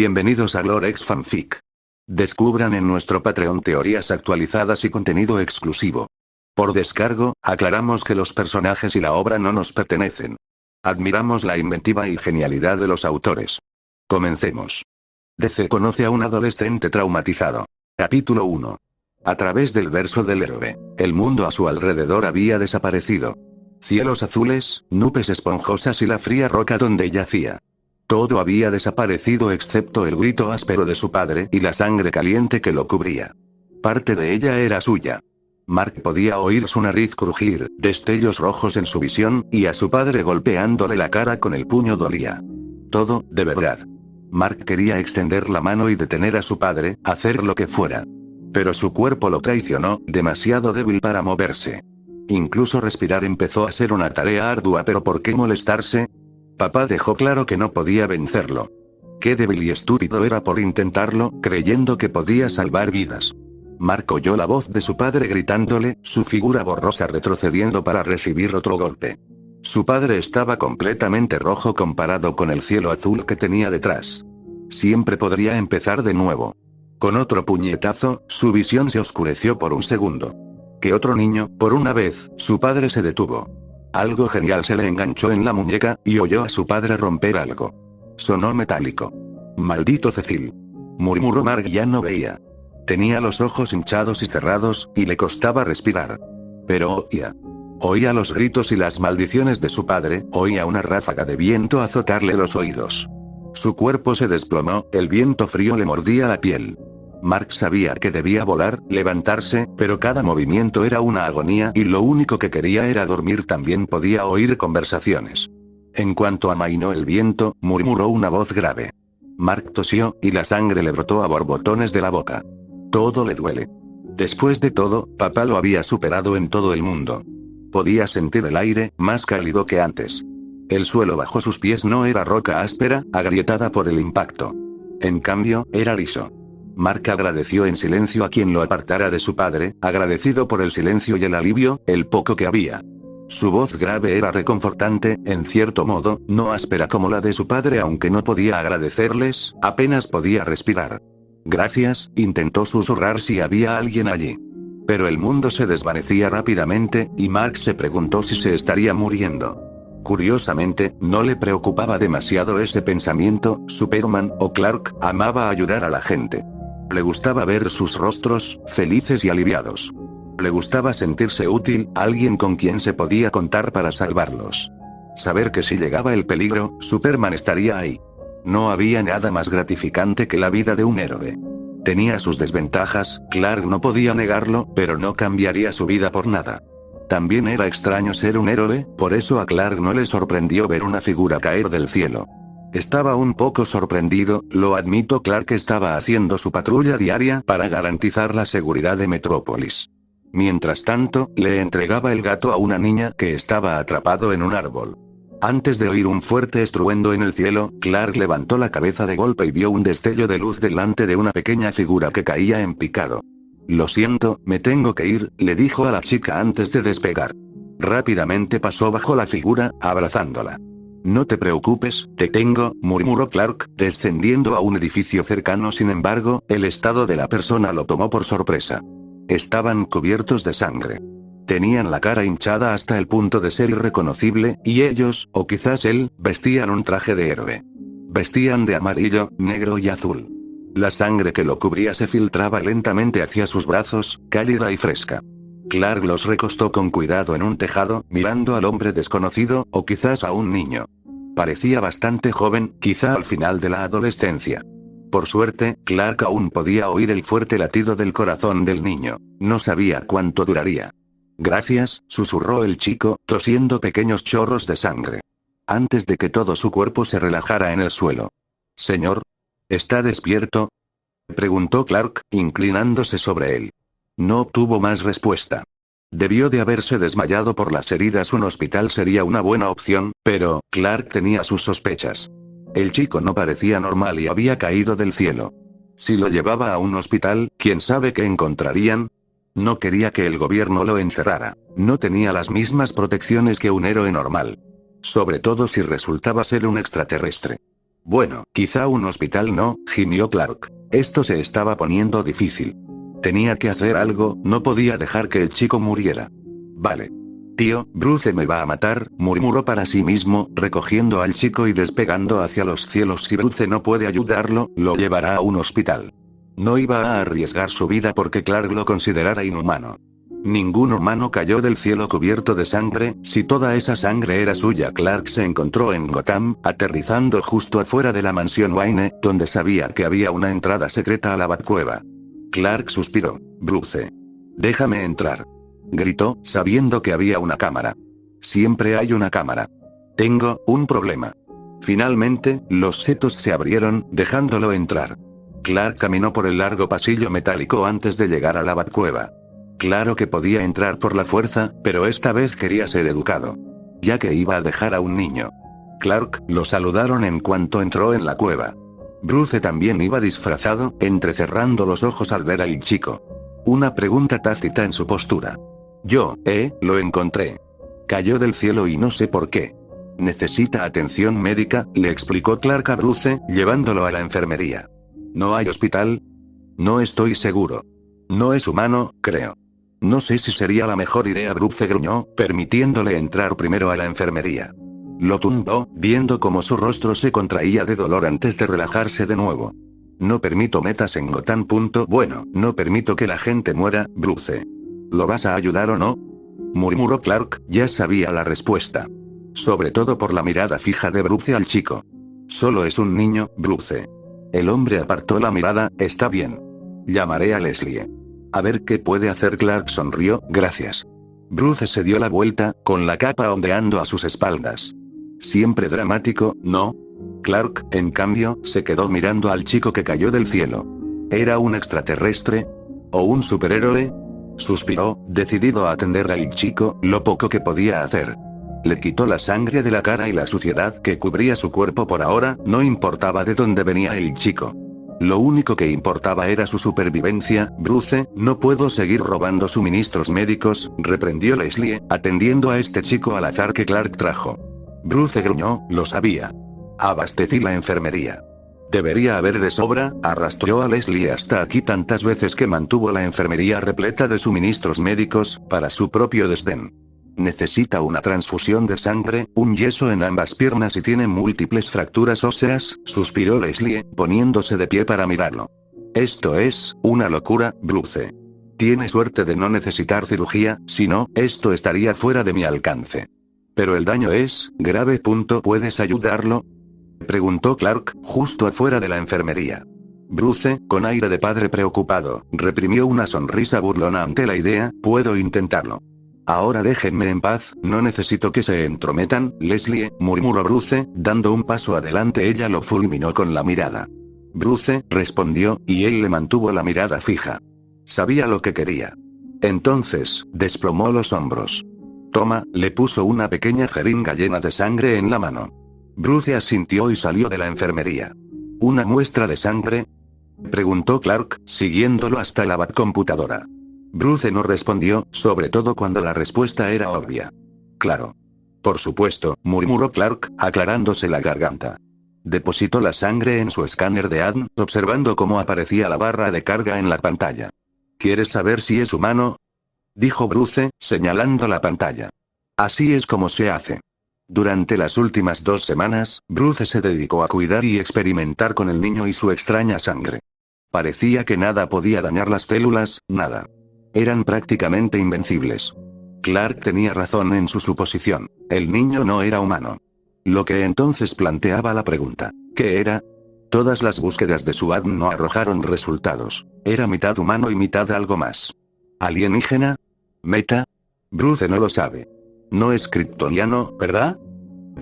Bienvenidos a Lorex Fanfic. Descubran en nuestro Patreon teorías actualizadas y contenido exclusivo. Por descargo, aclaramos que los personajes y la obra no nos pertenecen. Admiramos la inventiva y genialidad de los autores. Comencemos. DC conoce a un adolescente traumatizado. Capítulo 1. A través del verso del héroe, el mundo a su alrededor había desaparecido. Cielos azules, nubes esponjosas y la fría roca donde yacía. Todo había desaparecido excepto el grito áspero de su padre y la sangre caliente que lo cubría. Parte de ella era suya. Mark podía oír su nariz crujir, destellos rojos en su visión, y a su padre golpeándole la cara con el puño dolía. Todo, de verdad. Mark quería extender la mano y detener a su padre, hacer lo que fuera. Pero su cuerpo lo traicionó, demasiado débil para moverse. Incluso respirar empezó a ser una tarea ardua, pero ¿por qué molestarse? Papá dejó claro que no podía vencerlo. Qué débil y estúpido era por intentarlo, creyendo que podía salvar vidas. Mark oyó la voz de su padre gritándole, su figura borrosa retrocediendo para recibir otro golpe. Su padre estaba completamente rojo comparado con el cielo azul que tenía detrás. Siempre podría empezar de nuevo. Con otro puñetazo, su visión se oscureció por un segundo. Que otro niño, por una vez, su padre se detuvo. Algo genial se le enganchó en la muñeca, y oyó a su padre romper algo. Sonó metálico. Maldito Cecil. Murmuró Mark, ya no veía. Tenía los ojos hinchados y cerrados, y le costaba respirar. Pero oía. Oía los gritos y las maldiciones de su padre, oía una ráfaga de viento azotarle los oídos. Su cuerpo se desplomó, el viento frío le mordía la piel. Mark sabía que debía volar, levantarse, pero cada movimiento era una agonía y lo único que quería era dormir. También podía oír conversaciones. En cuanto amainó el viento, murmuró una voz grave. Mark tosió, y la sangre le brotó a borbotones de la boca. Todo le duele. Después de todo, papá lo había superado en todo el mundo. Podía sentir el aire, más cálido que antes. El suelo bajo sus pies no era roca áspera, agrietada por el impacto. En cambio, era liso. Mark agradeció en silencio a quien lo apartara de su padre, agradecido por el silencio y el alivio, el poco que había. Su voz grave era reconfortante, en cierto modo, no áspera como la de su padre, aunque no podía agradecerles, apenas podía respirar. Gracias, intentó susurrar si había alguien allí. Pero el mundo se desvanecía rápidamente, y Mark se preguntó si se estaría muriendo. Curiosamente, no le preocupaba demasiado ese pensamiento. Superman, o Clark, amaba ayudar a la gente. Le gustaba ver sus rostros, felices y aliviados. Le gustaba sentirse útil, alguien con quien se podía contar para salvarlos. Saber que si llegaba el peligro, Superman estaría ahí. No había nada más gratificante que la vida de un héroe. Tenía sus desventajas, Clark no podía negarlo, pero no cambiaría su vida por nada. También era extraño ser un héroe, por eso a Clark no le sorprendió ver una figura caer del cielo. Estaba un poco sorprendido, lo admito. Clark estaba haciendo su patrulla diaria para garantizar la seguridad de Metrópolis. Mientras tanto, le entregaba el gato a una niña que estaba atrapado en un árbol. Antes de oír un fuerte estruendo en el cielo, Clark levantó la cabeza de golpe y vio un destello de luz delante de una pequeña figura que caía en picado. Lo siento, me tengo que ir, le dijo a la chica antes de despegar. Rápidamente pasó bajo la figura, abrazándola. No te preocupes, te tengo, murmuró Clark, descendiendo a un edificio cercano. Sin embargo, el estado de la persona lo tomó por sorpresa. Estaban cubiertos de sangre. Tenían la cara hinchada hasta el punto de ser irreconocible, y ellos, o quizás él, vestían un traje de héroe. Vestían de amarillo, negro y azul. La sangre que lo cubría se filtraba lentamente hacia sus brazos, cálida y fresca. Clark los recostó con cuidado en un tejado, mirando al hombre desconocido, o quizás a un niño. Parecía bastante joven, quizá al final de la adolescencia. Por suerte, Clark aún podía oír el fuerte latido del corazón del niño. No sabía cuánto duraría. Gracias, susurró el chico, tosiendo pequeños chorros de sangre. Antes de que todo su cuerpo se relajara en el suelo. Señor, ¿está despierto?, preguntó Clark, inclinándose sobre él. No obtuvo más respuesta. Debió de haberse desmayado por las heridas. Un hospital sería una buena opción, pero Clark tenía sus sospechas. El chico no parecía normal y había caído del cielo. Si lo llevaba a un hospital, ¿quién sabe qué encontrarían? No quería que el gobierno lo encerrara. No tenía las mismas protecciones que un héroe normal. Sobre todo si resultaba ser un extraterrestre. Bueno, quizá un hospital no, gimió Clark. Esto se estaba poniendo difícil. Tenía que hacer algo, no podía dejar que el chico muriera. Vale. Tío, Bruce me va a matar, murmuró para sí mismo, recogiendo al chico y despegando hacia los cielos. Si Bruce no puede ayudarlo, lo llevará a un hospital. No iba a arriesgar su vida porque Clark lo considerara inhumano. Ningún humano cayó del cielo cubierto de sangre, si toda esa sangre era suya. Clark se encontró en Gotham, aterrizando justo afuera de la mansión Wayne, donde sabía que había una entrada secreta a la Batcueva. Clark suspiró. Bruce. Déjame entrar. Gritó, sabiendo que había una cámara. Siempre hay una cámara. Tengo un problema. Finalmente, los setos se abrieron, dejándolo entrar. Clark caminó por el largo pasillo metálico antes de llegar a la Batcueva. Claro que podía entrar por la fuerza, pero esta vez quería ser educado. Ya que iba a dejar a un niño. Clark lo saludaron en cuanto entró en la cueva. Bruce también iba disfrazado, entrecerrando los ojos al ver al chico. Una pregunta tácita en su postura. Lo encontré. Cayó del cielo y no sé por qué. Necesita atención médica, le explicó Clark a Bruce, llevándolo a la enfermería. ¿No hay hospital? No estoy seguro. No es humano, creo. No sé si sería la mejor idea, Bruce gruñó, permitiéndole entrar primero a la enfermería. Lo tumbó, viendo cómo su rostro se contraía de dolor antes de relajarse de nuevo. No permito metas en Gotham. Bueno, no permito que la gente muera, Bruce. ¿Lo vas a ayudar o no? Murmuró Clark, ya sabía la respuesta. Sobre todo por la mirada fija de Bruce al chico. Solo es un niño, Bruce. El hombre apartó la mirada. Está bien. Llamaré a Leslie. A ver qué puede hacer. Clark sonrió, gracias. Bruce se dio la vuelta, con la capa ondeando a sus espaldas. Siempre dramático, ¿no? Clark, en cambio, se quedó mirando al chico que cayó del cielo. ¿Era un extraterrestre? ¿O un superhéroe? Suspiró, decidido a atender al chico, lo poco que podía hacer. Le quitó la sangre de la cara y la suciedad que cubría su cuerpo. Por ahora, no importaba de dónde venía el chico. Lo único que importaba era su supervivencia. Bruce, no puedo seguir robando suministros médicos, reprendió Leslie, atendiendo a este chico al azar que Clark trajo. Bruce gruñó, lo sabía. Abastecí la enfermería. Debería haber de sobra, arrastró a Leslie hasta aquí tantas veces que mantuvo la enfermería repleta de suministros médicos, para su propio desdén. Necesita una transfusión de sangre, un yeso en ambas piernas y tiene múltiples fracturas óseas, suspiró Leslie, poniéndose de pie para mirarlo. Esto es una locura, Bruce. Tiene suerte de no necesitar cirugía, si no, esto estaría fuera de mi alcance. Pero el daño es grave. ¿Puedes ayudarlo? Preguntó Clark, justo afuera de la enfermería. Bruce, con aire de padre preocupado, reprimió una sonrisa burlona ante la idea. Puedo intentarlo. Ahora déjenme en paz, no necesito que se entrometan, Leslie, murmuró Bruce, dando un paso adelante. Ella lo fulminó con la mirada. Bruce, respondió, y él le mantuvo la mirada fija. Sabía lo que quería. Entonces, desplomó los hombros. Toma, le puso una pequeña jeringa llena de sangre en la mano. Bruce asintió y salió de la enfermería. ¿Una muestra de sangre? Preguntó Clark, siguiéndolo hasta la batcomputadora. Bruce no respondió, sobre todo cuando la respuesta era obvia. Claro. Por supuesto, murmuró Clark, aclarándose la garganta. Depositó la sangre en su escáner de ADN, observando cómo aparecía la barra de carga en la pantalla. ¿Quieres saber si es humano? Dijo Bruce, señalando la pantalla. Así es como se hace. Durante las últimas 2 semanas, Bruce se dedicó a cuidar y experimentar con el niño y su extraña sangre. Parecía que nada podía dañar las células, nada. Eran prácticamente invencibles. Clark tenía razón en su suposición. El niño no era humano. Lo que entonces planteaba la pregunta. ¿Qué era? Todas las búsquedas de su ADN no arrojaron resultados. Era mitad humano y mitad algo más. ¿Alienígena? ¿Meta? Bruce no lo sabe. No es kryptoniano, ¿verdad?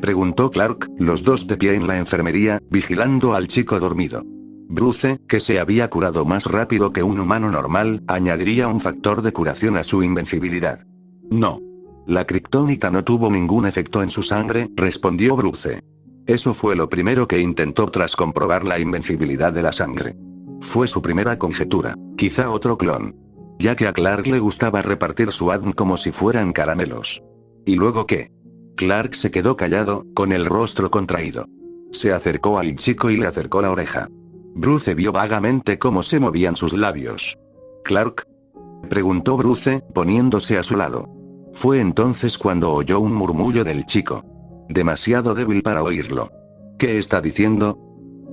Preguntó Clark, los dos de pie en la enfermería, vigilando al chico dormido. Bruce, que se había curado más rápido que un humano normal, añadiría un factor de curación a su invencibilidad. No. La kriptonita no tuvo ningún efecto en su sangre, respondió Bruce. Eso fue lo primero que intentó tras comprobar la invencibilidad de la sangre. Fue su primera conjetura, quizá otro clon. Ya que a Clark le gustaba repartir su ADN como si fueran caramelos. ¿Y luego qué? Clark se quedó callado, con el rostro contraído. Se acercó al chico y le acercó la oreja. Bruce vio vagamente cómo se movían sus labios. ¿Clark?, preguntó Bruce, poniéndose a su lado. Fue entonces cuando oyó un murmullo del chico. Demasiado débil para oírlo. ¿Qué está diciendo?,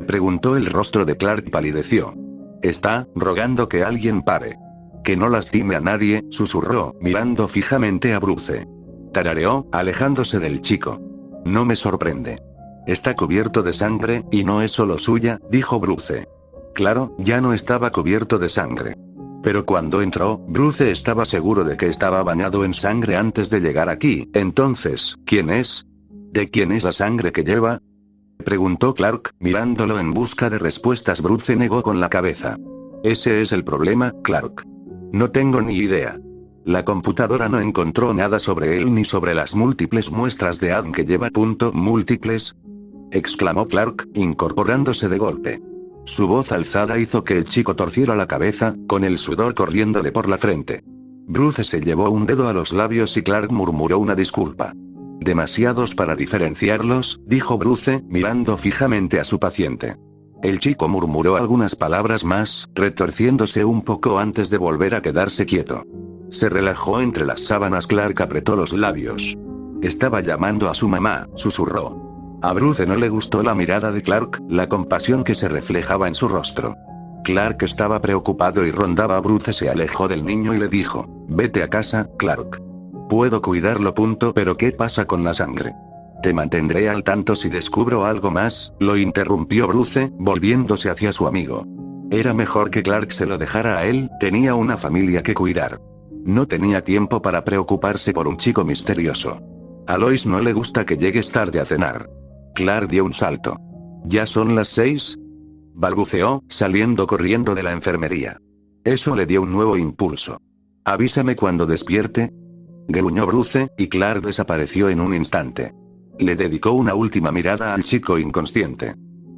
preguntó. El rostro de Clark palideció. Está rogando que alguien pare. Que no lastime a nadie, susurró, mirando fijamente a Bruce. Tarareó, alejándose del chico. No me sorprende. Está cubierto de sangre, y no es solo suya, dijo Bruce. Claro, ya no estaba cubierto de sangre. Pero cuando entró, Bruce estaba seguro de que estaba bañado en sangre antes de llegar aquí. Entonces, ¿quién es? ¿De quién es la sangre que lleva?, preguntó Clark, mirándolo en busca de respuestas. Bruce negó con la cabeza. Ese es el problema, Clark. No tengo ni idea. La computadora no encontró nada sobre él ni sobre las múltiples muestras de ADN que lleva. ¿Múltiples?, exclamó Clark, incorporándose de golpe. Su voz alzada hizo que el chico torciera la cabeza, con el sudor corriéndole por la frente. Bruce se llevó un dedo a los labios y Clark murmuró una disculpa. Demasiados para diferenciarlos, dijo Bruce, mirando fijamente a su paciente. El chico murmuró algunas palabras más, retorciéndose un poco antes de volver a quedarse quieto. Se relajó entre las sábanas. Clark apretó los labios. Estaba llamando a su mamá, susurró. A Bruce no le gustó la mirada de Clark, la compasión que se reflejaba en su rostro. Clark estaba preocupado y rondaba a Bruce. Se alejó del niño y le dijo, vete a casa, Clark. Puedo cuidarlo. Pero ¿qué pasa con la sangre? Te mantendré al tanto si descubro algo más, lo interrumpió Bruce, volviéndose hacia su amigo. Era mejor que Clark se lo dejara a él, tenía una familia que cuidar. No tenía tiempo para preocuparse por un chico misterioso. A Lois no le gusta que llegues tarde a cenar. Clark dio un salto. ¿Ya son las 6? balbuceó, saliendo corriendo de la enfermería. Eso le dio un nuevo impulso. Avísame cuando despierte, gruñó Bruce, y Clark desapareció en un instante. Le dedicó una última mirada al chico inconsciente.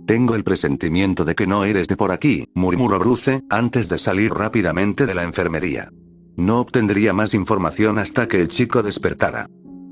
Tengo el presentimiento de que no eres de por aquí, murmuró Bruce, antes de salir rápidamente de la enfermería. No obtendría más información hasta que el chico despertara.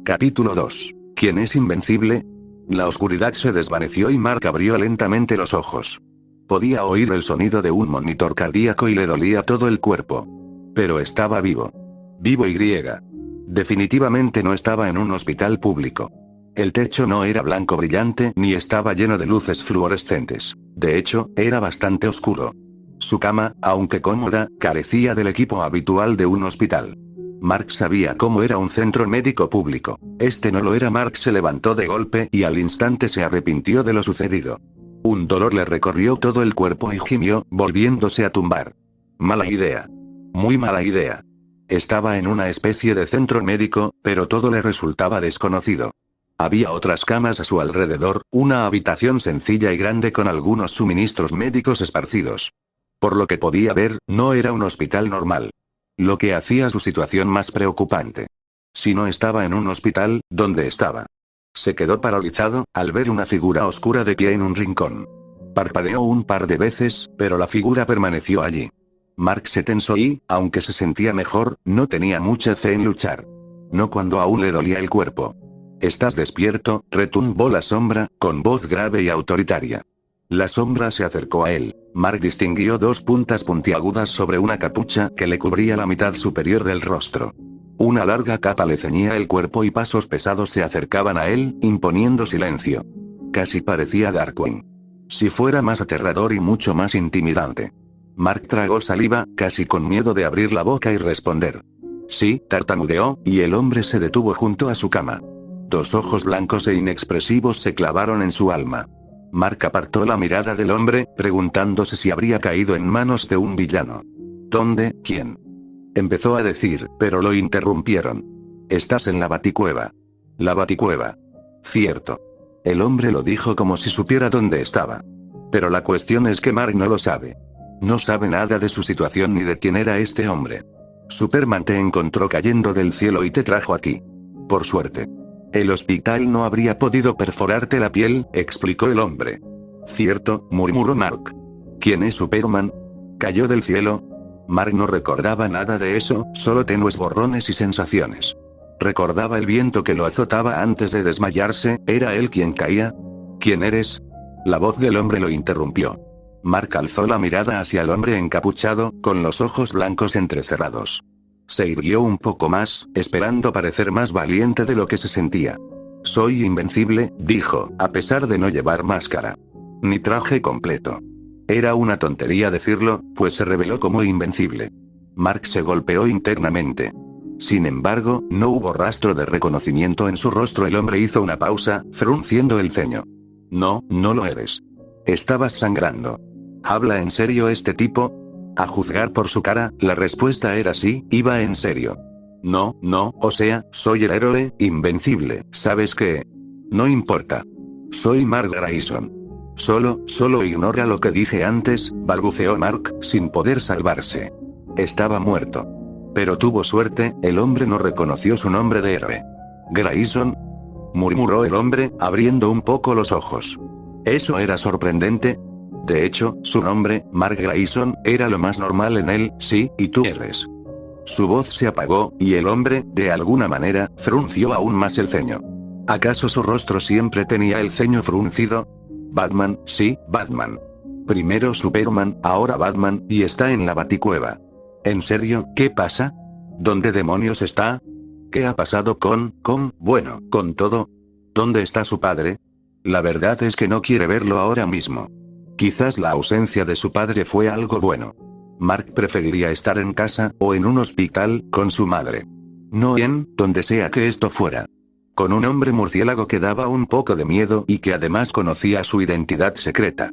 Capítulo 2. ¿Quién es invencible? La oscuridad se desvaneció y Mark abrió lentamente los ojos. Podía oír el sonido de un monitor cardíaco y le dolía todo el cuerpo. Pero estaba vivo. Vivo y griega. Definitivamente no estaba en un hospital público. El techo no era blanco brillante ni estaba lleno de luces fluorescentes. De hecho, era bastante oscuro. Su cama, aunque cómoda, carecía del equipo habitual de un hospital. Mark sabía cómo era un centro médico público. Este no lo era. Mark se levantó de golpe y al instante se arrepintió de lo sucedido. Un dolor le recorrió todo el cuerpo y gimió, volviéndose a tumbar. Mala idea. Muy mala idea. Estaba en una especie de centro médico, pero todo le resultaba desconocido. Había otras camas a su alrededor, una habitación sencilla y grande con algunos suministros médicos esparcidos. Por lo que podía ver, no era un hospital normal. Lo que hacía su situación más preocupante. Si no estaba en un hospital, ¿dónde estaba? Se quedó paralizado, al ver una figura oscura de pie en un rincón. Parpadeó un par de veces, pero la figura permaneció allí. Mark se tensó y, aunque se sentía mejor, no tenía mucha fe en luchar. No cuando aún le dolía el cuerpo. ¿Estás despierto?, retumbó la sombra, con voz grave y autoritaria. La sombra se acercó a él. Mark distinguió dos puntas puntiagudas sobre una capucha que le cubría la mitad superior del rostro. Una larga capa le ceñía el cuerpo y pasos pesados se acercaban a él, imponiendo silencio. Casi parecía Darkwing. Si fuera más aterrador y mucho más intimidante. Mark tragó saliva, casi con miedo de abrir la boca y responder. Sí, tartamudeó, y el hombre se detuvo junto a su cama. Dos ojos blancos e inexpresivos se clavaron en su alma. Mark apartó la mirada del hombre, preguntándose si habría caído en manos de un villano. ¿Dónde? ¿Quién? Empezó a decir, pero lo interrumpieron. Estás en la Baticueva. La Baticueva. Cierto. El hombre lo dijo como si supiera dónde estaba. Pero la cuestión es que Mark no lo sabe. No sabe nada de su situación ni de quién era este hombre. Superman te encontró cayendo del cielo y te trajo aquí. Por suerte. El hospital no habría podido perforarte la piel, explicó el hombre. Cierto, murmuró Mark. ¿Quién es Superman? ¿Cayó del cielo? Mark no recordaba nada de eso, solo tenues borrones y sensaciones. Recordaba el viento que lo azotaba antes de desmayarse. ¿Era él quien caía? ¿Quién eres? La voz del hombre lo interrumpió. Mark alzó la mirada hacia el hombre encapuchado, con los ojos blancos entrecerrados. Se irguió un poco más, esperando parecer más valiente de lo que se sentía. Soy invencible, dijo, a pesar de no llevar máscara. Ni traje completo. Era una tontería decirlo, pues se reveló como invencible. Mark se golpeó internamente. Sin embargo, no hubo rastro de reconocimiento en su rostro. El hombre hizo una pausa, frunciendo el ceño. No, no lo eres. Estabas sangrando. ¿Habla en serio este tipo? A juzgar por su cara, la respuesta era sí, iba en serio. No, o sea, soy el héroe, invencible, ¿sabes qué? No importa. Soy Mark Grayson. Solo ignora lo que dije antes, balbuceó Mark, sin poder salvarse. Estaba muerto. Pero tuvo suerte, el hombre no reconoció su nombre de héroe. ¿Grayson? Murmuró el hombre, abriendo un poco los ojos. Eso era sorprendente. De hecho, su nombre, Mark Grayson, era lo más normal en él, sí, y tú eres. Su voz se apagó, y el hombre, de alguna manera, frunció aún más el ceño. ¿Acaso su rostro siempre tenía el ceño fruncido? Batman, sí, Batman. Primero Superman, ahora Batman, y está en la Baticueva. ¿En serio? ¿Qué pasa? ¿Dónde demonios está? ¿Qué ha pasado con todo? ¿Dónde está su padre? La verdad es que no quiere verlo ahora mismo. Quizás la ausencia de su padre fue algo bueno. Mark preferiría estar en casa, o en un hospital, con su madre. No en, donde sea que esto fuera. Con un hombre murciélago que daba un poco de miedo y que además conocía su identidad secreta.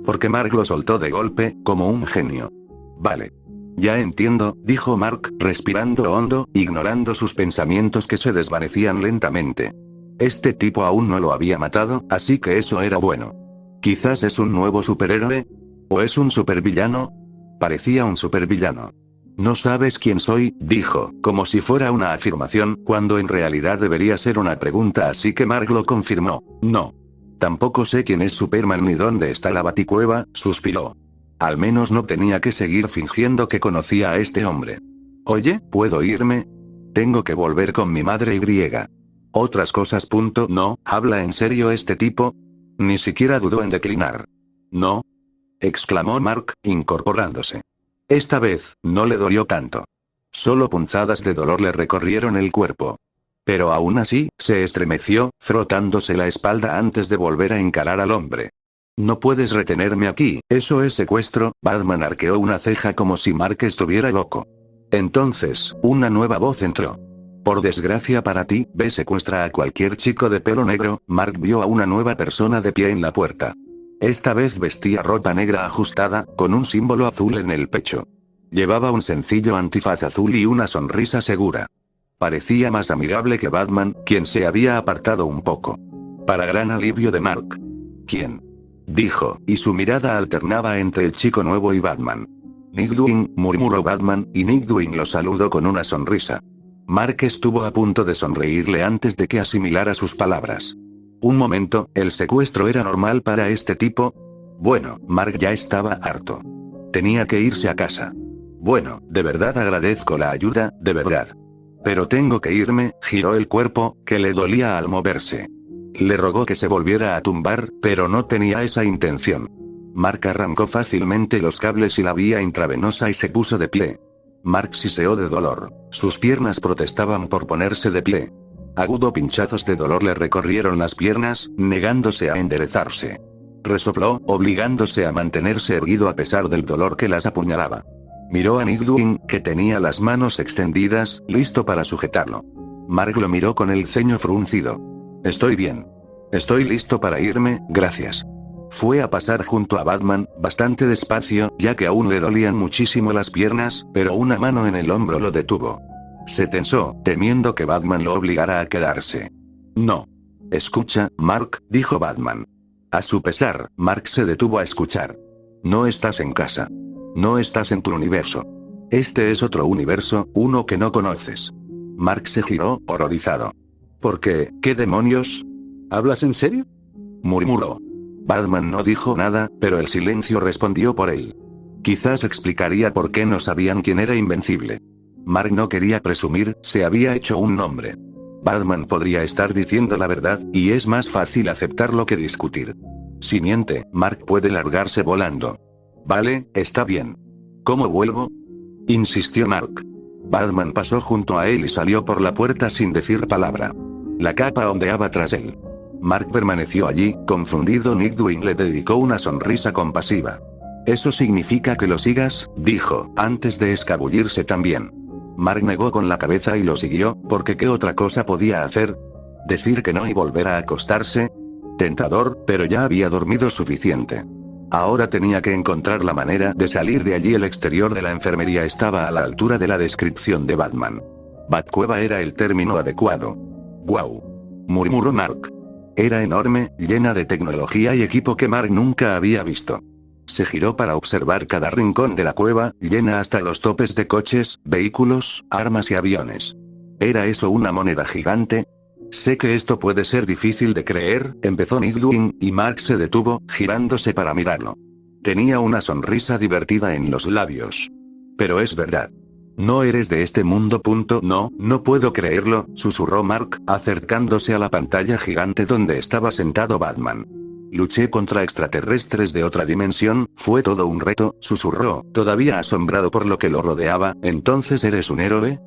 Porque Mark lo soltó de golpe, como un genio. Vale. Ya entiendo, dijo Mark, respirando hondo, ignorando sus pensamientos que se desvanecían lentamente. Este tipo aún no lo había matado, así que eso era bueno. Quizás es un nuevo superhéroe. ¿O es un supervillano? Parecía un supervillano. No sabes quién soy, dijo, como si fuera una afirmación, cuando en realidad debería ser una pregunta, así que Mark lo confirmó. No. Tampoco sé quién es Superman ni dónde está la Baticueva, suspiró. Al menos no tenía que seguir fingiendo que conocía a este hombre. Oye, ¿puedo irme? Tengo que volver con mi madre y. Otras cosas. No, ¿habla en serio este tipo? Ni siquiera dudó en declinar. No. Exclamó Mark, incorporándose. Esta vez, no le dolió tanto. Solo punzadas de dolor le recorrieron el cuerpo. Pero aún así, se estremeció, frotándose la espalda antes de volver a encarar al hombre. No puedes retenerme aquí, eso es secuestro. Batman arqueó una ceja como si Mark estuviera loco. Entonces, una nueva voz entró. Por desgracia para ti, ve, secuestra a cualquier chico de pelo negro. Mark vio a una nueva persona de pie en la puerta. Esta vez vestía ropa negra ajustada, con un símbolo azul en el pecho. Llevaba un sencillo antifaz azul y una sonrisa segura. Parecía más amigable que Batman, quien se había apartado un poco. Para gran alivio de Mark. ¿Quién? Dijo, y su mirada alternaba entre el chico nuevo y Batman. Nightwing, murmuró Batman, y Nightwing lo saludó con una sonrisa. Mark estuvo a punto de sonreírle antes de que asimilara sus palabras. Un momento, ¿el secuestro era normal para este tipo? Bueno, Mark ya estaba harto. Tenía que irse a casa. Bueno, de verdad agradezco la ayuda, de verdad. Pero tengo que irme, giró el cuerpo, que le dolía al moverse. Le rogó que se volviera a tumbar, pero no tenía esa intención. Mark arrancó fácilmente los cables y la vía intravenosa y se puso de pie. Mark siseó de dolor. Sus piernas protestaban por ponerse de pie. Agudos pinchazos de dolor le recorrieron las piernas, negándose a enderezarse. Resopló, obligándose a mantenerse erguido a pesar del dolor que las apuñalaba. Miró a Nightwing, que tenía las manos extendidas, listo para sujetarlo. Mark lo miró con el ceño fruncido. Estoy bien. Estoy listo para irme, gracias. Fue a pasar junto a Batman, bastante despacio, ya que aún le dolían muchísimo las piernas, pero una mano en el hombro lo detuvo. Se tensó, temiendo que Batman lo obligara a quedarse. No. Escucha, Mark, dijo Batman. A su pesar, Mark se detuvo a escuchar. No estás en casa. No estás en tu universo. Este es otro universo, uno que no conoces. Mark se giró, horrorizado. ¿Por qué? ¿Qué demonios? ¿Hablas en serio? Murmuró. Batman no dijo nada, pero el silencio respondió por él. Quizás explicaría por qué no sabían quién era Invencible. Mark no quería presumir, se había hecho un nombre. Batman podría estar diciendo la verdad, y es más fácil aceptarlo que discutir. Si miente, Mark puede largarse volando. Vale, está bien. ¿Cómo vuelvo? Insistió Mark. Batman pasó junto a él y salió por la puerta sin decir palabra. La capa ondeaba tras él. Mark permaneció allí, confundido. Nightwing le dedicó una sonrisa compasiva. «Eso significa que lo sigas», dijo, antes de escabullirse también. Mark negó con la cabeza y lo siguió, porque ¿qué otra cosa podía hacer? ¿Decir que no y volver a acostarse? Tentador, pero ya había dormido suficiente. Ahora tenía que encontrar la manera de salir de allí. El exterior de la enfermería estaba a la altura de la descripción de Batman. Batcueva era el término adecuado. «Guau», murmuró Mark. Era enorme, llena de tecnología y equipo que Mark nunca había visto. Se giró para observar cada rincón de la cueva, llena hasta los topes de coches, vehículos, armas y aviones. ¿Era eso una moneda gigante? Sé que esto puede ser difícil de creer, empezó Nightwing, y Mark se detuvo, girándose para mirarlo. Tenía una sonrisa divertida en los labios. Pero es verdad. No eres de este mundo. No, no puedo creerlo, susurró Mark, acercándose a la pantalla gigante donde estaba sentado Batman. Luché contra extraterrestres de otra dimensión, fue todo un reto, susurró, todavía asombrado por lo que lo rodeaba. ¿Entonces eres un héroe?,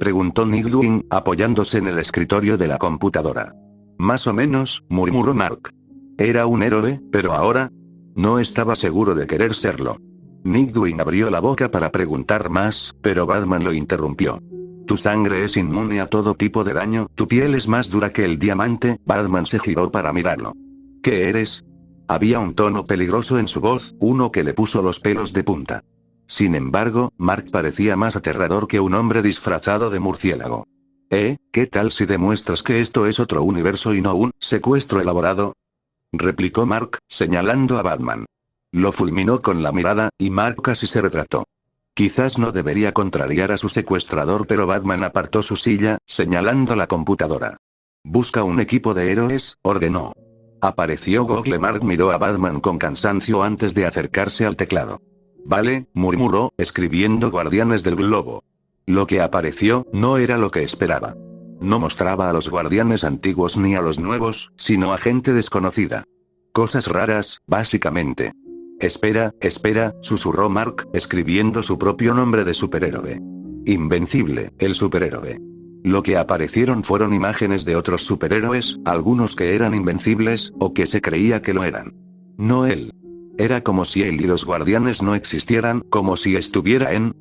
preguntó Nightwing, apoyándose en el escritorio de la computadora. Más o menos, murmuró Mark. Era un héroe, pero ahora no estaba seguro de querer serlo. Nightwing abrió la boca para preguntar más, pero Batman lo interrumpió. Tu sangre es inmune a todo tipo de daño, tu piel es más dura que el diamante. Batman se giró para mirarlo. ¿Qué eres? Había un tono peligroso en su voz, uno que le puso los pelos de punta. Sin embargo, Mark parecía más aterrador que un hombre disfrazado de murciélago. ¿Qué tal si demuestras que esto es otro universo y no un secuestro elaborado?, replicó Mark, señalando a Batman. Lo fulminó con la mirada, y Mark casi se retrató. Quizás no debería contrariar a su secuestrador, pero Batman apartó su silla, señalando la computadora. Busca un equipo de héroes, ordenó. Apareció Google. Mark miró a Batman con cansancio antes de acercarse al teclado. Vale, murmuró, escribiendo Guardianes del Globo. Lo que apareció no era lo que esperaba. No mostraba a los guardianes antiguos ni a los nuevos, sino a gente desconocida. Cosas raras, básicamente. Espera, susurró Mark, escribiendo su propio nombre de superhéroe. Invencible, el superhéroe. Lo que aparecieron fueron imágenes de otros superhéroes, algunos que eran invencibles, o que se creía que lo eran. No él. Era como si él y los guardianes no existieran, como si estuviera en,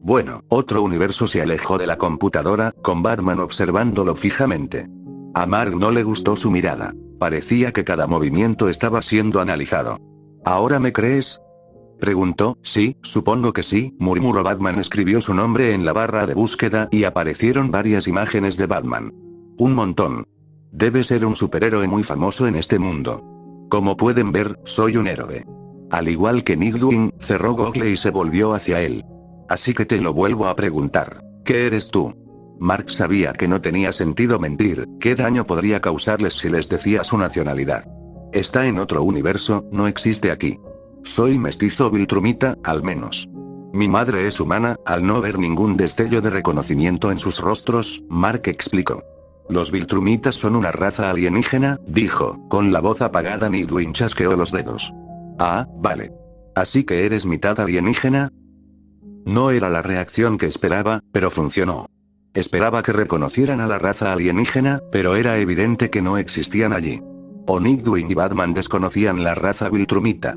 otro universo. Se alejó de la computadora, con Batman observándolo fijamente. A Mark no le gustó su mirada. Parecía que cada movimiento estaba siendo analizado. ¿Ahora me crees?, preguntó. Sí, supongo que sí, murmuró Batman. Escribió su nombre en la barra de búsqueda y aparecieron varias imágenes de Batman. Un montón. Debe ser un superhéroe muy famoso en este mundo. Como pueden ver, soy un héroe. Al igual que Nightwing, cerró Google y se volvió hacia él. Así que te lo vuelvo a preguntar. ¿Qué eres tú? Mark sabía que no tenía sentido mentir. ¿Qué daño podría causarles si les decía su nacionalidad? Está en otro universo, no existe aquí. Soy mestizo viltrumita, al menos. Mi madre es humana. Al no ver ningún destello de reconocimiento en sus rostros, Mark explicó. Los viltrumitas son una raza alienígena, dijo, con la voz apagada. Nightwing chasqueó los dedos. Ah, vale. ¿Así que eres mitad alienígena? No era la reacción que esperaba, pero funcionó. Esperaba que reconocieran a la raza alienígena, pero era evidente que no existían allí. O Nightwing y Batman desconocían la raza viltrumita.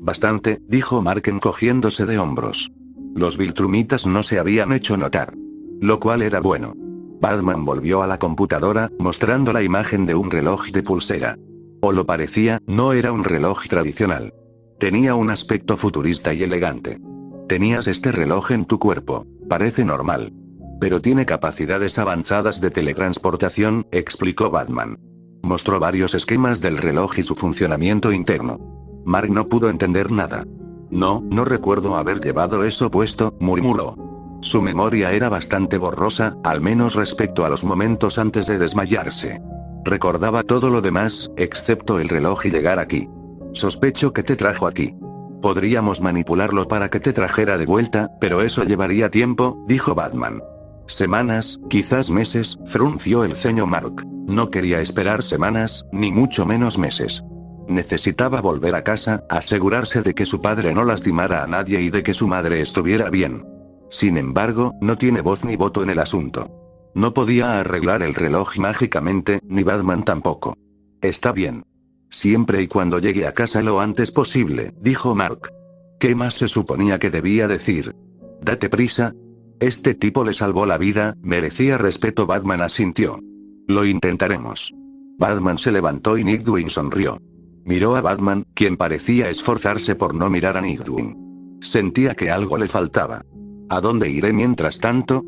Bastante, dijo Mark encogiéndose de hombros. Los viltrumitas no se habían hecho notar. Lo cual era bueno. Batman volvió a la computadora, mostrando la imagen de un reloj de pulsera. O lo parecía, no era un reloj tradicional. Tenía un aspecto futurista y elegante. Tenías este reloj en tu cuerpo. Parece normal. Pero tiene capacidades avanzadas de teletransportación, explicó Batman. Mostró varios esquemas del reloj y su funcionamiento interno. Mark no pudo entender nada. No recuerdo haber llevado eso puesto, murmuró. Su memoria era bastante borrosa, al menos respecto a los momentos antes de desmayarse. Recordaba todo lo demás, excepto el reloj y llegar aquí. Sospecho que te trajo aquí. Podríamos manipularlo para que te trajera de vuelta, pero eso llevaría tiempo, dijo Batman. Semanas, quizás meses, frunció el ceño Mark. No quería esperar semanas, ni mucho menos meses. Necesitaba volver a casa, asegurarse de que su padre no lastimara a nadie y de que su madre estuviera bien. Sin embargo, no tiene voz ni voto en el asunto. No podía arreglar el reloj mágicamente, ni Batman tampoco. Está bien. Siempre y cuando llegue a casa lo antes posible, dijo Mark. ¿Qué más se suponía que debía decir? Date prisa. Este tipo le salvó la vida, merecía respeto. Batman asintió. Lo intentaremos. Batman se levantó y Nightwing sonrió. Miró a Batman, quien parecía esforzarse por no mirar a Nightwing. Sentía que algo le faltaba. ¿A dónde iré mientras tanto?,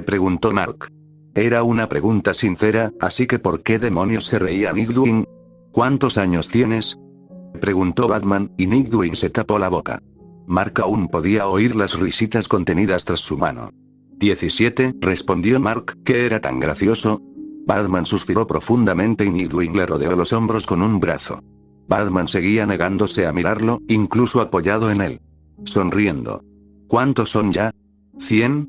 preguntó Mark. Era una pregunta sincera, así que ¿por qué demonios se reía Nightwing? ¿Cuántos años tienes?, preguntó Batman, y Nightwing se tapó la boca. Mark aún podía oír las risitas contenidas tras su mano. 17, respondió Mark, ¿qué era tan gracioso? Batman suspiró profundamente y Nightwing le rodeó los hombros con un brazo. Batman seguía negándose a mirarlo, incluso apoyado en él. Sonriendo. ¿Cuántos son ya? ¿100?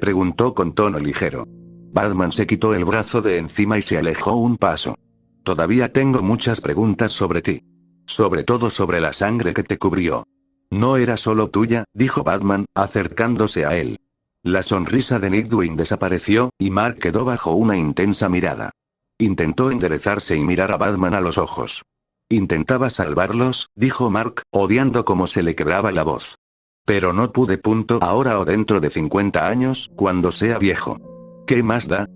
Preguntó con tono ligero. Batman se quitó el brazo de encima y se alejó un paso. Todavía tengo muchas preguntas sobre ti. Sobre todo sobre la sangre que te cubrió. No era solo tuya, dijo Batman, acercándose a él. La sonrisa de Nightwing desapareció, y Mark quedó bajo una intensa mirada. Intentó enderezarse y mirar a Batman a los ojos. Intentaba salvarlos, dijo Mark, odiando cómo se le quebraba la voz. Pero no pude. Ahora o dentro de 50 años, cuando sea viejo. ¿Qué más da?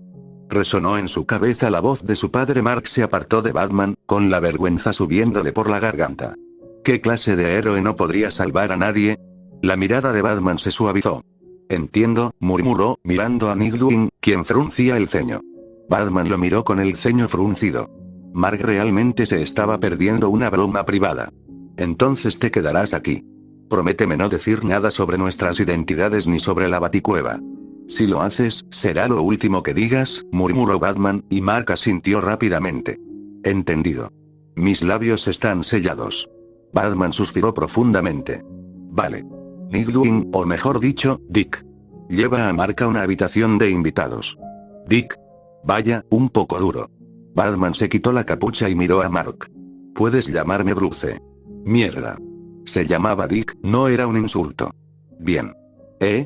Resonó en su cabeza la voz de su padre. Mark se apartó de Batman, con la vergüenza subiéndole por la garganta. ¿Qué clase de héroe no podría salvar a nadie? La mirada de Batman se suavizó. Entiendo, murmuró, mirando a Nightwing, quien fruncía el ceño. Batman lo miró con el ceño fruncido. Mark realmente se estaba perdiendo una broma privada. Entonces te quedarás aquí. Prométeme no decir nada sobre nuestras identidades ni sobre la Baticueva. Si lo haces, será lo último que digas, murmuró Batman, y Mark asintió rápidamente. Entendido. Mis labios están sellados. Batman suspiró profundamente. Vale. Nightwing, o mejor dicho, Dick. Lleva a Mark a una habitación de invitados. Dick. Vaya, un poco duro. Batman se quitó la capucha y miró a Mark. Puedes llamarme Bruce. Mierda. Se llamaba Dick, no era un insulto. Bien.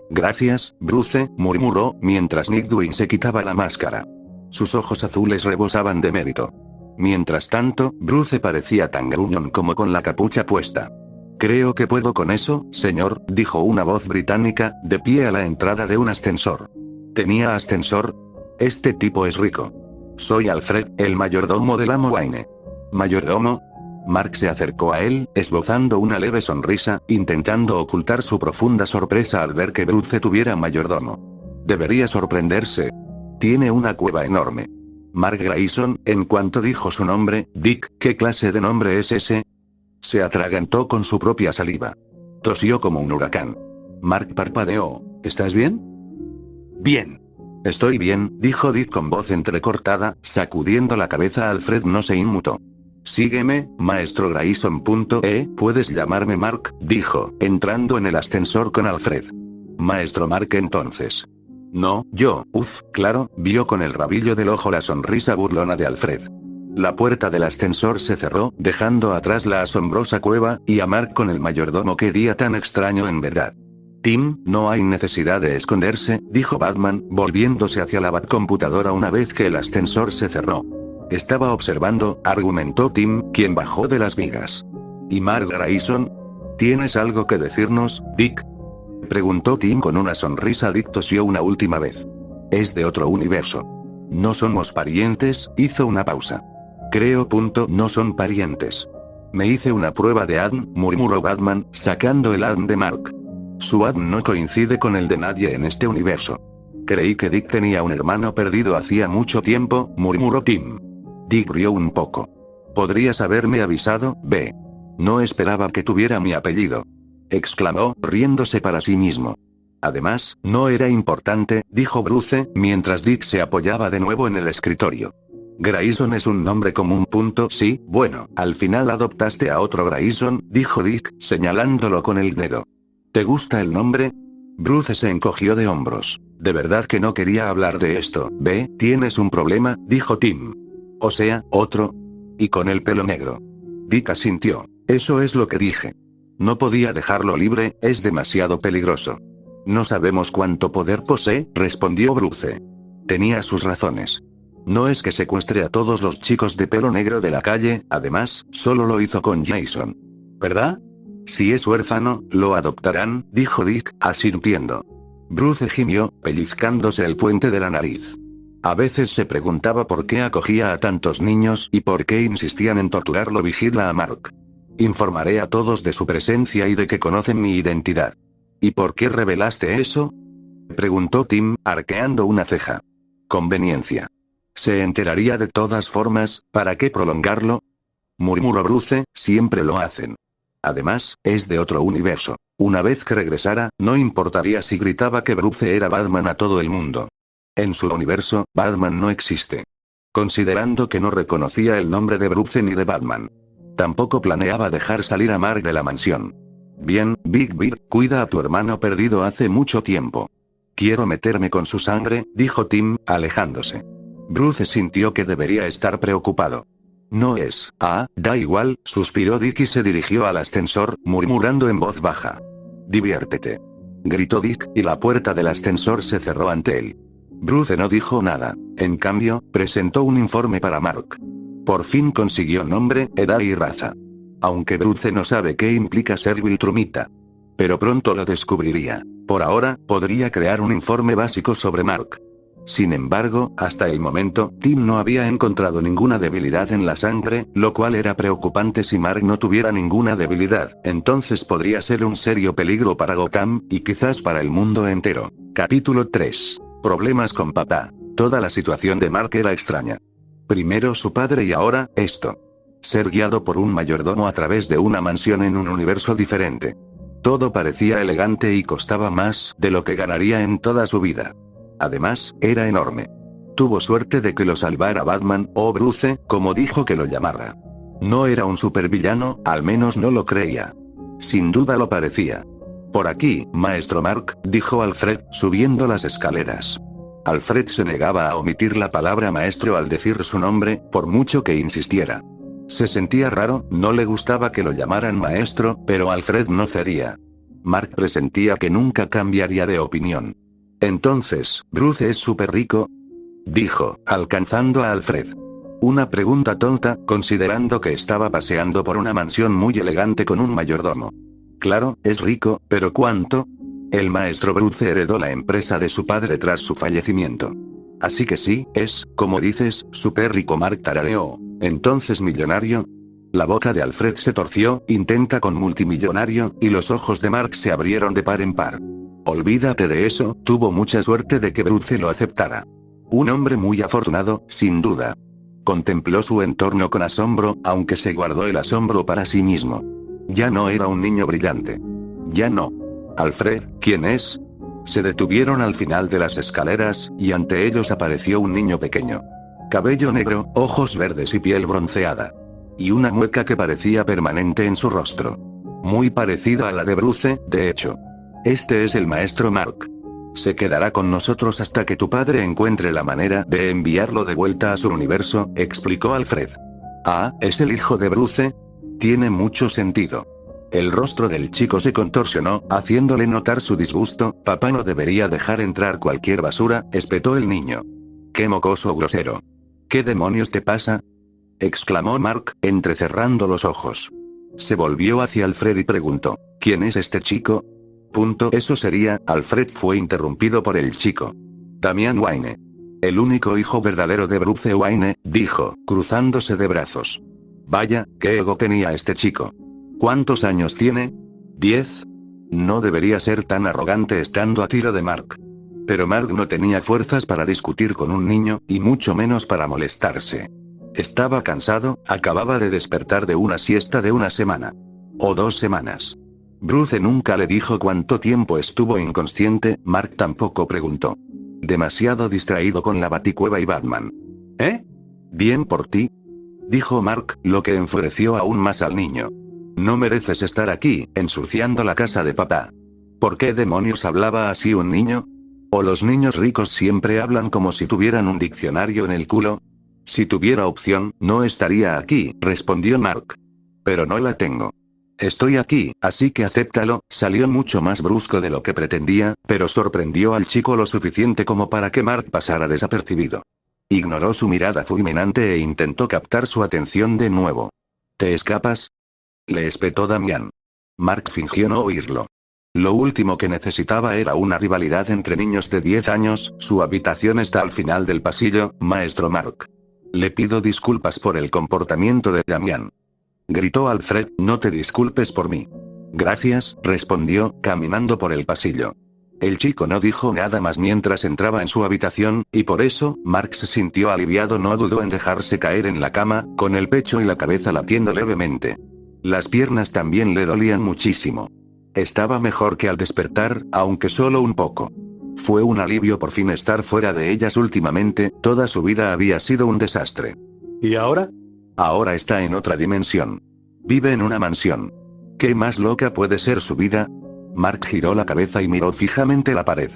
Gracias, Bruce, murmuró, mientras Nightwing se quitaba la máscara. Sus ojos azules rebosaban de mérito. Mientras tanto, Bruce parecía tan gruñón como con la capucha puesta. Creo que puedo con eso, señor, dijo una voz británica, de pie a la entrada de un ascensor. ¿Tenía ascensor? Este tipo es rico. Soy Alfred, el mayordomo del amo Wayne. ¿Mayordomo? Mark se acercó a él, esbozando una leve sonrisa, intentando ocultar su profunda sorpresa al ver que Bruce tuviera mayordomo. Debería sorprenderse. Tiene una cueva enorme. Mark Grayson, en cuanto dijo su nombre, Dick, ¿qué clase de nombre es ese? Se atragantó con su propia saliva. Tosió como un huracán. Mark parpadeó. ¿Estás bien? Bien. Estoy bien, dijo Dick con voz entrecortada, sacudiendo la cabeza. Alfred no se inmutó. Sígueme, maestro Grayson. Puedes llamarme Mark, dijo, entrando en el ascensor con Alfred. Maestro Mark entonces. No, yo, claro, vio con el rabillo del ojo la sonrisa burlona de Alfred. La puerta del ascensor se cerró, dejando atrás la asombrosa cueva, y a Mark con el mayordomo. Qué día tan extraño en verdad. Tim, no hay necesidad de esconderse, dijo Batman, volviéndose hacia la Batcomputadora una vez que el ascensor se cerró. Estaba observando, argumentó Tim, quien bajó de las vigas. ¿Y Mark Grayson? ¿Tienes algo que decirnos, Dick? Preguntó Tim con una sonrisa. Dick tosió una última vez. Es de otro universo. No somos parientes, hizo una pausa. Creo. No son parientes. Me hice una prueba de ADN, murmuró Batman, sacando el ADN de Mark. Su ADN no coincide con el de nadie en este universo. Creí que Dick tenía un hermano perdido hacía mucho tiempo, murmuró Tim. Dick rió un poco. Podrías haberme avisado, B. No esperaba que tuviera mi apellido. Exclamó, riéndose para sí mismo. Además, no era importante, dijo Bruce, mientras Dick se apoyaba de nuevo en el escritorio. Grayson es un nombre común. Sí, bueno, al final adoptaste a otro Grayson, dijo Dick, señalándolo con el dedo. ¿Te gusta el nombre? Bruce se encogió de hombros. De verdad que no quería hablar de esto. ¿Tienes un problema? Dijo Tim. O sea, otro. Y con el pelo negro. Dick asintió. Eso es lo que dije. No podía dejarlo libre, es demasiado peligroso. No sabemos cuánto poder posee, respondió Bruce. Tenía sus razones. No es que secuestre a todos los chicos de pelo negro de la calle, además, solo lo hizo con Jason. ¿Verdad? Si es huérfano, lo adoptarán, dijo Dick, asintiendo. Bruce gimió, pellizcándose el puente de la nariz. A veces se preguntaba por qué acogía a tantos niños y por qué insistían en torturarlo. Vigila a Mark. Informaré a todos de su presencia y de que conocen mi identidad. ¿Y por qué revelaste eso? Preguntó Tim, arqueando una ceja. Conveniencia. Se enteraría de todas formas, ¿para qué prolongarlo? Murmuró Bruce, siempre lo hacen. Además, es de otro universo. Una vez que regresara, no importaría si gritaba que Bruce era Batman a todo el mundo. En su universo, Batman no existe. Considerando que no reconocía el nombre de Bruce ni de Batman. Tampoco planeaba dejar salir a Mark de la mansión. Bien, Big Bear, cuida a tu hermano perdido hace mucho tiempo. Quiero meterme con su sangre, dijo Tim, alejándose. Bruce sintió que debería estar preocupado. No es, da igual, suspiró Dick y se dirigió al ascensor, murmurando en voz baja. Diviértete. Gritó Dick, y la puerta del ascensor se cerró ante él. Bruce no dijo nada, en cambio, presentó un informe para Mark. Por fin consiguió nombre, edad y raza. Aunque Bruce no sabe qué implica ser Viltrumita. Pero pronto lo descubriría. Por ahora, podría crear un informe básico sobre Mark. Sin embargo, hasta el momento, Tim no había encontrado ninguna debilidad en la sangre, lo cual era preocupante. Si Mark no tuviera ninguna debilidad, entonces podría ser un serio peligro para Gotham, y quizás para el mundo entero. Capítulo 3. Problemas con papá. Toda la situación de Mark era extraña. Primero su padre y ahora, esto. Ser guiado por un mayordomo a través de una mansión en un universo diferente. Todo parecía elegante y costaba más de lo que ganaría en toda su vida. Además, era enorme. Tuvo suerte de que lo salvara Batman, o Bruce, como dijo que lo llamara. No era un supervillano, al menos no lo creía. Sin duda lo parecía. Por aquí, maestro Mark, dijo Alfred, subiendo las escaleras. Alfred se negaba a omitir la palabra maestro al decir su nombre, por mucho que insistiera. Se sentía raro, no le gustaba que lo llamaran maestro, pero Alfred no cedía. Mark presentía que nunca cambiaría de opinión. Entonces, ¿Bruce es súper rico? Dijo, alcanzando a Alfred. Una pregunta tonta, considerando que estaba paseando por una mansión muy elegante con un mayordomo. Claro, es rico, pero ¿cuánto? El maestro Bruce heredó la empresa de su padre tras su fallecimiento. Así que sí, es, como dices, súper rico. Mark tarareó. Entonces millonario. La boca de Alfred se torció, intenta con multimillonario, y los ojos de Mark se abrieron de par en par. Olvídate de eso, tuvo mucha suerte de que Bruce lo aceptara. Un hombre muy afortunado, sin duda. Contempló su entorno con asombro, aunque se guardó el asombro para sí mismo. Ya no era un niño brillante. Ya no. Alfred, ¿quién es? Se detuvieron al final de las escaleras, y ante ellos apareció un niño pequeño. Cabello negro, ojos verdes y piel bronceada. Y una mueca que parecía permanente en su rostro. Muy parecida a la de Bruce, de hecho. Este es el maestro Mark. Se quedará con nosotros hasta que tu padre encuentre la manera de enviarlo de vuelta a su universo, explicó Alfred. Ah, ¿es el hijo de Bruce? Tiene mucho sentido. El rostro del chico se contorsionó, haciéndole notar su disgusto. Papá no debería dejar entrar cualquier basura, espetó el niño. ¡Qué mocoso grosero! ¿Qué demonios te pasa? Exclamó Mark, entrecerrando los ojos. Se volvió hacia Alfred y preguntó, ¿quién es este chico? Eso sería, Alfred fue interrumpido por el chico. Damian Wayne. El único hijo verdadero de Bruce Wayne, dijo, cruzándose de brazos. Vaya, qué ego tenía este chico. ¿Cuántos años tiene? ¿10? No debería ser tan arrogante estando a tiro de Mark. Pero Mark no tenía fuerzas para discutir con un niño, y mucho menos para molestarse. Estaba cansado, acababa de despertar de una siesta de una semana. O 2 semanas. Bruce nunca le dijo cuánto tiempo estuvo inconsciente, Mark tampoco preguntó. Demasiado distraído con la Baticueva y Batman. ¿Eh? Bien por ti. Dijo Mark, lo que enfureció aún más al niño. No mereces estar aquí, ensuciando la casa de papá. ¿Por qué demonios hablaba así un niño? ¿O los niños ricos siempre hablan como si tuvieran un diccionario en el culo? Si tuviera opción, no estaría aquí, respondió Mark. Pero no la tengo. Estoy aquí, así que acéptalo. Salió mucho más brusco de lo que pretendía, pero sorprendió al chico lo suficiente como para que Mark pasara desapercibido. Ignoró su mirada fulminante e intentó captar su atención de nuevo. ¿Te escapas?, le espetó Damián. Mark fingió no oírlo. Lo último que necesitaba era una rivalidad entre niños de 10 años. Su habitación está al final del pasillo, maestro Mark. Le pido disculpas por el comportamiento de Damián. Gritó Alfred, no te disculpes por mí. Gracias, respondió, caminando por el pasillo. El chico no dijo nada más mientras entraba en su habitación, y por eso, Mark se sintió aliviado. No dudó en dejarse caer en la cama, con el pecho y la cabeza latiendo levemente. Las piernas también le dolían muchísimo. Estaba mejor que al despertar, aunque solo un poco. Fue un alivio por fin estar fuera de ellas. Últimamente, toda su vida había sido un desastre. ¿Y ahora? Ahora está en otra dimensión. Vive en una mansión. ¿Qué más loca puede ser su vida? Mark giró la cabeza y miró fijamente la pared.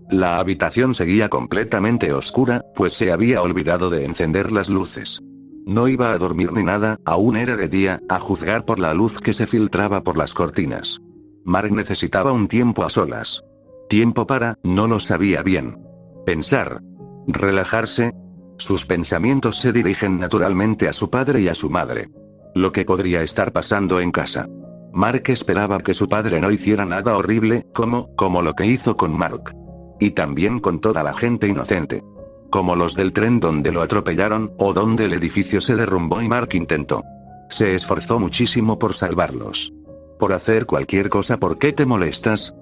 La habitación seguía completamente oscura, pues se había olvidado de encender las luces. No iba a dormir ni nada, aún era de día, a juzgar por la luz que se filtraba por las cortinas. Mark necesitaba un tiempo a solas. Tiempo para, no lo sabía bien. Pensar. Relajarse. Sus pensamientos se dirigen naturalmente a su padre y a su madre. Lo que podría estar pasando en casa. Mark esperaba que su padre no hiciera nada horrible, como lo que hizo con Mark. Y también con toda la gente inocente. Como los del tren donde lo atropellaron, o donde el edificio se derrumbó y Mark intentó. Se esforzó muchísimo por salvarlos. Por hacer cualquier cosa. ¿Por qué te molestas?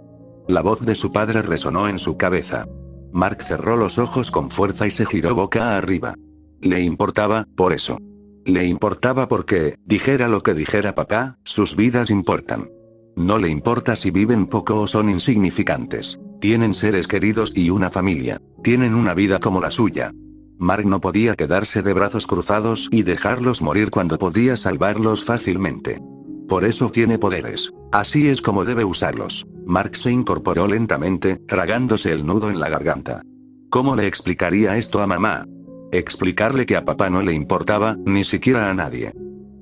La voz de su padre resonó en su cabeza. Mark cerró los ojos con fuerza y se giró boca arriba. Le importaba, por eso. Le importaba porque, dijera lo que dijera papá, sus vidas importan. No le importa si viven poco o son insignificantes. Tienen seres queridos y una familia. Tienen una vida como la suya. Mark no podía quedarse de brazos cruzados y dejarlos morir cuando podía salvarlos fácilmente. Por eso tiene poderes. Así es como debe usarlos. Mark se incorporó lentamente, tragándose el nudo en la garganta. ¿Cómo le explicaría esto a mamá? Explicarle que a papá no le importaba, ni siquiera a nadie.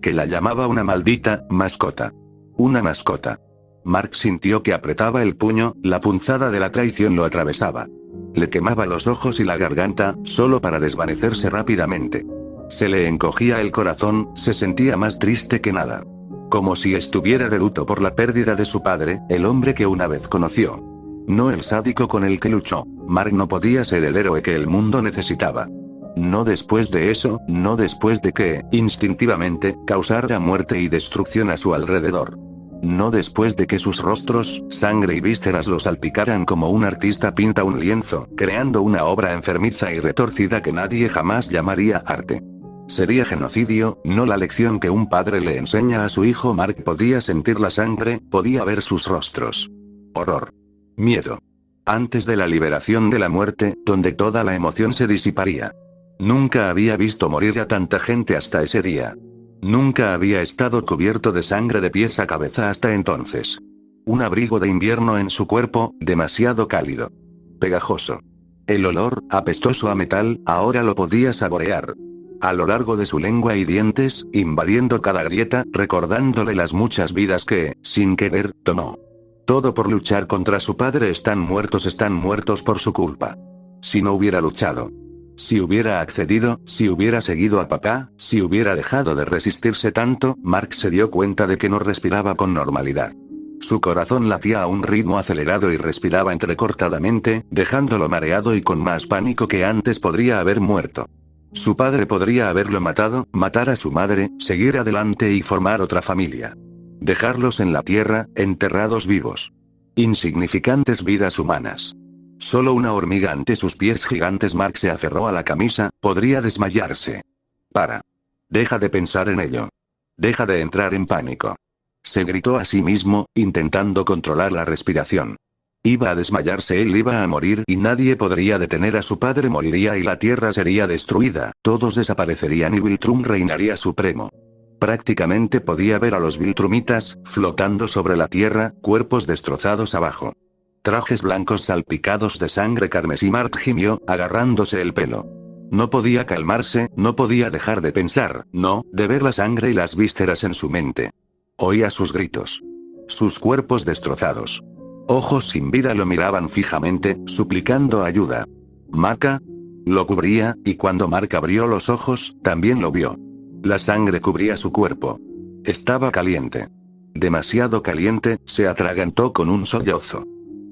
Que la llamaba una maldita mascota. Una mascota. Mark sintió que apretaba el puño, la punzada de la traición lo atravesaba. Le quemaba los ojos y la garganta, solo para desvanecerse rápidamente. Se le encogía el corazón, se sentía más triste que nada. Como si estuviera de luto por la pérdida de su padre, el hombre que una vez conoció. No el sádico con el que luchó. Mark no podía ser el héroe que el mundo necesitaba. No después de eso, no después de que, instintivamente, causara muerte y destrucción a su alrededor. No después de que sus rostros, sangre y vísceras lo salpicaran como un artista pinta un lienzo, creando una obra enfermiza y retorcida que nadie jamás llamaría arte. Sería genocidio, no la lección que un padre le enseña a su hijo. Mark podía sentir la sangre, podía ver sus rostros. Horror. Miedo. Antes de la liberación de la muerte, donde toda la emoción se disiparía. Nunca había visto morir a tanta gente hasta ese día. Nunca había estado cubierto de sangre de pies a cabeza hasta entonces. Un abrigo de invierno en su cuerpo, demasiado cálido. Pegajoso. El olor, apestoso a metal, ahora lo podía saborear. A lo largo de su lengua y dientes, invadiendo cada grieta, recordándole las muchas vidas que, sin querer, tomó. Todo por luchar contra su padre. Están muertos por su culpa. Si no hubiera luchado. Si hubiera accedido, si hubiera seguido a papá, si hubiera dejado de resistirse tanto. Mark se dio cuenta de que no respiraba con normalidad. Su corazón latía a un ritmo acelerado y respiraba entrecortadamente, dejándolo mareado y con más pánico que antes. Podría haber muerto. Su padre podría haberlo matado, matar a su madre, seguir adelante y formar otra familia. Dejarlos en la tierra, enterrados vivos. Insignificantes vidas humanas. Solo una hormiga ante sus pies gigantes. Mark se aferró a la camisa, podría desmayarse. Para. Deja de pensar en ello. Deja de entrar en pánico. Se gritó a sí mismo, intentando controlar la respiración. Iba a desmayarse, él iba a morir y nadie podría detener a su padre. Moriría y la tierra sería destruida, todos desaparecerían y Viltrum reinaría supremo. Prácticamente podía ver a los Viltrumitas, flotando sobre la tierra, cuerpos destrozados abajo. Trajes blancos salpicados de sangre carmesí. Mark gimió, agarrándose el pelo. No podía calmarse, no podía dejar de pensar, no, de ver la sangre y las vísceras en su mente. Oía sus gritos. Sus cuerpos destrozados. Ojos sin vida lo miraban fijamente, suplicando ayuda. Mark lo cubría, y cuando Mark abrió los ojos, también lo vio. La sangre cubría su cuerpo. Estaba caliente. Demasiado caliente, se atragantó con un sollozo.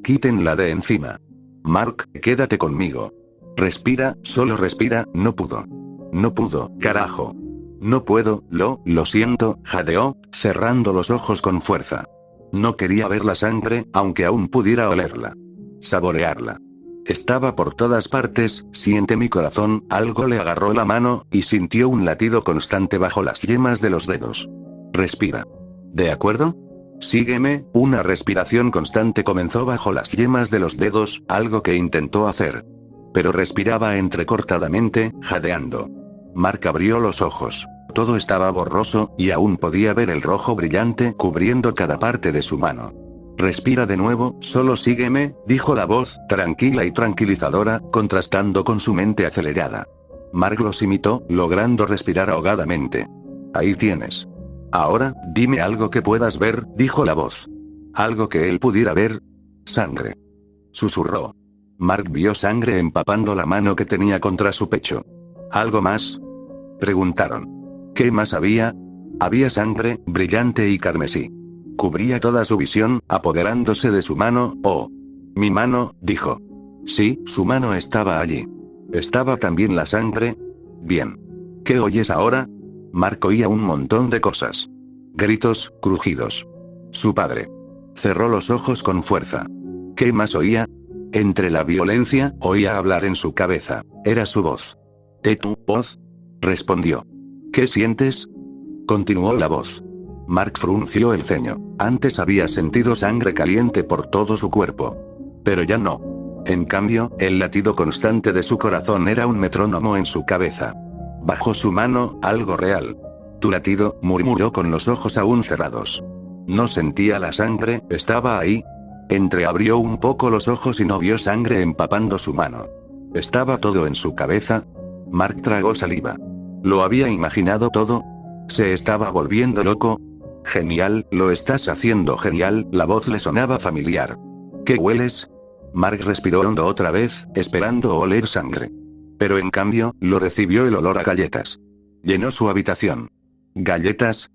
Quítenla de encima. Mark, quédate conmigo. Respira, solo respira, no pudo. No pudo, carajo. No puedo, lo siento, jadeó, cerrando los ojos con fuerza. No quería ver la sangre, aunque aún pudiera olerla. Saborearla. Estaba por todas partes, siente mi corazón, algo le agarró la mano, y sintió un latido constante bajo las yemas de los dedos. Respira. ¿De acuerdo? Sígueme, una respiración constante comenzó bajo las yemas de los dedos, algo que intentó hacer. Pero respiraba entrecortadamente, jadeando. Mark abrió los ojos. Todo estaba borroso, y aún podía ver el rojo brillante cubriendo cada parte de su mano. Respira de nuevo, solo sígueme, dijo la voz, tranquila y tranquilizadora, contrastando con su mente acelerada. Mark los imitó, logrando respirar ahogadamente. Ahí tienes. Ahora, dime algo que puedas ver, dijo la voz. Algo que él pudiera ver. Sangre. Susurró. Mark vio sangre empapando la mano que tenía contra su pecho. ¿Algo más? Preguntaron. ¿Qué más había? Había sangre, brillante y carmesí. Cubría toda su visión, apoderándose de su mano. Oh. Mi mano, dijo. Sí, su mano estaba allí. ¿Estaba también la sangre? Bien. ¿Qué oyes ahora? Mark oía un montón de cosas. Gritos, crujidos. Su padre. Cerró los ojos con fuerza. ¿Qué más oía? Entre la violencia, oía hablar en su cabeza. Era su voz. ¿Tu voz? Respondió. ¿Qué sientes? Continuó la voz. Mark frunció el ceño. Antes había sentido sangre caliente por todo su cuerpo. Pero ya no. En cambio, el latido constante de su corazón era un metrónomo en su cabeza. Bajo su mano, algo real. Tu latido, murmuró con los ojos aún cerrados. No sentía la sangre, estaba ahí. Entreabrió un poco los ojos y no vio sangre empapando su mano. ¿Estaba todo en su cabeza? Mark tragó saliva. ¿Lo había imaginado todo? ¿Se estaba volviendo loco? Genial, lo estás haciendo genial, la voz le sonaba familiar. ¿Qué hueles? Mark respiró hondo otra vez, esperando oler sangre. Pero en cambio, lo recibió el olor a galletas. Llenó su habitación. ¿Galletas?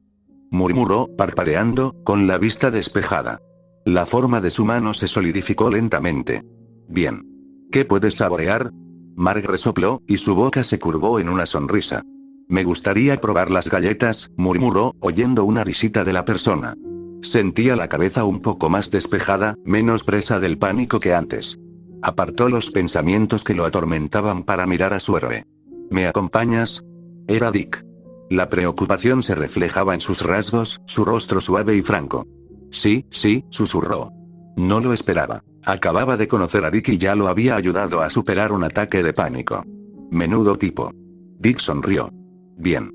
Murmuró, parpadeando, con la vista despejada. La forma de su mano se solidificó lentamente. Bien. ¿Qué puedes saborear? Mark resopló, y su boca se curvó en una sonrisa. Me gustaría probar las galletas, murmuró, oyendo una risita de la persona. Sentía la cabeza un poco más despejada, menos presa del pánico que antes. Apartó los pensamientos que lo atormentaban para mirar a su héroe. ¿Me acompañas? Era Dick. La preocupación se reflejaba en sus rasgos, su rostro suave y franco. Sí, susurró. No lo esperaba. Acababa de conocer a Dick y ya lo había ayudado a superar un ataque de pánico. Menudo tipo. Dick sonrió. Bien.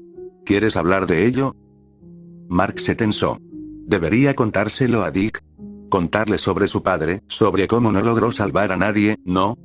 ¿Quieres hablar de ello? Mark se tensó. ¿Debería contárselo a Dick? Contarle sobre su padre, sobre cómo no logró salvar a nadie. No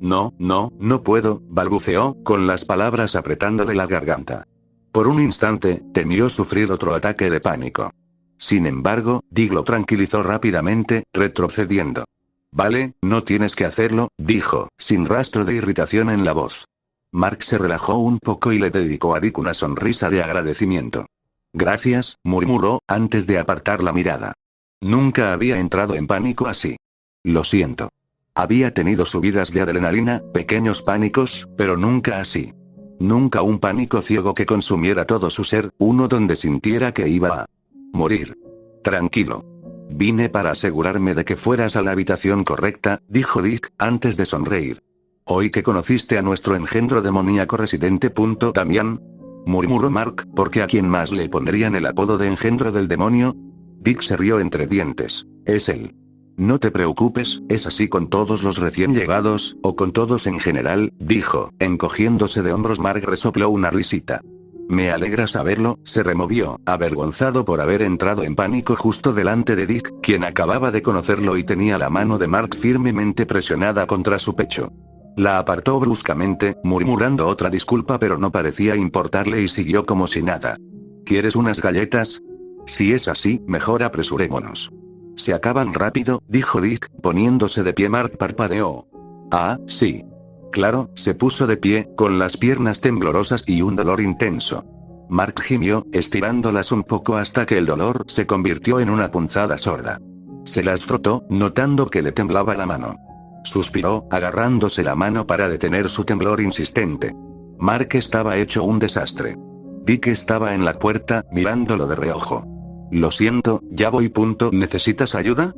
puedo, balbuceó, con las palabras apretándole la garganta. Por un instante, temió sufrir otro ataque de pánico. Sin embargo, Dick lo tranquilizó rápidamente, retrocediendo. Vale, no tienes que hacerlo, dijo, sin rastro de irritación en la voz. Mark se relajó un poco y le dedicó a Dick una sonrisa de agradecimiento. Gracias, murmuró, antes de apartar la mirada. Nunca había entrado en pánico así. Lo siento. Había tenido subidas de adrenalina, pequeños pánicos, pero nunca así. Nunca un pánico ciego que consumiera todo su ser, uno donde sintiera que iba a morir. Tranquilo. Vine para asegurarme de que fueras a la habitación correcta, dijo Dick, antes de sonreír. Hoy que conociste a nuestro engendro demoníaco residente. Damián. Murmuró Mark, porque a quién más le pondrían el apodo de engendro del demonio. Dick se rió entre dientes. Es él. No te preocupes, es así con todos los recién llegados, o con todos en general, dijo, encogiéndose de hombros. Mark resopló una risita. Me alegra saberlo, se removió, avergonzado por haber entrado en pánico justo delante de Dick, quien acababa de conocerlo y tenía la mano de Mark firmemente presionada contra su pecho. La apartó bruscamente, murmurando otra disculpa, pero no parecía importarle y siguió como si nada. ¿Quieres unas galletas? Si es así, mejor apresurémonos. Se acaban rápido, dijo Dick, poniéndose de pie. Mark parpadeó. Ah, sí. Claro, se puso de pie, con las piernas temblorosas y un dolor intenso. Mark gimió, estirándolas un poco hasta que el dolor se convirtió en una punzada sorda. Se las frotó, notando que le temblaba la mano. Suspiró, agarrándose la mano para detener su temblor insistente. Mark estaba hecho un desastre. Dick estaba en la puerta, mirándolo de reojo. Lo siento, ya voy. ¿Necesitas ayuda?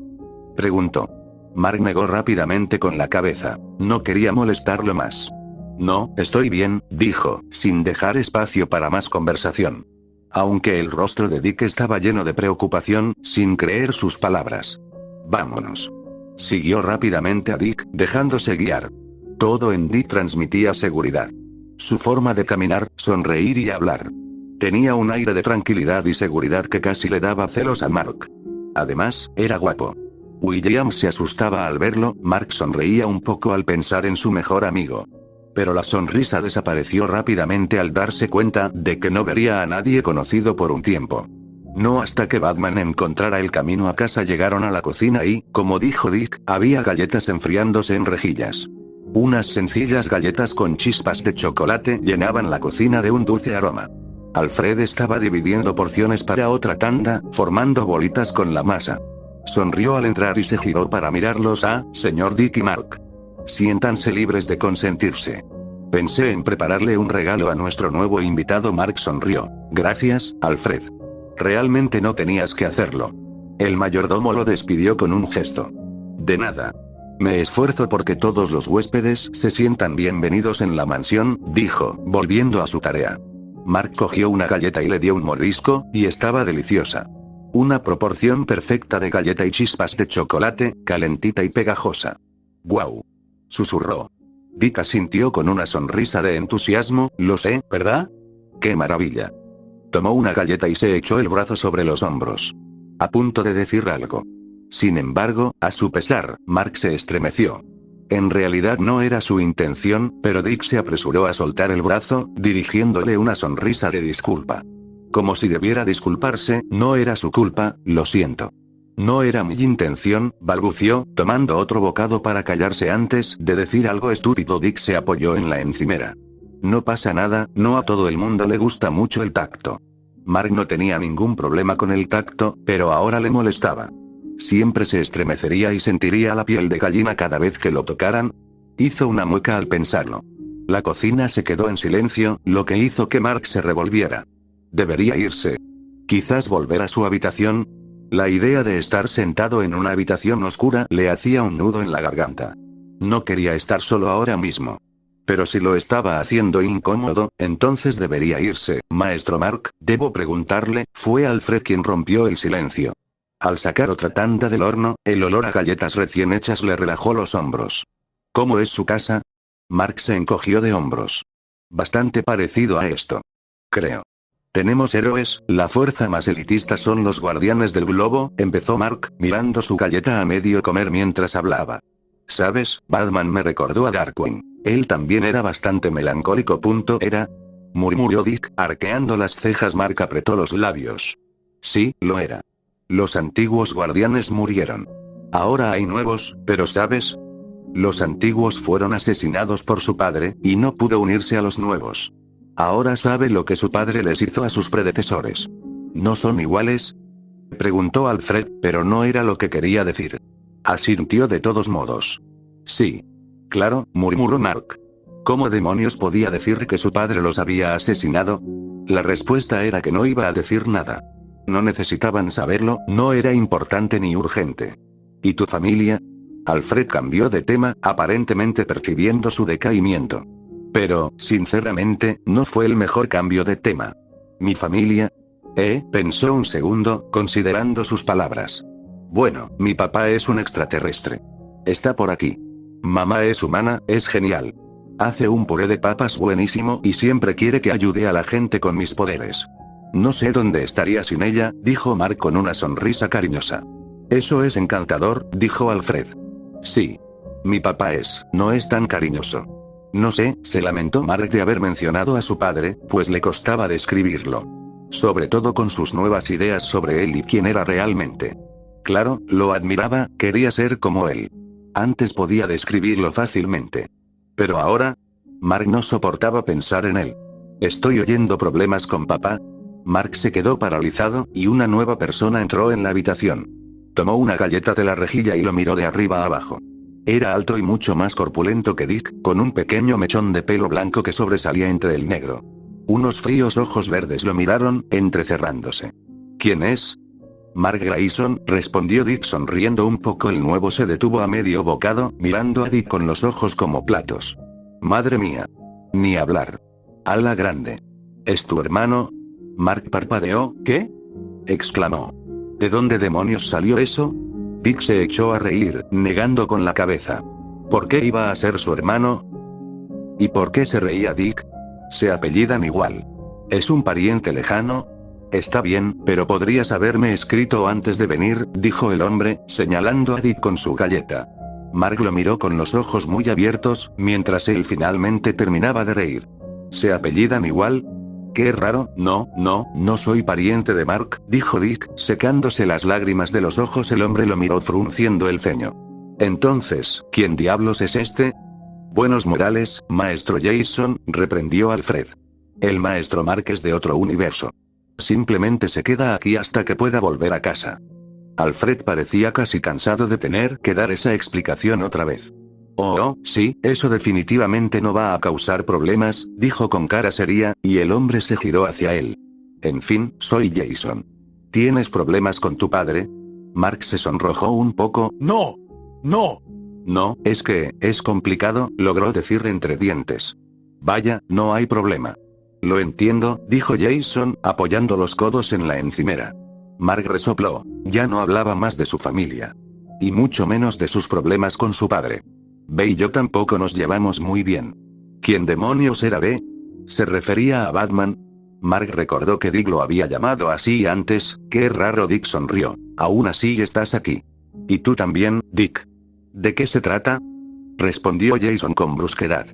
Preguntó. Mark negó rápidamente con la cabeza. No quería molestarlo más. No, estoy bien, dijo, sin dejar espacio para más conversación. Aunque el rostro de Dick estaba lleno de preocupación, sin creer sus palabras. Vámonos. Siguió rápidamente a Dick, dejándose guiar. Todo en Dick transmitía seguridad. Su forma de caminar, sonreír y hablar. Tenía un aire de tranquilidad y seguridad que casi le daba celos a Mark. Además, era guapo. William se asustaba al verlo. Mark sonreía un poco al pensar en su mejor amigo. Pero la sonrisa desapareció rápidamente al darse cuenta de que no vería a nadie conocido por un tiempo. No hasta que Batman encontrara el camino a casa llegaron a la cocina y, como dijo Dick, había galletas enfriándose en rejillas. Unas sencillas galletas con chispas de chocolate llenaban la cocina de un dulce aroma. Alfred estaba dividiendo porciones para otra tanda, formando bolitas con la masa. Sonrió al entrar y se giró para mirarlos a señor Dick y Mark. Siéntanse libres de consentirse. Pensé en prepararle un regalo a nuestro nuevo invitado. Mark sonrió. Gracias, Alfred. Realmente no tenías que hacerlo. El mayordomo lo despidió con un gesto. De nada. Me esfuerzo porque todos los huéspedes se sientan bienvenidos en la mansión, dijo, volviendo a su tarea. Mark cogió una galleta y le dio un mordisco, y estaba deliciosa. Una proporción perfecta de galleta y chispas de chocolate, calentita y pegajosa. ¡Guau! Susurró. Dick asintió con una sonrisa de entusiasmo. Lo sé, ¿verdad? ¡Qué maravilla! Tomó una galleta y se echó el brazo sobre los hombros. A punto de decir algo. Sin embargo, a su pesar, Mark se estremeció. En realidad no era su intención, pero Dick se apresuró a soltar el brazo, dirigiéndole una sonrisa de disculpa. Como si debiera disculparse. No era su culpa, lo siento. No era mi intención, balbució, tomando otro bocado para callarse antes de decir algo estúpido. Dick se apoyó en la encimera. No pasa nada, no a todo el mundo le gusta mucho el tacto. Mark no tenía ningún problema con el tacto, pero ahora le molestaba. Siempre se estremecería y sentiría la piel de gallina cada vez que lo tocaran. Hizo una mueca al pensarlo. La cocina se quedó en silencio, lo que hizo que Mark se revolviera. Debería irse. Quizás volver a su habitación. La idea de estar sentado en una habitación oscura le hacía un nudo en la garganta. No quería estar solo ahora mismo. Pero si lo estaba haciendo incómodo, entonces debería irse. Maestro Mark, debo preguntarle. Fue Alfred quien rompió el silencio. Al sacar otra tanda del horno, el olor a galletas recién hechas le relajó los hombros. ¿Cómo es su casa? Mark se encogió de hombros. Bastante parecido a esto. Creo. Tenemos héroes, la fuerza más elitista son los guardianes del globo, empezó Mark, mirando su galleta a medio comer mientras hablaba. ¿Sabes? Batman me recordó a Darkwing. Él también era bastante melancólico. ¿Era? Murmuró Dick, arqueando las cejas. Mark apretó los labios. Sí, lo era. Los antiguos guardianes murieron. Ahora hay nuevos, pero ¿sabes? Los antiguos fueron asesinados por su padre, y no pudo unirse a los nuevos. Ahora sabe lo que su padre les hizo a sus predecesores. ¿No son iguales? Preguntó Alfred, pero no era lo que quería decir. Asintió de todos modos. Sí. Claro, murmuró Mark. ¿Cómo demonios podía decir que su padre los había asesinado? La respuesta era que no iba a decir nada. No necesitaban saberlo, no era importante ni urgente. ¿Y tu familia? Alfred cambió de tema, aparentemente percibiendo su decaimiento. Pero, sinceramente, no fue el mejor cambio de tema. ¿Mi familia? Pensó un segundo, considerando sus palabras. Bueno, mi papá es un extraterrestre. Está por aquí. Mamá es humana, es genial. Hace un puré de papas buenísimo y siempre quiere que ayude a la gente con mis poderes. No sé dónde estaría sin ella, dijo Mark con una sonrisa cariñosa. Eso es encantador, dijo Alfred. Sí. Mi papá no es tan cariñoso. No sé, se lamentó Mark de haber mencionado a su padre, pues le costaba describirlo. Sobre todo con sus nuevas ideas sobre él y quién era realmente. Claro, lo admiraba, quería ser como él. Antes podía describirlo fácilmente. Pero ahora, Mark no soportaba pensar en él. ¿Estoy oyendo problemas con papá? Mark se quedó paralizado, y una nueva persona entró en la habitación. Tomó una galleta de la rejilla y lo miró de arriba a abajo. Era alto y mucho más corpulento que Dick, con un pequeño mechón de pelo blanco que sobresalía entre el negro. Unos fríos ojos verdes lo miraron, entrecerrándose. ¿Quién es? Mark Grayson, respondió Dick sonriendo un poco. El nuevo se detuvo a medio bocado, mirando a Dick con los ojos como platos. Madre mía. Ni hablar. Ala grande. ¿Es tu hermano? Mark parpadeó. ¿Qué? Exclamó. ¿De dónde demonios salió eso? Dick se echó a reír, negando con la cabeza. ¿Por qué iba a ser su hermano? ¿Y por qué se reía Dick? Se apellidan igual. ¿Es un pariente lejano? Está bien, pero podrías haberme escrito antes de venir, dijo el hombre, señalando a Dick con su galleta. Mark lo miró con los ojos muy abiertos, mientras él finalmente terminaba de reír. ¿Se apellidan igual? Qué raro. No soy pariente de Mark, dijo Dick, secándose las lágrimas de los ojos. El hombre lo miró frunciendo el ceño. Entonces, ¿quién diablos es este? Buenos modales, maestro Jason, reprendió Alfred. El maestro Mark es de otro universo. Simplemente se queda aquí hasta que pueda volver a casa. Alfred parecía casi cansado de tener que dar esa explicación otra vez. Oh, sí, eso definitivamente no va a causar problemas, dijo con cara seria, y el hombre se giró hacia él. En fin, soy Jason. ¿Tienes problemas con tu padre? Mark se sonrojó un poco. No. No, es que, es complicado, logró decir entre dientes. Vaya, no hay problema. Lo entiendo, dijo Jason, apoyando los codos en la encimera. Mark resopló, ya no hablaba más de su familia. Y mucho menos de sus problemas con su padre. B y yo tampoco nos llevamos muy bien. ¿Quién demonios era B? ¿Se refería a Batman? Mark recordó que Dick lo había llamado así antes. Qué raro. Dick sonrió. Aún así estás aquí. Y tú también, Dick. ¿De qué se trata? Respondió Jason con brusquedad,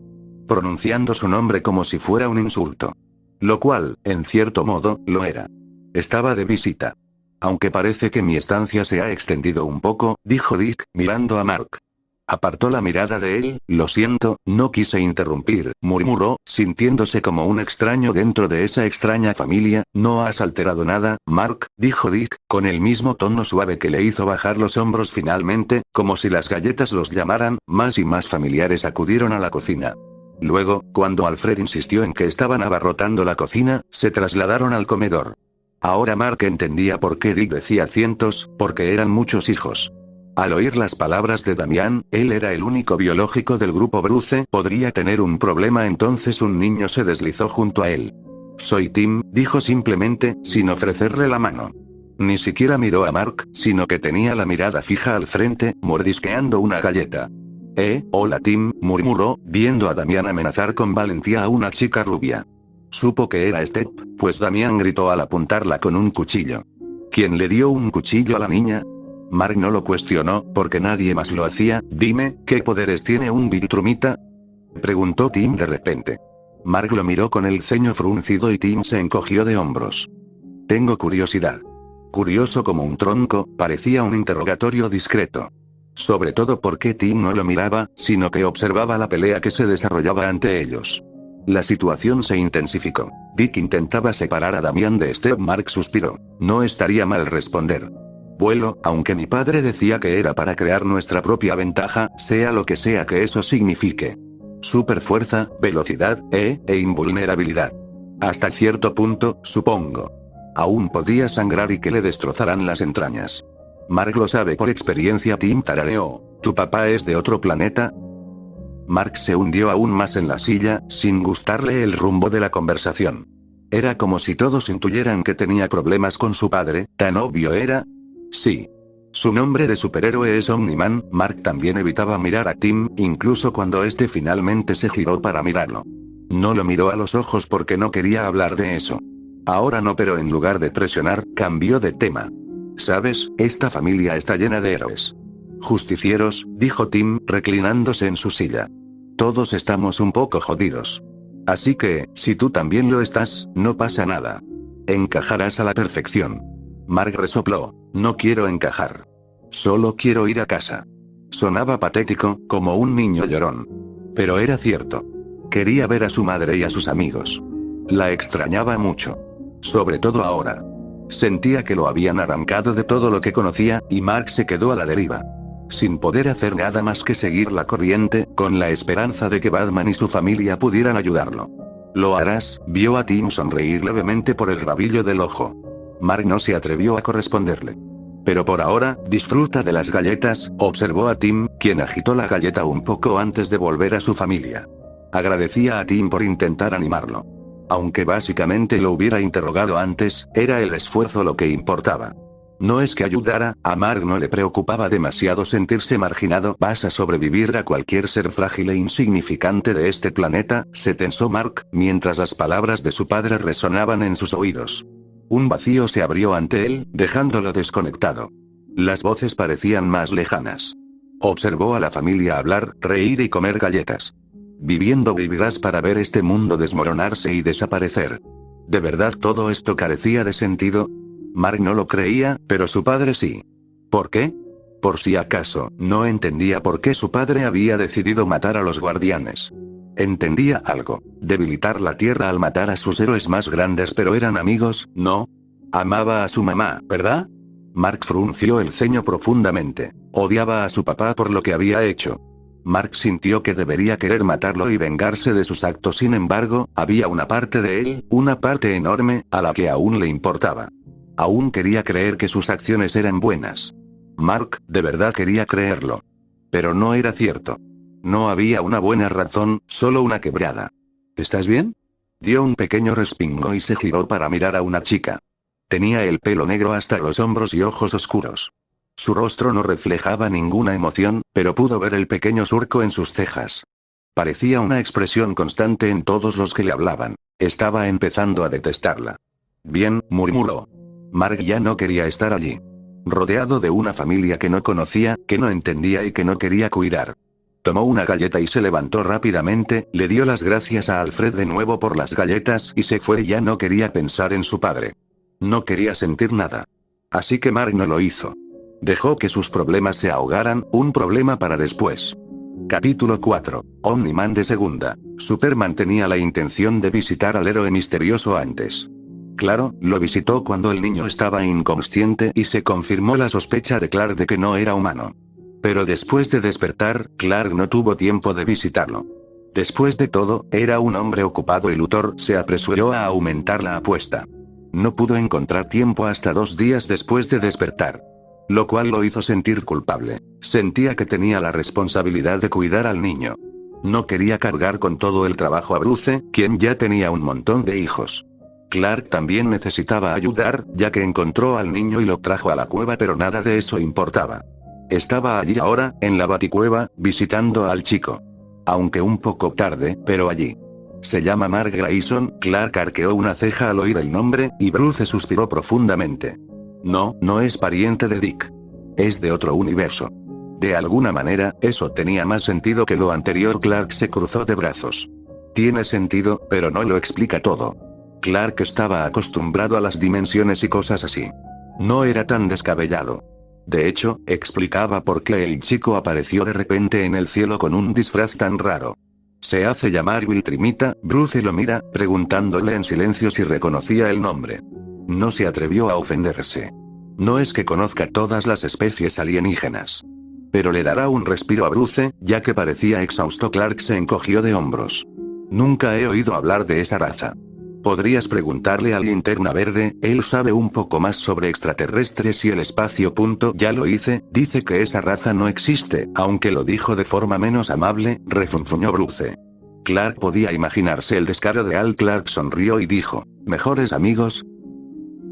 pronunciando su nombre como si fuera un insulto. Lo cual, en cierto modo, lo era. Estaba de visita. Aunque parece que mi estancia se ha extendido un poco, dijo Dick, mirando a Mark. Apartó la mirada de él. Lo siento, no quise interrumpir, murmuró, sintiéndose como un extraño dentro de esa extraña familia. No has alterado nada, Mark, dijo Dick, con el mismo tono suave que le hizo bajar los hombros finalmente, como si las galletas los llamaran. Más y más familiares acudieron a la cocina. Luego, cuando Alfred insistió en que estaban abarrotando la cocina, se trasladaron al comedor. Ahora Mark entendía por qué Dick decía cientos, porque eran muchos hijos. Al oír las palabras de Damián, él era el único biológico del grupo Bruce, podría tener un problema. Entonces un niño se deslizó junto a él. Soy Tim, dijo simplemente, sin ofrecerle la mano. Ni siquiera miró a Mark, sino que tenía la mirada fija al frente, mordisqueando una galleta. Hola Tim, murmuró, viendo a Damián amenazar con valentía a una chica rubia. Supo que era Step, pues Damián gritó al apuntarla con un cuchillo. ¿Quién le dio un cuchillo a la niña? Mark no lo cuestionó, porque nadie más lo hacía. Dime, ¿qué poderes tiene un Viltrumita? Preguntó Tim de repente. Mark lo miró con el ceño fruncido y Tim se encogió de hombros. Tengo curiosidad. Curioso como un tronco, parecía un interrogatorio discreto. Sobre todo porque Tim no lo miraba, sino que observaba la pelea que se desarrollaba ante ellos. La situación se intensificó. Dick intentaba separar a Damián de Step. Mark suspiró. No estaría mal responder. Vuelo, aunque mi padre decía que era para crear nuestra propia ventaja, sea lo que sea que eso signifique. Superfuerza, velocidad, e invulnerabilidad. Hasta cierto punto, supongo. Aún podía sangrar y que le destrozaran las entrañas. Mark lo sabe por experiencia. Tim tarareó. ¿Tu papá es de otro planeta? Mark se hundió aún más en la silla, sin gustarle el rumbo de la conversación. Era como si todos intuyeran que tenía problemas con su padre, tan obvio era. Sí. Su nombre de superhéroe es Omniman. Mark también evitaba mirar a Tim, incluso cuando este finalmente se giró para mirarlo. No lo miró a los ojos porque no quería hablar de eso. Ahora no, pero en lugar de presionar, cambió de tema. ¿Sabes? Esta familia está llena de héroes. Justicieros, dijo Tim, reclinándose en su silla. Todos estamos un poco jodidos. Así que, si tú también lo estás, no pasa nada. Encajarás a la perfección. Mark resopló. No quiero encajar. Solo quiero ir a casa. Sonaba patético, como un niño llorón. Pero era cierto. Quería ver a su madre y a sus amigos. La extrañaba mucho. Sobre todo ahora. Sentía que lo habían arrancado de todo lo que conocía, y Mark se quedó a la deriva. Sin poder hacer nada más que seguir la corriente, con la esperanza de que Batman y su familia pudieran ayudarlo. ¿Lo harás?, vio a Tim sonreír levemente por el rabillo del ojo. Mark no se atrevió a corresponderle. Pero por ahora, disfruta de las galletas, observó a Tim, quien agitó la galleta un poco antes de volver a su familia. Agradecía a Tim por intentar animarlo. Aunque básicamente lo hubiera interrogado antes, era el esfuerzo lo que importaba. No es que ayudara, a Mark no le preocupaba demasiado sentirse marginado. Vas a sobrevivir a cualquier ser frágil e insignificante de este planeta, se tensó Mark, mientras las palabras de su padre resonaban en sus oídos. Un vacío se abrió ante él, dejándolo desconectado. Las voces parecían más lejanas. Observó a la familia hablar, reír y comer galletas. Viviendo vivirás para ver este mundo desmoronarse y desaparecer. ¿De verdad todo esto carecía de sentido? Mark no lo creía, pero su padre sí. ¿Por qué? Por si acaso, no entendía por qué su padre había decidido matar a los guardianes. Entendía algo: debilitar la Tierra al matar a sus héroes más grandes, pero eran amigos, ¿no? Amaba a su mamá, ¿verdad? Mark frunció el ceño profundamente. Odiaba a su papá por lo que había hecho. Mark sintió que debería querer matarlo y vengarse de sus actos. Sin embargo, había una parte de él, una parte enorme, a la que aún le importaba. Aún quería creer que sus acciones eran buenas. Mark, de verdad quería creerlo. Pero no era cierto. No había una buena razón, solo una quebrada. ¿Estás bien? Dio un pequeño respingo y se giró para mirar a una chica. Tenía el pelo negro hasta los hombros y ojos oscuros. Su rostro no reflejaba ninguna emoción, pero pudo ver el pequeño surco en sus cejas. Parecía una expresión constante en todos los que le hablaban. Estaba empezando a detestarla. Bien, murmuró. Mark ya no quería estar allí. Rodeado de una familia que no conocía, que no entendía y que no quería cuidar. Tomó una galleta y se levantó rápidamente, le dio las gracias a Alfred de nuevo por las galletas y se fue. Ya no quería pensar en su padre. No quería sentir nada. Así que Mark no lo hizo. Dejó que sus problemas se ahogaran, un problema para después. Capítulo 4. Omni-Man de segunda. Superman tenía la intención de visitar al héroe misterioso antes. Claro, lo visitó cuando el niño estaba inconsciente y se confirmó la sospecha de Clark de que no era humano. Pero después de despertar, Clark no tuvo tiempo de visitarlo. Después de todo, era un hombre ocupado y Luthor se apresuró a aumentar la apuesta. No pudo encontrar tiempo hasta 2 días después de despertar. Lo cual lo hizo sentir culpable. Sentía que tenía la responsabilidad de cuidar al niño. No quería cargar con todo el trabajo a Bruce, quien ya tenía un montón de hijos. Clark también necesitaba ayudar, ya que encontró al niño y lo trajo a la cueva, pero nada de eso importaba. Estaba allí ahora, en la Baticueva, visitando al chico. Aunque un poco tarde, pero allí. Se llama Mark Grayson. Clark arqueó una ceja al oír el nombre, y Bruce suspiró profundamente. No, no es pariente de Dick. Es de otro universo. De alguna manera, eso tenía más sentido que lo anterior. Clark se cruzó de brazos. Tiene sentido, pero no lo explica todo. Clark estaba acostumbrado a las dimensiones y cosas así. No era tan descabellado. De hecho, explicaba por qué el chico apareció de repente en el cielo con un disfraz tan raro. Se hace llamar Viltrimita. Bruce lo mira, preguntándole en silencio si reconocía el nombre. No se atrevió a ofenderse. No es que conozca todas las especies alienígenas. Pero le dará un respiro a Bruce, ya que parecía exhausto. Clark se encogió de hombros. Nunca he oído hablar de esa raza. Podrías preguntarle al Linterna Verde, él sabe un poco más sobre extraterrestres y el espacio. Ya lo hice, dice que esa raza no existe, aunque lo dijo de forma menos amable, refunfuñó Bruce. Clark podía imaginarse el descaro de Al. Clark sonrió y dijo, ¿mejores amigos?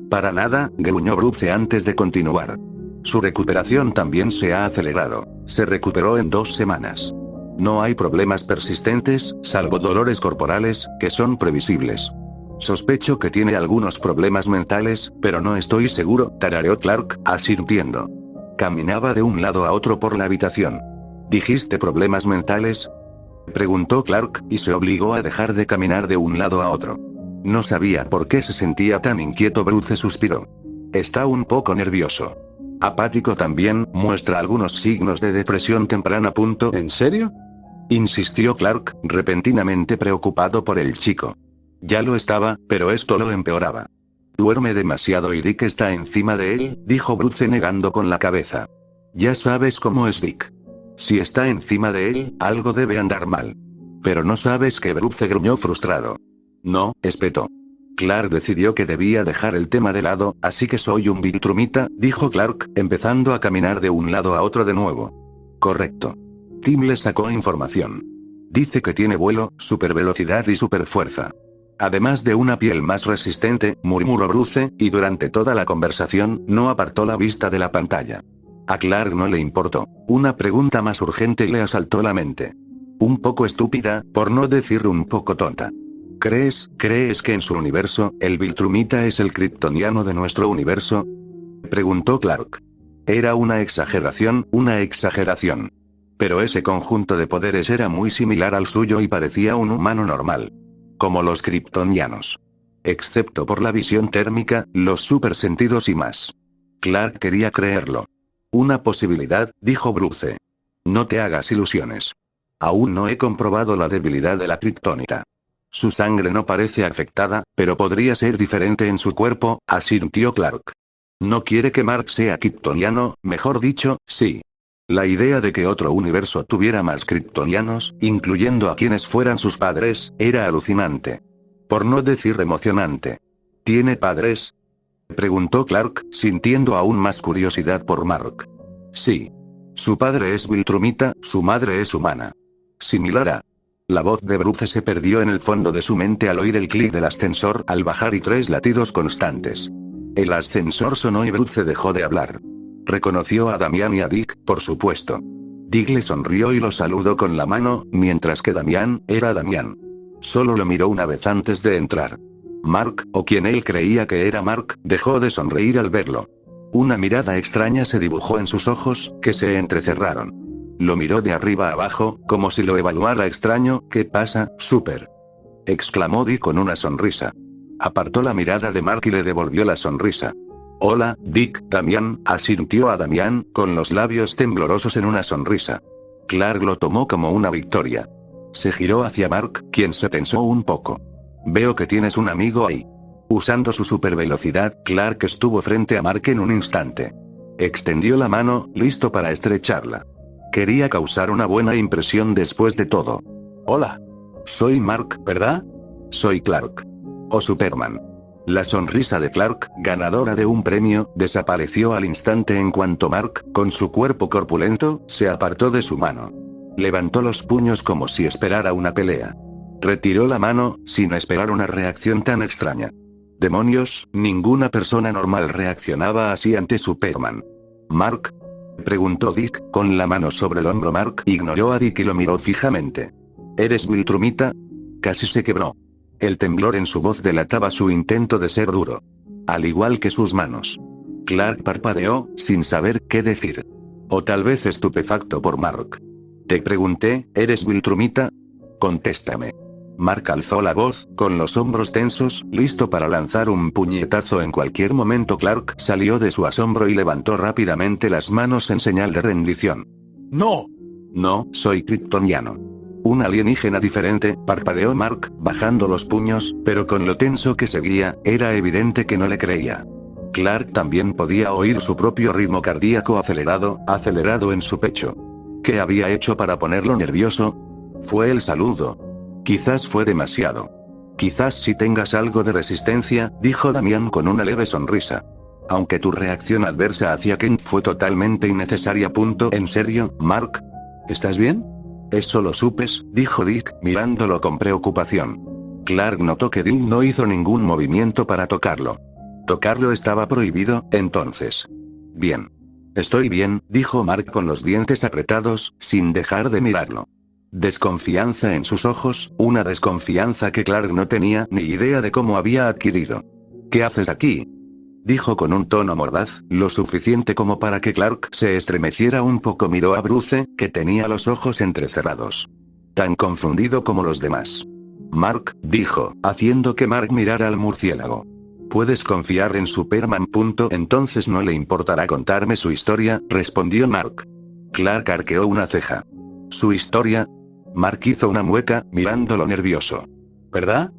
Para nada, gruñó Bruce antes de continuar. Su recuperación también se ha acelerado. Se recuperó en 2 semanas. No hay problemas persistentes, salvo dolores corporales, que son previsibles. Sospecho que tiene algunos problemas mentales, pero no estoy seguro, tarareó Clark, asintiendo. Caminaba de un lado a otro por la habitación. ¿Dijiste problemas mentales?, preguntó Clark, y se obligó a dejar de caminar de un lado a otro. No sabía por qué se sentía tan inquieto. Bruce suspiró. Está un poco nervioso. Apático también, muestra algunos signos de depresión temprana. ¿En serio?, insistió Clark, repentinamente preocupado por el chico. Ya lo estaba, pero esto lo empeoraba. Duerme demasiado y Dick está encima de él, dijo Bruce negando con la cabeza. Ya sabes cómo es Dick. Si está encima de él, algo debe andar mal. Pero no sabes que Bruce gruñó frustrado. No, espetó. Clark decidió que debía dejar el tema de lado, así que soy un Viltrumita, dijo Clark, empezando a caminar de un lado a otro de nuevo. Correcto. Tim le sacó información. Dice que tiene vuelo, supervelocidad y superfuerza. Además de una piel más resistente, murmuró Bruce, y durante toda la conversación, no apartó la vista de la pantalla. A Clark no le importó. Una pregunta más urgente le asaltó la mente. Un poco estúpida, por no decir un poco tonta. ¿Crees que en su universo, el Viltrumita es el kryptoniano de nuestro universo?, preguntó Clark. Era una exageración. Pero ese conjunto de poderes era muy similar al suyo y parecía un humano normal. Como los kryptonianos. Excepto por la visión térmica, los supersentidos y más. Clark quería creerlo. Una posibilidad, dijo Bruce. No te hagas ilusiones. Aún no he comprobado la debilidad de la kriptonita. Su sangre no parece afectada, pero podría ser diferente en su cuerpo, asintió Clark. No quiere que Mark sea kryptoniano, mejor dicho, sí. La idea de que otro universo tuviera más kryptonianos, incluyendo a quienes fueran sus padres, era alucinante. Por no decir emocionante. ¿Tiene padres?, preguntó Clark, sintiendo aún más curiosidad por Mark. Sí. Su padre es Viltrumita, su madre es humana. Similar a... La voz de Bruce se perdió en el fondo de su mente al oír el clic del ascensor al bajar y 3 latidos constantes. El ascensor sonó y Bruce dejó de hablar. Reconoció a Damián y a Dick, por supuesto. Dick le sonrió y lo saludó con la mano, mientras que Damián, era Damián. Solo lo miró una vez antes de entrar. Mark, o quien él creía que era Mark, dejó de sonreír al verlo. Una mirada extraña se dibujó en sus ojos, que se entrecerraron. Lo miró de arriba a abajo, como si lo evaluara extraño. ¿Qué pasa, Super?, exclamó Dick con una sonrisa. Apartó la mirada de Mark y le devolvió la sonrisa. Hola, Dick. Damián, asintió a Damián, con los labios temblorosos en una sonrisa. Clark lo tomó como una victoria. Se giró hacia Mark, quien se tensó un poco. Veo que tienes un amigo ahí. Usando su supervelocidad, Clark estuvo frente a Mark en un instante. Extendió la mano, listo para estrecharla. Quería causar una buena impresión después de todo. Hola. Soy Mark, ¿verdad? Soy Clark. O Superman. La sonrisa de Clark, ganadora de un premio, desapareció al instante en cuanto Mark, con su cuerpo corpulento, se apartó de su mano. Levantó los puños como si esperara una pelea. Retiró la mano, sin esperar una reacción tan extraña. Demonios, ninguna persona normal reaccionaba así ante Superman. ¿Mark?, preguntó Dick, con la mano sobre el hombro. Mark ignoró a Dick y lo miró fijamente. ¿Eres Viltrumita? Casi se quebró. El temblor en su voz delataba su intento de ser duro. Al igual que sus manos. Clark parpadeó, sin saber qué decir. O tal vez estupefacto por Mark. Te pregunté, ¿eres Viltrumita? Contéstame. Mark alzó la voz, con los hombros tensos, listo para lanzar un puñetazo en cualquier momento. Clark salió de su asombro y levantó rápidamente las manos en señal de rendición. ¡No! No, soy kryptoniano. Un alienígena diferente, parpadeó Mark, bajando los puños, pero con lo tenso que seguía, era evidente que no le creía. Clark también podía oír su propio ritmo cardíaco acelerado en su pecho. ¿Qué había hecho para ponerlo nervioso? Fue el saludo. Quizás fue demasiado. Quizás si tengas algo de resistencia, dijo Damián con una leve sonrisa. Aunque tu reacción adversa hacia Kent fue totalmente innecesaria. ¿En serio, Mark? ¿Estás bien? Es solo supes, dijo Dick, mirándolo con preocupación. Clark notó que Dick no hizo ningún movimiento para tocarlo. ¿Tocarlo estaba prohibido, entonces? Bien. Estoy bien, dijo Mark con los dientes apretados, sin dejar de mirarlo. Desconfianza en sus ojos, una desconfianza que Clark no tenía ni idea de cómo había adquirido. ¿Qué haces aquí?, dijo con un tono mordaz, lo suficiente como para que Clark se estremeciera un poco. Miró a Bruce, que tenía los ojos entrecerrados. Tan confundido como los demás. Mark, dijo, haciendo que Mark mirara al murciélago. Puedes confiar en Superman. Entonces no le importará contarme su historia, respondió Mark. Clark arqueó una ceja. ¿Su historia? Mark hizo una mueca, mirándolo nervioso. ¿Verdad?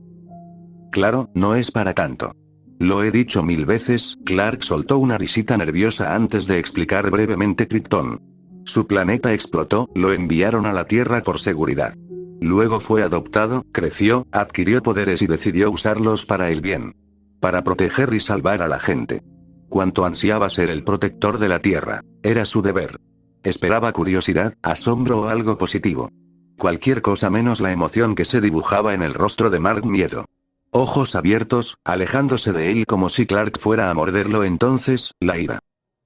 Claro, no es para tanto. Lo he dicho 1000 veces. Clark soltó una risita nerviosa antes de explicar brevemente. Krypton. Su planeta explotó, lo enviaron a la Tierra por seguridad. Luego fue adoptado, creció, adquirió poderes y decidió usarlos para el bien. Para proteger y salvar a la gente. Cuanto ansiaba ser el protector de la Tierra. Era su deber. Esperaba curiosidad, asombro o algo positivo. Cualquier cosa menos la emoción que se dibujaba en el rostro de Mark. Miedo. Ojos abiertos, alejándose de él como si Clark fuera a morderlo. Entonces, la ira.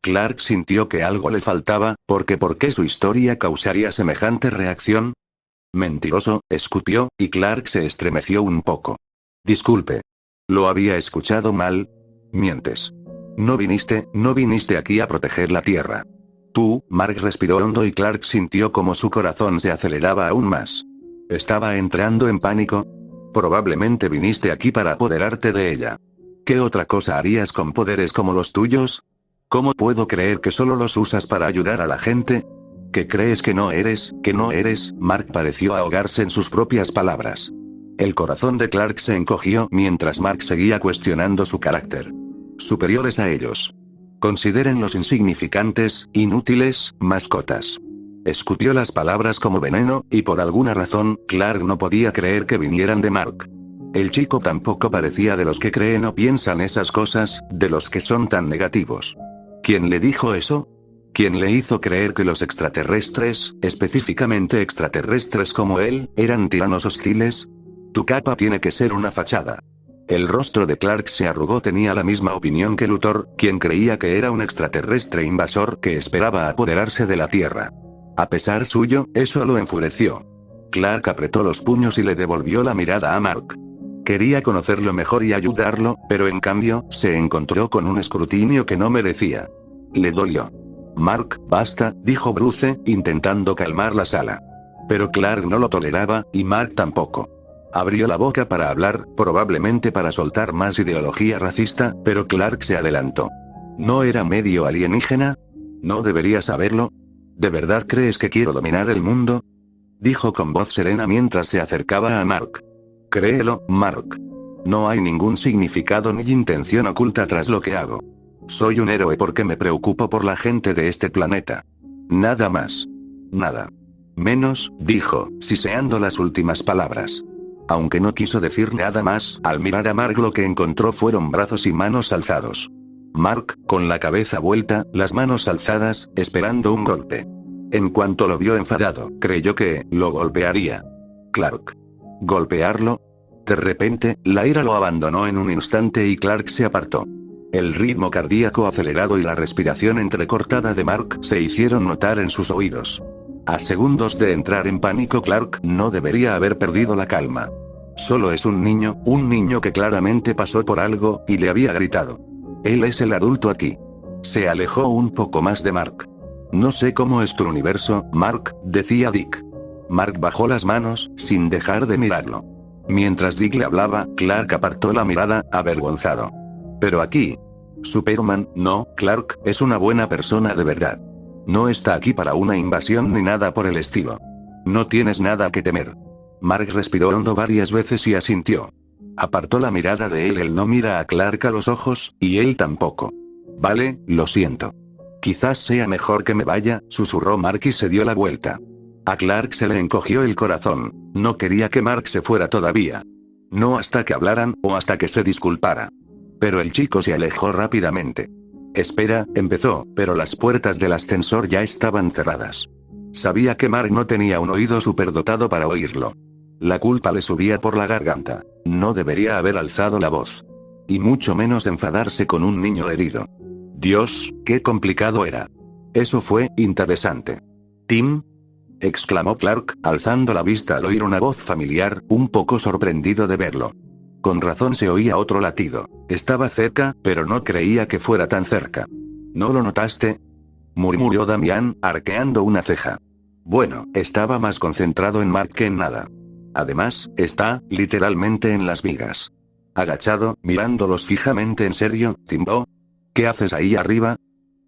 Clark sintió que algo le faltaba, porque ¿por qué su historia causaría semejante reacción? Mentiroso, escupió, y Clark se estremeció un poco. Disculpe. ¿Lo había escuchado mal? Mientes. No viniste aquí a proteger la Tierra. Tú, Mark respiró hondo y Clark sintió como su corazón se aceleraba aún más. ¿Estaba entrando en pánico? Probablemente viniste aquí para apoderarte de ella. ¿Qué otra cosa harías con poderes como los tuyos? ¿Cómo puedo creer que solo los usas para ayudar a la gente? ¿Qué crees que no eres? Mark pareció ahogarse en sus propias palabras. El corazón de Clark se encogió mientras Mark seguía cuestionando su carácter. Superiores a ellos. Considérenlos insignificantes, inútiles, mascotas. Escupió las palabras como veneno, y por alguna razón, Clark no podía creer que vinieran de Mark. El chico tampoco parecía de los que creen o piensan esas cosas, de los que son tan negativos. ¿Quién le dijo eso? ¿Quién le hizo creer que los extraterrestres, específicamente extraterrestres como él, eran tiranos hostiles? Tu capa tiene que ser una fachada. El rostro de Clark se arrugó. Tenía la misma opinión que Luthor, quien creía que era un extraterrestre invasor que esperaba apoderarse de la Tierra. A pesar suyo, eso lo enfureció. Clark apretó los puños y le devolvió la mirada a Mark. Quería conocerlo mejor y ayudarlo, pero en cambio, se encontró con un escrutinio que no merecía. Le dolió. Mark, basta, dijo Bruce, intentando calmar la sala. Pero Clark no lo toleraba, y Mark tampoco. Abrió la boca para hablar, probablemente para soltar más ideología racista, pero Clark se adelantó. ¿No era medio alienígena? ¿No debería saberlo? ¿De verdad crees que quiero dominar el mundo? Dijo con voz serena mientras se acercaba a Mark. Créelo, Mark. No hay ningún significado ni intención oculta tras lo que hago. Soy un héroe porque me preocupo por la gente de este planeta. Nada más. Nada menos, dijo, siseando las últimas palabras. Aunque no quiso decir nada más, al mirar a Mark lo que encontró fueron brazos y manos alzados. Mark, con la cabeza vuelta, las manos alzadas, esperando un golpe. En cuanto lo vio enfadado, creyó que lo golpearía. Clark. ¿Golpearlo? De repente, la ira lo abandonó en un instante y Clark se apartó. El ritmo cardíaco acelerado y la respiración entrecortada de Mark se hicieron notar en sus oídos. A segundos de entrar en pánico, Clark no debería haber perdido la calma. Solo es un niño que claramente pasó por algo, y le había gritado. Él es el adulto aquí. Se alejó un poco más de Mark. No sé cómo es tu universo, Mark, decía Dick. Mark bajó las manos, sin dejar de mirarlo. Mientras Dick le hablaba, Clark apartó la mirada, avergonzado. Pero aquí. Superman, no, Clark, es una buena persona de verdad. No está aquí para una invasión ni nada por el estilo. No tienes nada que temer. Mark respiró hondo varias veces y asintió. Apartó la mirada de él. Él no mira a Clark a los ojos, y él tampoco. Vale, lo siento. Quizás sea mejor que me vaya, susurró Mark y se dio la vuelta. A Clark se le encogió el corazón. No quería que Mark se fuera todavía. No hasta que hablaran, o hasta que se disculpara. Pero el chico se alejó rápidamente. Espera, empezó, pero las puertas del ascensor ya estaban cerradas. Sabía que Mark no tenía un oído superdotado para oírlo. La culpa le subía por la garganta. No debería haber alzado la voz. Y mucho menos enfadarse con un niño herido. Dios, qué complicado era. Eso fue interesante. ¿Tim? Exclamó Clark, alzando la vista al oír una voz familiar, un poco sorprendido de verlo. Con razón se oía otro latido. Estaba cerca, pero no creía que fuera tan cerca. ¿No lo notaste?, murmuró Damián, arqueando una ceja. Bueno, estaba más concentrado en Mark que en nada. Además, está, literalmente en las vigas. Agachado, mirándolos fijamente. ¿En serio, Timbo? ¿Qué haces ahí arriba?,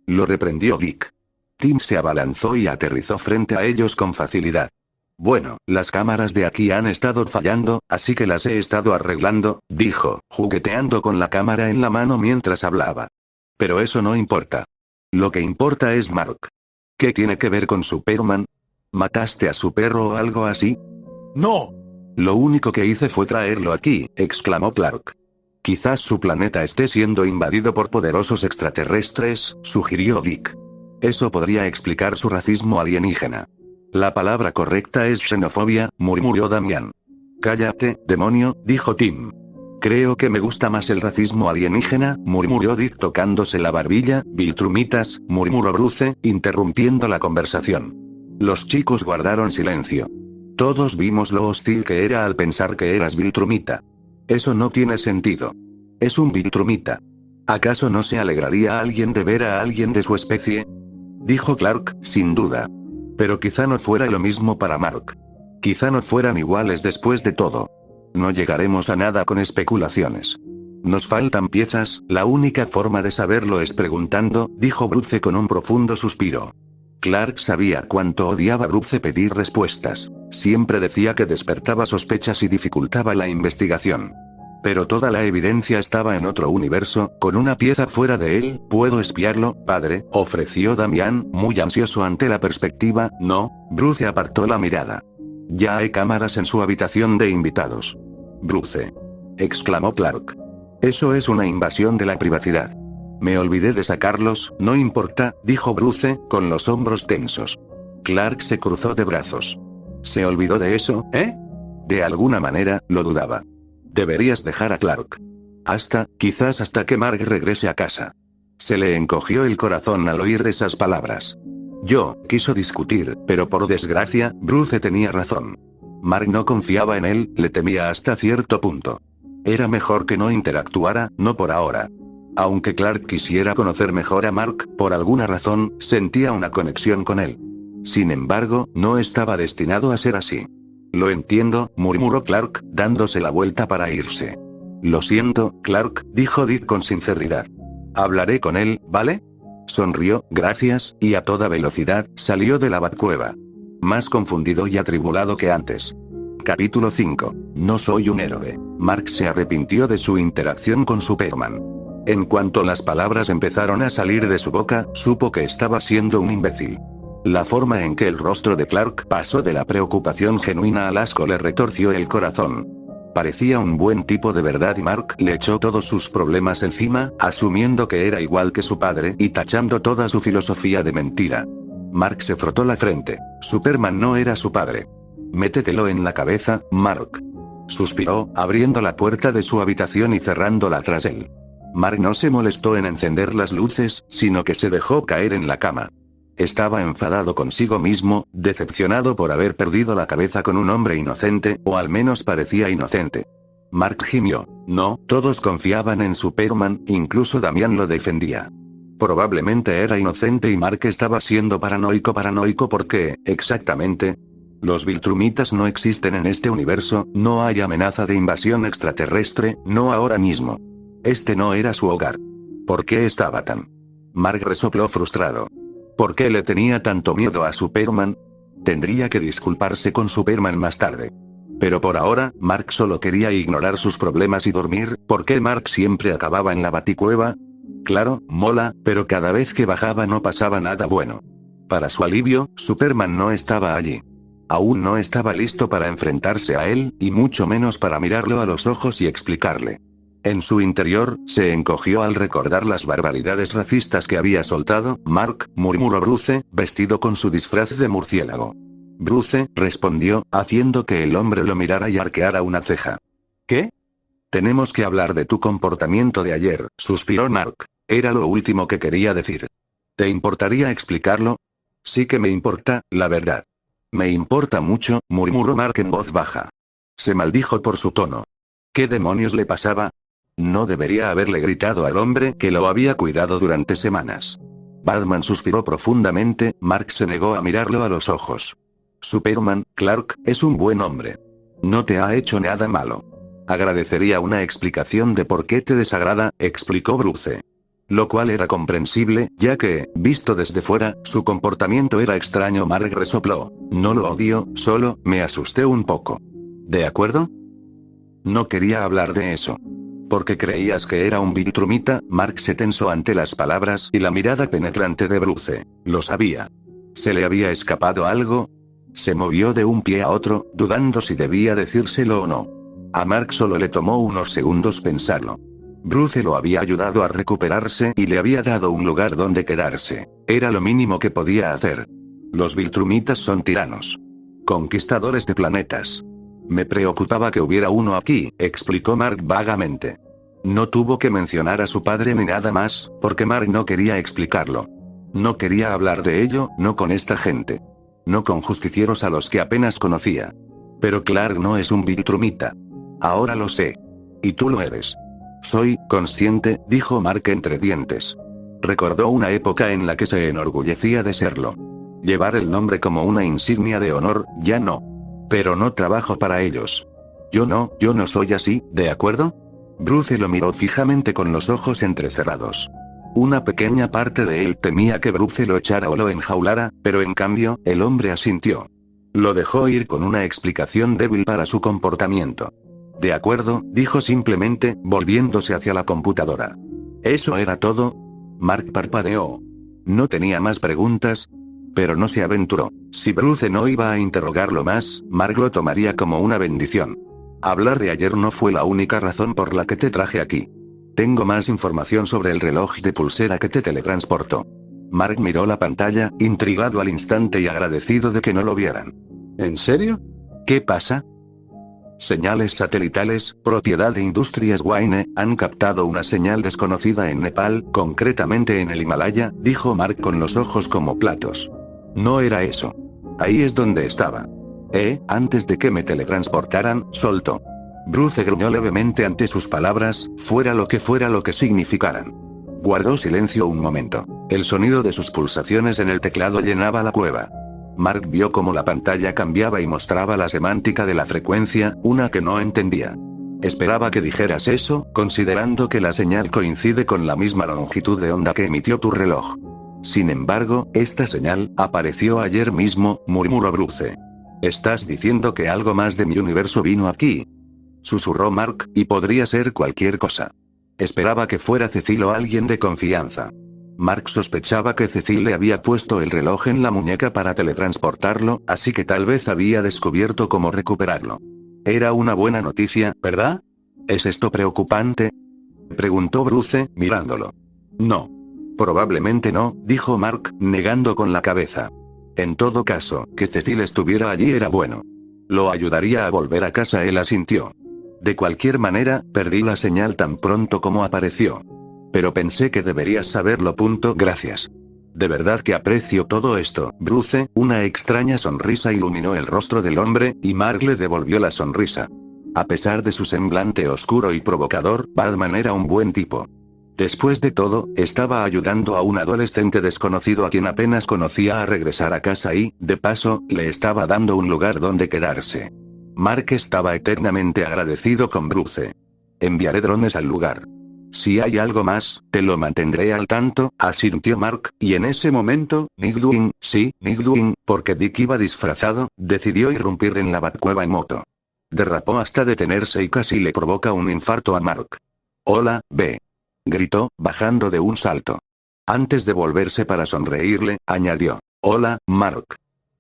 lo reprendió Dick. Tim se abalanzó y aterrizó frente a ellos con facilidad. Bueno, las cámaras de aquí han estado fallando, así que las he estado arreglando, dijo, jugueteando con la cámara en la mano mientras hablaba. Pero eso no importa. Lo que importa es Mark. ¿Qué tiene que ver con Superman? ¿Mataste a su perro o algo así? No. Lo único que hice fue traerlo aquí, exclamó Clark. Quizás su planeta esté siendo invadido por poderosos extraterrestres, sugirió Dick. Eso podría explicar su racismo alienígena. La palabra correcta es xenofobia, murmuró Damián. Cállate, demonio, dijo Tim. Creo que me gusta más el racismo alienígena, murmuró Dick tocándose la barbilla. Viltrumitas, murmuró Bruce, interrumpiendo la conversación. Los chicos guardaron silencio. Todos vimos lo hostil que era al pensar que eras Viltrumita. Eso no tiene sentido. Es un Viltrumita. ¿Acaso no se alegraría a alguien de ver a alguien de su especie? Dijo Clark, sin duda. Pero quizá no fuera lo mismo para Mark. Quizá no fueran iguales después de todo. No llegaremos a nada con especulaciones. Nos faltan piezas, la única forma de saberlo es preguntando, dijo Bruce con un profundo suspiro. Clark sabía cuánto odiaba a Bruce pedir respuestas. Siempre decía que despertaba sospechas y dificultaba la investigación. Pero toda la evidencia estaba en otro universo, con una pieza fuera de él. ¿Puedo espiarlo, padre?, ofreció Damián, muy ansioso ante la perspectiva. No, Bruce apartó la mirada. Ya hay cámaras en su habitación de invitados. Bruce, exclamó Clark. Eso es una invasión de la privacidad. Me olvidé de sacarlos, no importa, dijo Bruce, con los hombros tensos. Clark se cruzó de brazos. ¿Se olvidó de eso, eh? De alguna manera, lo dudaba. Deberías dejar a Clark. Quizás hasta que Mark regrese a casa. Se le encogió el corazón al oír esas palabras. Quiso discutir, pero por desgracia, Bruce tenía razón. Mark no confiaba en él, le temía hasta cierto punto. Era mejor que no interactuara, no por ahora. Aunque Clark quisiera conocer mejor a Mark, por alguna razón, sentía una conexión con él. Sin embargo, no estaba destinado a ser así. Lo entiendo, murmuró Clark, dándose la vuelta para irse. Lo siento, Clark, dijo Dick con sinceridad. Hablaré con él, ¿vale? Sonrió, gracias, y a toda velocidad, salió de la Batcueva. Más confundido y atribulado que antes. Capítulo 5. No soy un héroe. Mark se arrepintió de su interacción con Superman. En cuanto las palabras empezaron a salir de su boca, supo que estaba siendo un imbécil. La forma en que el rostro de Clark pasó de la preocupación genuina al asco le retorció el corazón. Parecía un buen tipo de verdad y Mark le echó todos sus problemas encima, asumiendo que era igual que su padre y tachando toda su filosofía de mentira. Mark se frotó la frente. Superman no era su padre. Métetelo en la cabeza, Mark. Suspiró, abriendo la puerta de su habitación y cerrándola tras él. Mark no se molestó en encender las luces, sino que se dejó caer en la cama. Estaba enfadado consigo mismo, decepcionado por haber perdido la cabeza con un hombre inocente, o al menos parecía inocente. Mark gimió. No, todos confiaban en Superman, incluso Damián lo defendía. Probablemente era inocente y Mark estaba siendo paranoico porque, exactamente. Los Viltrumitas no existen en este universo, no hay amenaza de invasión extraterrestre, no ahora mismo. Este no era su hogar. ¿Por qué estaba tan? Mark resopló frustrado. ¿Por qué le tenía tanto miedo a Superman? Tendría que disculparse con Superman más tarde. Pero por ahora, Mark solo quería ignorar sus problemas y dormir. ¿Por qué Mark siempre acababa en la Baticueva? Claro, mola, pero cada vez que bajaba no pasaba nada bueno. Para su alivio, Superman no estaba allí. Aún no estaba listo para enfrentarse a él, y mucho menos para mirarlo a los ojos y explicarle. En su interior, se encogió al recordar las barbaridades racistas que había soltado. Mark, murmuró Bruce, vestido con su disfraz de murciélago. Bruce, respondió, haciendo que el hombre lo mirara y arqueara una ceja. ¿Qué? Tenemos que hablar de tu comportamiento de ayer, suspiró Mark. Era lo último que quería decir. ¿Te importaría explicarlo? Sí que me importa, la verdad. Me importa mucho, murmuró Mark en voz baja. Se maldijo por su tono. ¿Qué demonios le pasaba? No debería haberle gritado al hombre que lo había cuidado durante semanas. Batman suspiró profundamente. Mark se negó a mirarlo a los ojos. Superman, Clark, es un buen hombre. No te ha hecho nada malo. Agradecería una explicación de por qué te desagrada, explicó Bruce. Lo cual era comprensible, ya que, visto desde fuera, su comportamiento era extraño. Mark resopló. No lo odio, solo, me asusté un poco. ¿De acuerdo? No quería hablar de eso. ¿Porque creías que era un Viltrumita? Mark se tensó ante las palabras y la mirada penetrante de Bruce. Lo sabía. ¿Se le había escapado algo? Se movió de un pie a otro, dudando si debía decírselo o no. A Mark solo le tomó unos segundos pensarlo. Bruce lo había ayudado a recuperarse y le había dado un lugar donde quedarse. Era lo mínimo que podía hacer. Los Viltrumitas son tiranos. Conquistadores de planetas. Me preocupaba que hubiera uno aquí, explicó Mark vagamente. No tuvo que mencionar a su padre ni nada más, porque Mark no quería explicarlo. No quería hablar de ello, no con esta gente. No con justicieros a los que apenas conocía. Pero Clark no es un Viltrumita. Ahora lo sé. Y tú lo eres. Soy consciente, dijo Mark entre dientes. Recordó una época en la que se enorgullecía de serlo. Llevar el nombre como una insignia de honor, ya no. Pero no trabajo para ellos. Yo no soy así, ¿de acuerdo? Bruce lo miró fijamente con los ojos entrecerrados. Una pequeña parte de él temía que Bruce lo echara o lo enjaulara, pero en cambio, el hombre asintió. Lo dejó ir con una explicación débil para su comportamiento. De acuerdo, dijo simplemente, volviéndose hacia la computadora. ¿Eso era todo? Mark parpadeó. No tenía más preguntas, pero no se aventuró. Si Bruce no iba a interrogarlo más, Mark lo tomaría como una bendición. Hablar de ayer no fue la única razón por la que te traje aquí. Tengo más información sobre el reloj de pulsera que te teletransportó. Mark miró la pantalla, intrigado al instante y agradecido de que no lo vieran. ¿En serio? ¿Qué pasa? Señales satelitales, propiedad de Industrias Wayne, han captado una señal desconocida en Nepal, concretamente en el Himalaya, dijo Mark con los ojos como platos. No era eso. Ahí es donde estaba. Antes de que me teletransportaran, soltó. Bruce gruñó levemente ante sus palabras, fuera lo que significaran. Guardó silencio un momento. El sonido de sus pulsaciones en el teclado llenaba la cueva. Mark vio cómo la pantalla cambiaba y mostraba la semántica de la frecuencia, una que no entendía. Esperaba que dijeras eso, considerando que la señal coincide con la misma longitud de onda que emitió tu reloj. Sin embargo, esta señal apareció ayer mismo, murmuró Bruce. ¿Estás diciendo que algo más de mi universo vino aquí? Susurró Mark, y podría ser cualquier cosa. Esperaba que fuera Cecil o alguien de confianza. Mark sospechaba que Cecil le había puesto el reloj en la muñeca para teletransportarlo, así que tal vez había descubierto cómo recuperarlo. Era una buena noticia, ¿verdad? ¿Es esto preocupante? Preguntó Bruce, mirándolo. No. Probablemente no, dijo Mark, negando con la cabeza. En todo caso, que Cecil estuviera allí era bueno. Lo ayudaría a volver a casa, él asintió. De cualquier manera, perdí la señal tan pronto como apareció. Pero pensé que deberías saberlo. Gracias. De verdad que aprecio todo esto, Bruce. Una extraña sonrisa iluminó el rostro del hombre, y Mark le devolvió la sonrisa. A pesar de su semblante oscuro y provocador, Batman era un buen tipo. Después de todo, estaba ayudando a un adolescente desconocido a quien apenas conocía a regresar a casa y, de paso, le estaba dando un lugar donde quedarse. Mark estaba eternamente agradecido con Bruce. Enviaré drones al lugar. Si hay algo más, te lo mantendré al tanto, asintió Mark, y en ese momento, Nick Dwayne, porque Dick iba disfrazado, decidió irrumpir en la Batcueva en moto. Derrapó hasta detenerse y casi le provoca un infarto a Mark. Hola, B. Gritó, bajando de un salto. Antes de volverse para sonreírle, añadió. Hola, Mark.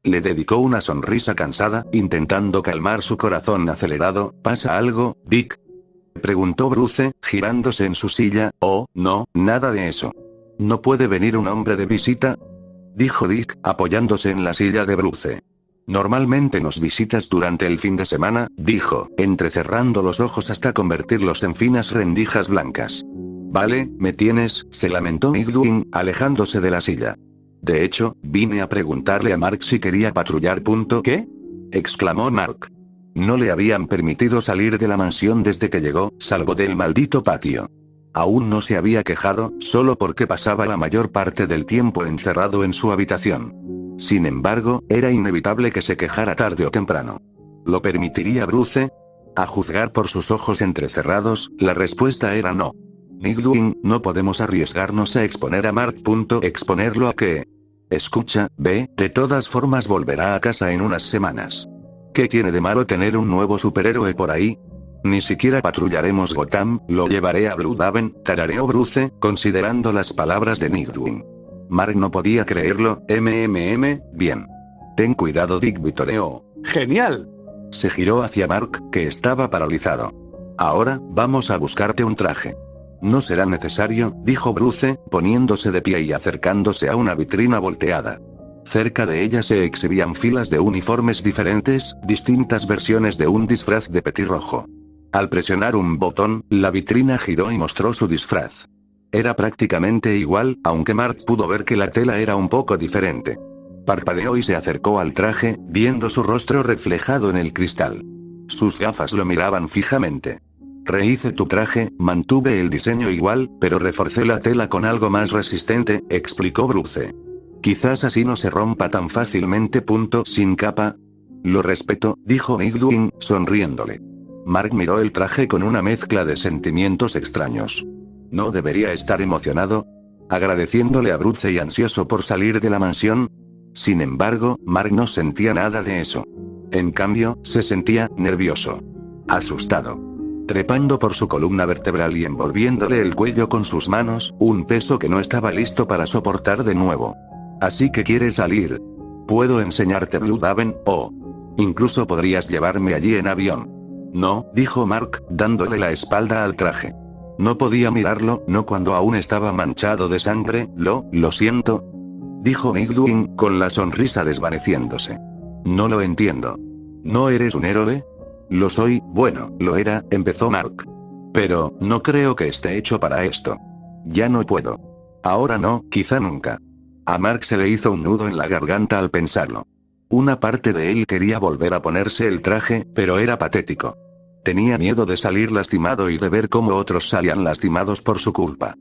Le dedicó una sonrisa cansada, intentando calmar su corazón acelerado. ¿Pasa algo, Dick? Preguntó Bruce, girándose en su silla. Oh, no, nada de eso. ¿No puede venir un hombre de visita? Dijo Dick, apoyándose en la silla de Bruce. Normalmente nos visitas durante el fin de semana, dijo, entrecerrando los ojos hasta convertirlos en finas rendijas blancas. Vale, me tienes, se lamentó Nick Dwayne, alejándose de la silla. De hecho, vine a preguntarle a Mark si quería patrullar. ¿Qué? Exclamó Mark. No le habían permitido salir de la mansión desde que llegó, salvo del maldito patio. Aún no se había quejado, solo porque pasaba la mayor parte del tiempo encerrado en su habitación. Sin embargo, era inevitable que se quejara tarde o temprano. ¿Lo permitiría Bruce? A juzgar por sus ojos entrecerrados, la respuesta era no. Nightwing, no podemos arriesgarnos a exponer a Mark. ¿Exponerlo a qué? Escucha, ve, de todas formas volverá a casa en unas semanas. ¿Qué tiene de malo tener un nuevo superhéroe por ahí? Ni siquiera patrullaremos Gotham, lo llevaré a Blüdhaven, tarareó Bruce, considerando las palabras de Nightwing. Mark no podía creerlo, bien. Ten cuidado, Dick vitoreó. ¡Genial! Se giró hacia Mark, que estaba paralizado. Ahora, vamos a buscarte un traje. No será necesario, dijo Bruce, poniéndose de pie y acercándose a una vitrina volteada. Cerca de ella se exhibían filas de uniformes diferentes, distintas versiones de un disfraz de petirrojo. Al presionar un botón, la vitrina giró y mostró su disfraz. Era prácticamente igual, aunque Mark pudo ver que la tela era un poco diferente. Parpadeó y se acercó al traje, viendo su rostro reflejado en el cristal. Sus gafas lo miraban fijamente. Rehice tu traje, mantuve el diseño igual, pero reforcé la tela con algo más resistente, explicó Bruce. Quizás así no se rompa tan fácilmente. Sin capa. Lo respeto, dijo Nightwing, sonriéndole. Mark miró el traje con una mezcla de sentimientos extraños. ¿No debería estar emocionado? ¿Agradeciéndole a Bruce y ansioso por salir de la mansión? Sin embargo, Mark no sentía nada de eso. En cambio, se sentía nervioso. Asustado. Trepando por su columna vertebral y envolviéndole el cuello con sus manos, un peso que no estaba listo para soportar de nuevo. Así que quieres salir. Puedo enseñarte Blüdhaven, incluso podrías llevarme allí en avión. No, dijo Mark, dándole la espalda al traje. No podía mirarlo, no cuando aún estaba manchado de sangre, lo siento. Dijo Nightwing, con la sonrisa desvaneciéndose. No lo entiendo. ¿No eres un héroe? Lo soy, bueno, lo era, empezó Mark. Pero, no creo que esté hecho para esto. Ya no puedo. Ahora no, quizá nunca. A Mark se le hizo un nudo en la garganta al pensarlo. Una parte de él quería volver a ponerse el traje, pero era patético. Tenía miedo de salir lastimado y de ver cómo otros salían lastimados por su culpa.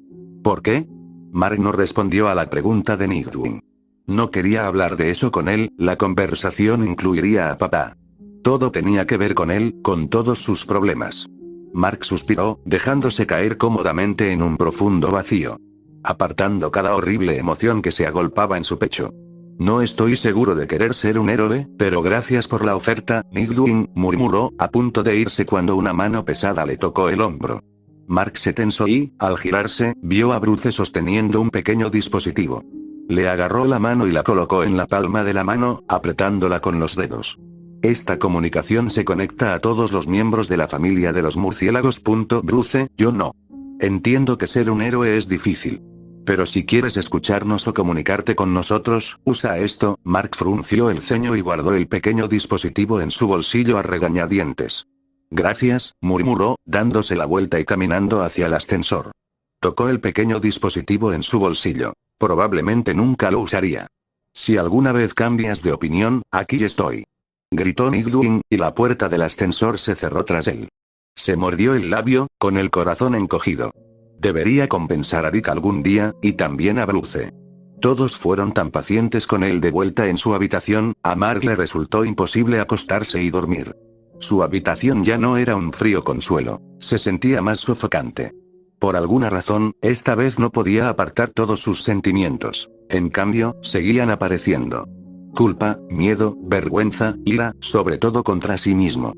¿Por qué? Mark no respondió a la pregunta de Nightwing. No quería hablar de eso con él, la conversación incluiría a papá. Todo tenía que ver con él, con todos sus problemas. Mark suspiró, dejándose caer cómodamente en un profundo vacío. Apartando cada horrible emoción que se agolpaba en su pecho. No estoy seguro de querer ser un héroe, pero gracias por la oferta, Nightwing, murmuró, a punto de irse cuando una mano pesada le tocó el hombro. Mark se tensó y, al girarse, vio a Bruce sosteniendo un pequeño dispositivo. Le agarró la mano y la colocó en la palma de la mano, apretándola con los dedos. Esta comunicación se conecta a todos los miembros de la familia de los murciélagos. Bruce, yo no. Entiendo que ser un héroe es difícil. Pero si quieres escucharnos o comunicarte con nosotros, usa esto. Mark frunció el ceño y guardó el pequeño dispositivo en su bolsillo a regañadientes. Gracias, murmuró, dándose la vuelta y caminando hacia el ascensor. Tocó el pequeño dispositivo en su bolsillo. Probablemente nunca lo usaría. Si alguna vez cambias de opinión, aquí estoy. Gritó Nightwing, y la puerta del ascensor se cerró tras él. Se mordió el labio, con el corazón encogido. Debería compensar a Dick algún día, y también a Bruce. Todos fueron tan pacientes con él de vuelta en su habitación, a Mark le resultó imposible acostarse y dormir. Su habitación ya no era un frío consuelo, se sentía más sofocante. Por alguna razón, esta vez no podía apartar todos sus sentimientos. En cambio, seguían apareciendo. Culpa, miedo, vergüenza, ira, sobre todo contra sí mismo.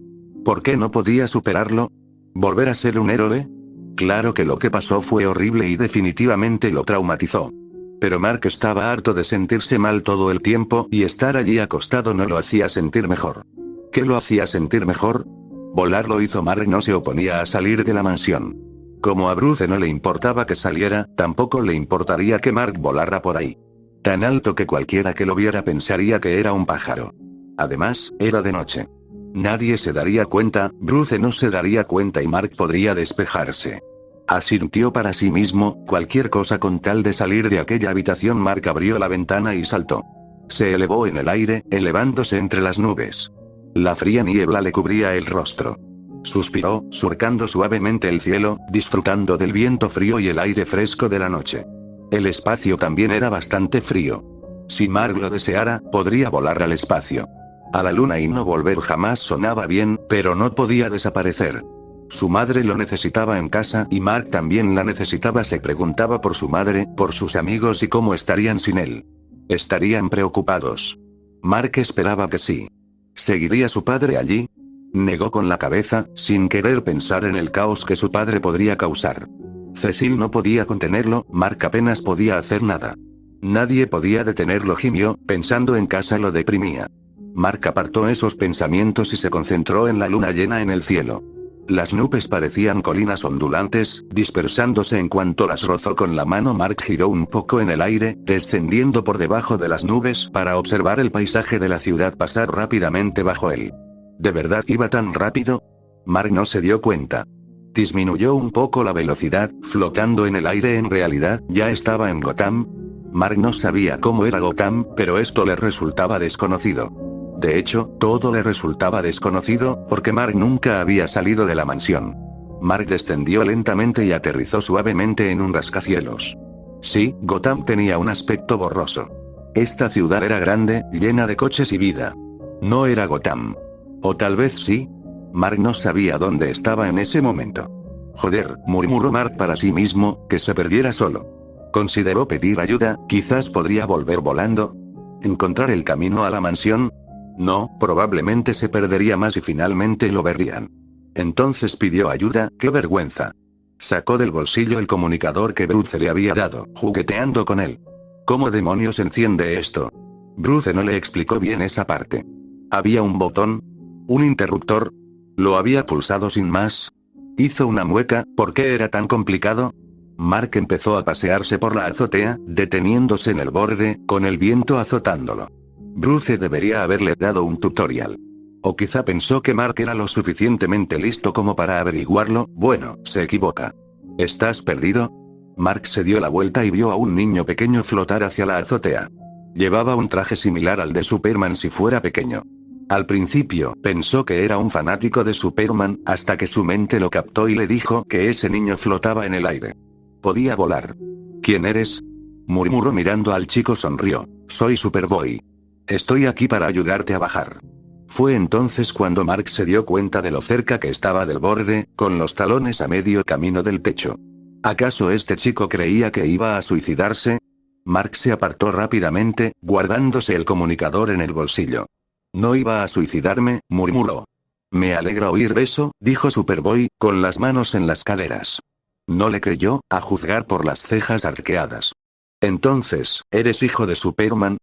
¿Por qué no podía superarlo? ¿Volver a ser un héroe? Claro que lo que pasó fue horrible y definitivamente lo traumatizó. Pero Mark estaba harto de sentirse mal todo el tiempo, y estar allí acostado no lo hacía sentir mejor. ¿Qué lo hacía sentir mejor? Volar lo hizo. Mark no se oponía a salir de la mansión. Como a Bruce no le importaba que saliera, tampoco le importaría que Mark volara por ahí. Tan alto que cualquiera que lo viera pensaría que era un pájaro. Además, era de noche. Nadie se daría cuenta, Bruce no se daría cuenta y Mark podría despejarse. Asintió para sí mismo, cualquier cosa con tal de salir de aquella habitación. Mark abrió la ventana y saltó. Se elevó en el aire, elevándose entre las nubes. La fría niebla le cubría el rostro. Suspiró, surcando suavemente el cielo, disfrutando del viento frío y el aire fresco de la noche. El espacio también era bastante frío. Si Mark lo deseara, podría volar al espacio. A la luna y no volver jamás sonaba bien, pero no podía desaparecer. Su madre lo necesitaba en casa y Mark también la necesitaba. Se preguntaba por su madre, por sus amigos y cómo estarían sin él. ¿Estarían preocupados? Mark esperaba que sí. ¿Seguiría su padre allí? Negó con la cabeza, sin querer pensar en el caos que su padre podría causar. Cecil no podía contenerlo, Mark apenas podía hacer nada. Nadie podía detenerlo. Gimió, pensando en casa lo deprimía. Mark apartó esos pensamientos y se concentró en la luna llena en el cielo. Las nubes parecían colinas ondulantes, dispersándose en cuanto las rozó con la mano. Mark giró un poco en el aire, descendiendo por debajo de las nubes para observar el paisaje de la ciudad pasar rápidamente bajo él. ¿De verdad iba tan rápido? Mark no se dio cuenta. Disminuyó un poco la velocidad, flotando en el aire. En realidad, ya estaba en Gotham. Mark no sabía cómo era Gotham, pero esto le resultaba desconocido. De hecho, todo le resultaba desconocido, porque Mark nunca había salido de la mansión. Mark descendió lentamente y aterrizó suavemente en un rascacielos. Sí, Gotham tenía un aspecto borroso. Esta ciudad era grande, llena de coches y vida. No era Gotham. O tal vez sí. Mark no sabía dónde estaba en ese momento. Joder, murmuró Mark para sí mismo, que se perdiera solo. Consideró pedir ayuda, quizás podría volver volando. ¿Encontrar el camino a la mansión? No, probablemente se perdería más y finalmente lo verían. Entonces pidió ayuda. ¡Qué vergüenza! Sacó del bolsillo el comunicador que Bruce le había dado, jugueteando con él. ¿Cómo demonios enciende esto? Bruce no le explicó bien esa parte. Había un botón. ¿Un interruptor? Lo había pulsado sin más. Hizo una mueca. ¿Por qué era tan complicado? Mark empezó a pasearse por la azotea, deteniéndose en el borde, con el viento azotándolo. Bruce debería haberle dado un tutorial. O quizá pensó que Mark era lo suficientemente listo como para averiguarlo. Bueno, se equivoca. ¿Estás perdido? Mark se dio la vuelta y vio a un niño pequeño flotar hacia la azotea. Llevaba un traje similar al de Superman si fuera pequeño. Al principio, pensó que era un fanático de Superman, hasta que su mente lo captó y le dijo que ese niño flotaba en el aire. Podía volar. ¿Quién eres? Murmuró mirando al chico. Sonrió. Soy Superboy. Estoy aquí para ayudarte a bajar. Fue entonces cuando Mark se dio cuenta de lo cerca que estaba del borde, con los talones a medio camino del techo. ¿Acaso este chico creía que iba a suicidarse? Mark se apartó rápidamente, guardándose el comunicador en el bolsillo. No iba a suicidarme, murmuró. Me alegra oír eso, dijo Superboy, con las manos en las caderas. No le creyó, a juzgar por las cejas arqueadas. Entonces, ¿eres hijo de Superman?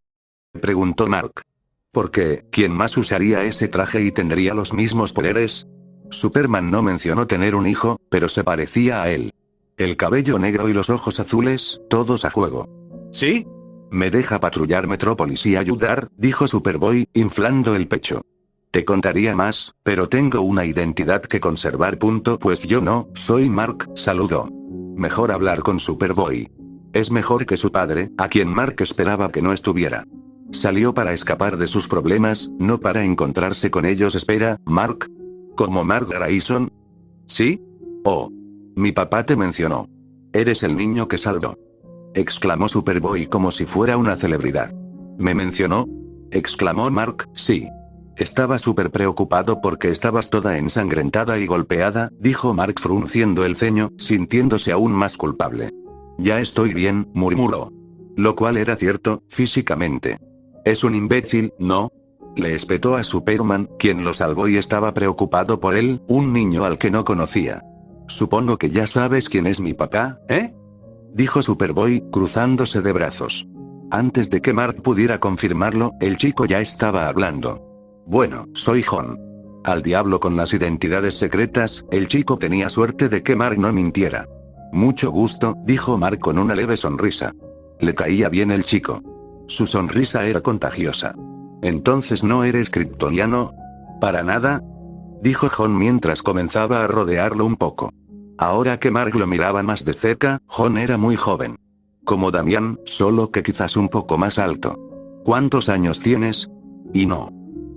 Preguntó Mark. Porque, ¿quién más usaría ese traje y tendría los mismos poderes? Superman no mencionó tener un hijo, pero se parecía a él. El cabello negro y los ojos azules, todos a juego. ¿Sí? ¿Me deja patrullar Metrópolis y ayudar?, dijo Superboy, inflando el pecho. Te contaría más, pero tengo una identidad que conservar. Pues yo no, soy Mark, saludó. Mejor hablar con Superboy. Es mejor que su padre, a quien Mark esperaba que no estuviera. Salió para escapar de sus problemas, no para encontrarse con ellos. Espera, Mark. ¿Como Mark Grayson? ¿Sí? Oh. Mi papá te mencionó. Eres el niño que salvó. Exclamó Superboy como si fuera una celebridad. ¿Me mencionó? Exclamó Mark. Sí. Estaba súper preocupado porque estabas toda ensangrentada y golpeada, dijo Mark frunciendo el ceño, sintiéndose aún más culpable. Ya estoy bien, murmuró. Lo cual era cierto, físicamente. Es un imbécil, ¿no? Le espetó a Superman, quien lo salvó y estaba preocupado por él, un niño al que no conocía. Supongo que ya sabes quién es mi papá, ¿eh? Dijo Superboy, cruzándose de brazos. Antes de que Mark pudiera confirmarlo, el chico ya estaba hablando. Bueno, soy John. Al diablo con las identidades secretas, el chico tenía suerte de que Mark no mintiera. Mucho gusto, dijo Mark con una leve sonrisa. Le caía bien el chico. Su sonrisa era contagiosa. ¿Entonces no eres kryptoniano? ¿Para nada? Dijo John mientras comenzaba a rodearlo un poco. Ahora que Mark lo miraba más de cerca, John era muy joven. Como Damián, solo que quizás un poco más alto. ¿Cuántos años tienes? Y no.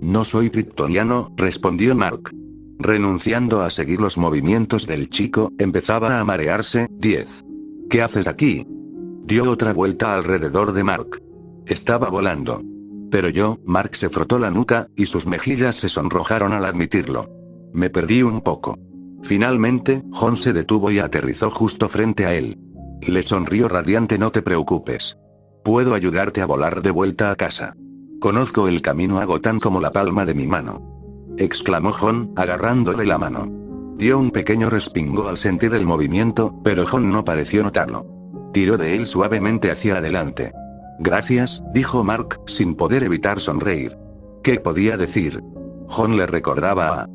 No soy kryptoniano, respondió Mark. Renunciando a seguir los movimientos del chico, empezaba a marearse. 10. ¿Qué haces aquí? Dio otra vuelta alrededor de Mark. Estaba volando. Pero Mark se frotó la nuca, y sus mejillas se sonrojaron al admitirlo. Me perdí un poco. Finalmente, Jon se detuvo y aterrizó justo frente a él. Le sonrió radiante. No te preocupes. Puedo ayudarte a volar de vuelta a casa. Conozco el camino a Gotham como la palma de mi mano. Exclamó Jon, agarrándole la mano. Dio un pequeño respingo al sentir el movimiento, pero Jon no pareció notarlo. Tiró de él suavemente hacia adelante. Gracias, dijo Mark, sin poder evitar sonreír. ¿Qué podía decir? Jon le recordaba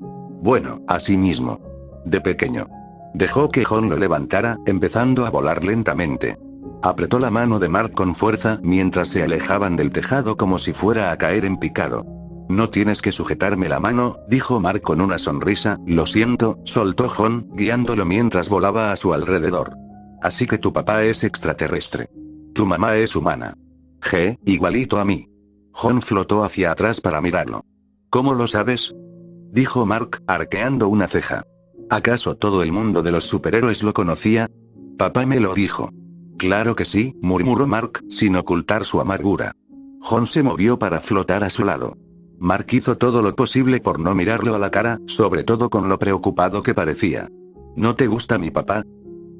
a sí mismo. De pequeño. Dejó que Jon lo levantara, empezando a volar lentamente. Apretó la mano de Mark con fuerza mientras se alejaban del tejado como si fuera a caer en picado. No tienes que sujetarme la mano, dijo Mark con una sonrisa. Lo siento, soltó Jon, guiándolo mientras volaba a su alrededor. Así que tu papá es extraterrestre. Tu mamá es humana. Igualito a mí. Jon flotó hacia atrás para mirarlo. ¿Cómo lo sabes? Dijo Mark, arqueando una ceja. ¿Acaso todo el mundo de los superhéroes lo conocía? Papá me lo dijo. Claro que sí, murmuró Mark, sin ocultar su amargura. Jon se movió para flotar a su lado. Mark hizo todo lo posible por no mirarlo a la cara, sobre todo con lo preocupado que parecía. ¿No te gusta mi papá?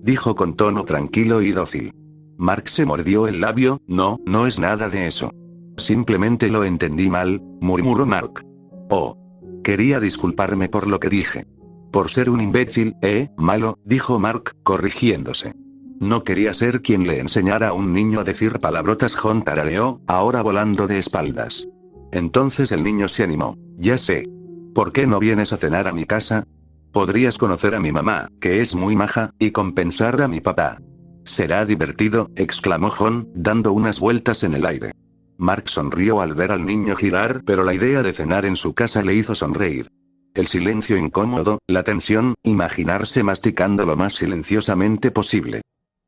Dijo con tono tranquilo y dócil. Mark se mordió el labio. No es nada de eso. Simplemente lo entendí mal, murmuró Mark. Oh. Quería disculparme por lo que dije. Por ser un imbécil, malo, dijo Mark, corrigiéndose. No quería ser quien le enseñara a un niño a decir palabrotas. Jon tarareó, ahora volando de espaldas. Entonces el niño se animó. Ya sé. ¿Por qué no vienes a cenar a mi casa? Podrías conocer a mi mamá, que es muy maja, y compensar a mi papá. Será divertido, exclamó Jon, dando unas vueltas en el aire. Mark sonrió al ver al niño girar, pero la idea de cenar en su casa le hizo sonreír. El silencio incómodo, la tensión, imaginarse masticando lo más silenciosamente posible.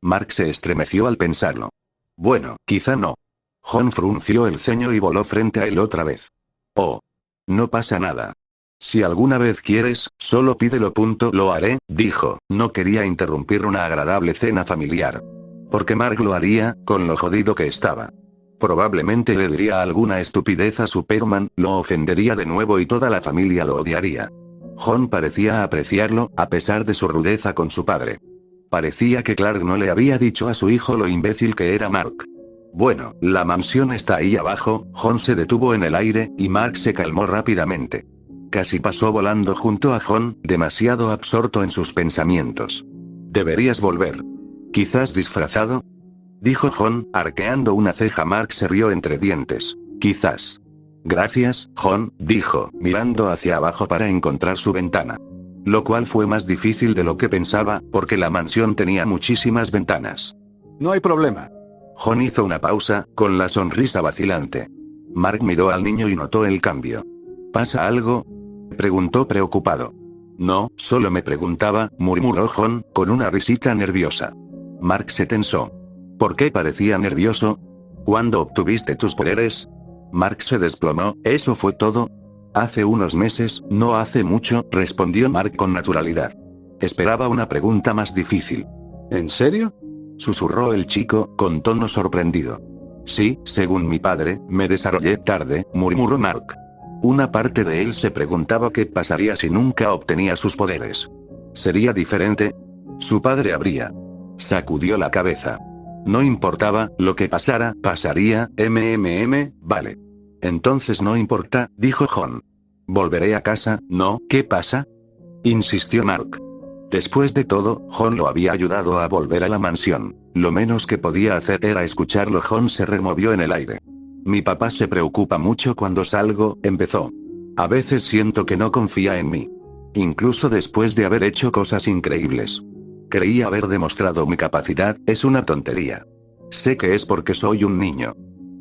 Mark se estremeció al pensarlo. Bueno, quizá no. Jon frunció el ceño y voló frente a él otra vez. Oh. No pasa nada. Si alguna vez quieres, solo pídelo. Lo haré, dijo. No quería interrumpir una agradable cena familiar. Porque Mark lo haría, con lo jodido que estaba. Probablemente le diría alguna estupidez a Superman, lo ofendería de nuevo y toda la familia lo odiaría. Jon parecía apreciarlo, a pesar de su rudeza con su padre. Parecía que Clark no le había dicho a su hijo lo imbécil que era Mark. Bueno, la mansión está ahí abajo. Jon se detuvo en el aire, y Mark se calmó rápidamente. Casi pasó volando junto a Jon, demasiado absorto en sus pensamientos. Deberías volver. Quizás disfrazado, dijo Jon, arqueando una ceja. Mark se rió entre dientes. Quizás. Gracias, Jon, dijo, mirando hacia abajo para encontrar su ventana. Lo cual fue más difícil de lo que pensaba, porque la mansión tenía muchísimas ventanas. No hay problema. Jon hizo una pausa, con la sonrisa vacilante. Mark miró al niño y notó el cambio. ¿Pasa algo?, preguntó preocupado. No, solo me preguntaba, murmuró Jon, con una risita nerviosa. Mark se tensó. ¿Por qué parecía nervioso? ¿Cuándo obtuviste tus poderes? Mark se desplomó. ¿Eso fue todo? Hace unos meses, no hace mucho, respondió Mark con naturalidad. Esperaba una pregunta más difícil. ¿En serio?, susurró el chico, con tono sorprendido. Sí, según mi padre, me desarrollé tarde, murmuró Mark. Una parte de él se preguntaba qué pasaría si nunca obtenía sus poderes. ¿Sería diferente? Su padre habría. Sacudió la cabeza. No importaba, lo que pasara, pasaría. Vale. Entonces no importa, dijo Jon. Volveré a casa. No, ¿qué pasa?, insistió Mark. Después de todo, Jon lo había ayudado a volver a la mansión. Lo menos que podía hacer era escucharlo. Jon se removió en el aire. Mi papá se preocupa mucho cuando salgo, empezó. A veces siento que no confía en mí. Incluso después de haber hecho cosas increíbles. Creí haber demostrado mi capacidad. Es una tontería. Sé que es porque soy un niño.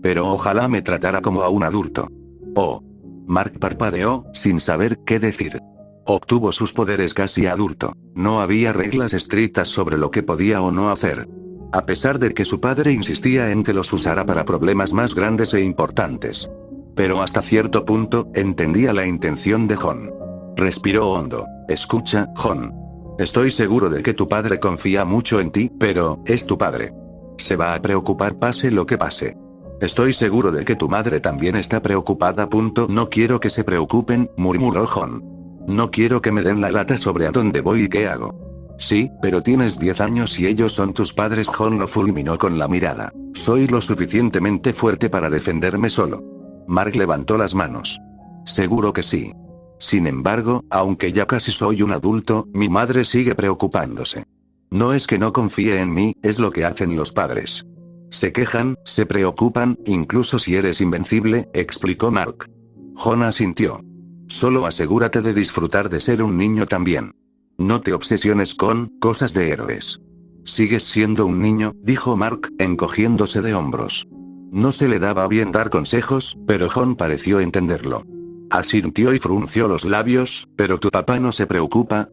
Pero ojalá me tratara como a un adulto. Oh. Mark parpadeó, sin saber qué decir. Obtuvo sus poderes casi adulto. No había reglas estrictas sobre lo que podía o no hacer. A pesar de que su padre insistía en que los usara para problemas más grandes e importantes. Pero hasta cierto punto, entendía la intención de Jon. Respiró hondo. Escucha, Jon. Estoy seguro de que tu padre confía mucho en ti, pero, es tu padre. Se va a preocupar pase lo que pase. Estoy seguro de que tu madre también está preocupada. No quiero que se preocupen, murmuró Jon. No quiero que me den la lata sobre a dónde voy y qué hago. Sí, pero tienes 10 años y ellos son tus padres. Jon lo fulminó con la mirada. Soy lo suficientemente fuerte para defenderme solo. Mark levantó las manos. Seguro que sí. Sin embargo, aunque ya casi soy un adulto, mi madre sigue preocupándose. No es que no confíe en mí, es lo que hacen los padres. Se quejan, se preocupan, incluso si eres invencible, explicó Mark. Jon asintió. Solo asegúrate de disfrutar de ser un niño también. No te obsesiones con cosas de héroes. Sigues siendo un niño, dijo Mark, encogiéndose de hombros. No se le daba bien dar consejos, pero Jon pareció entenderlo. Asintió y frunció los labios, pero tu papá no se preocupa.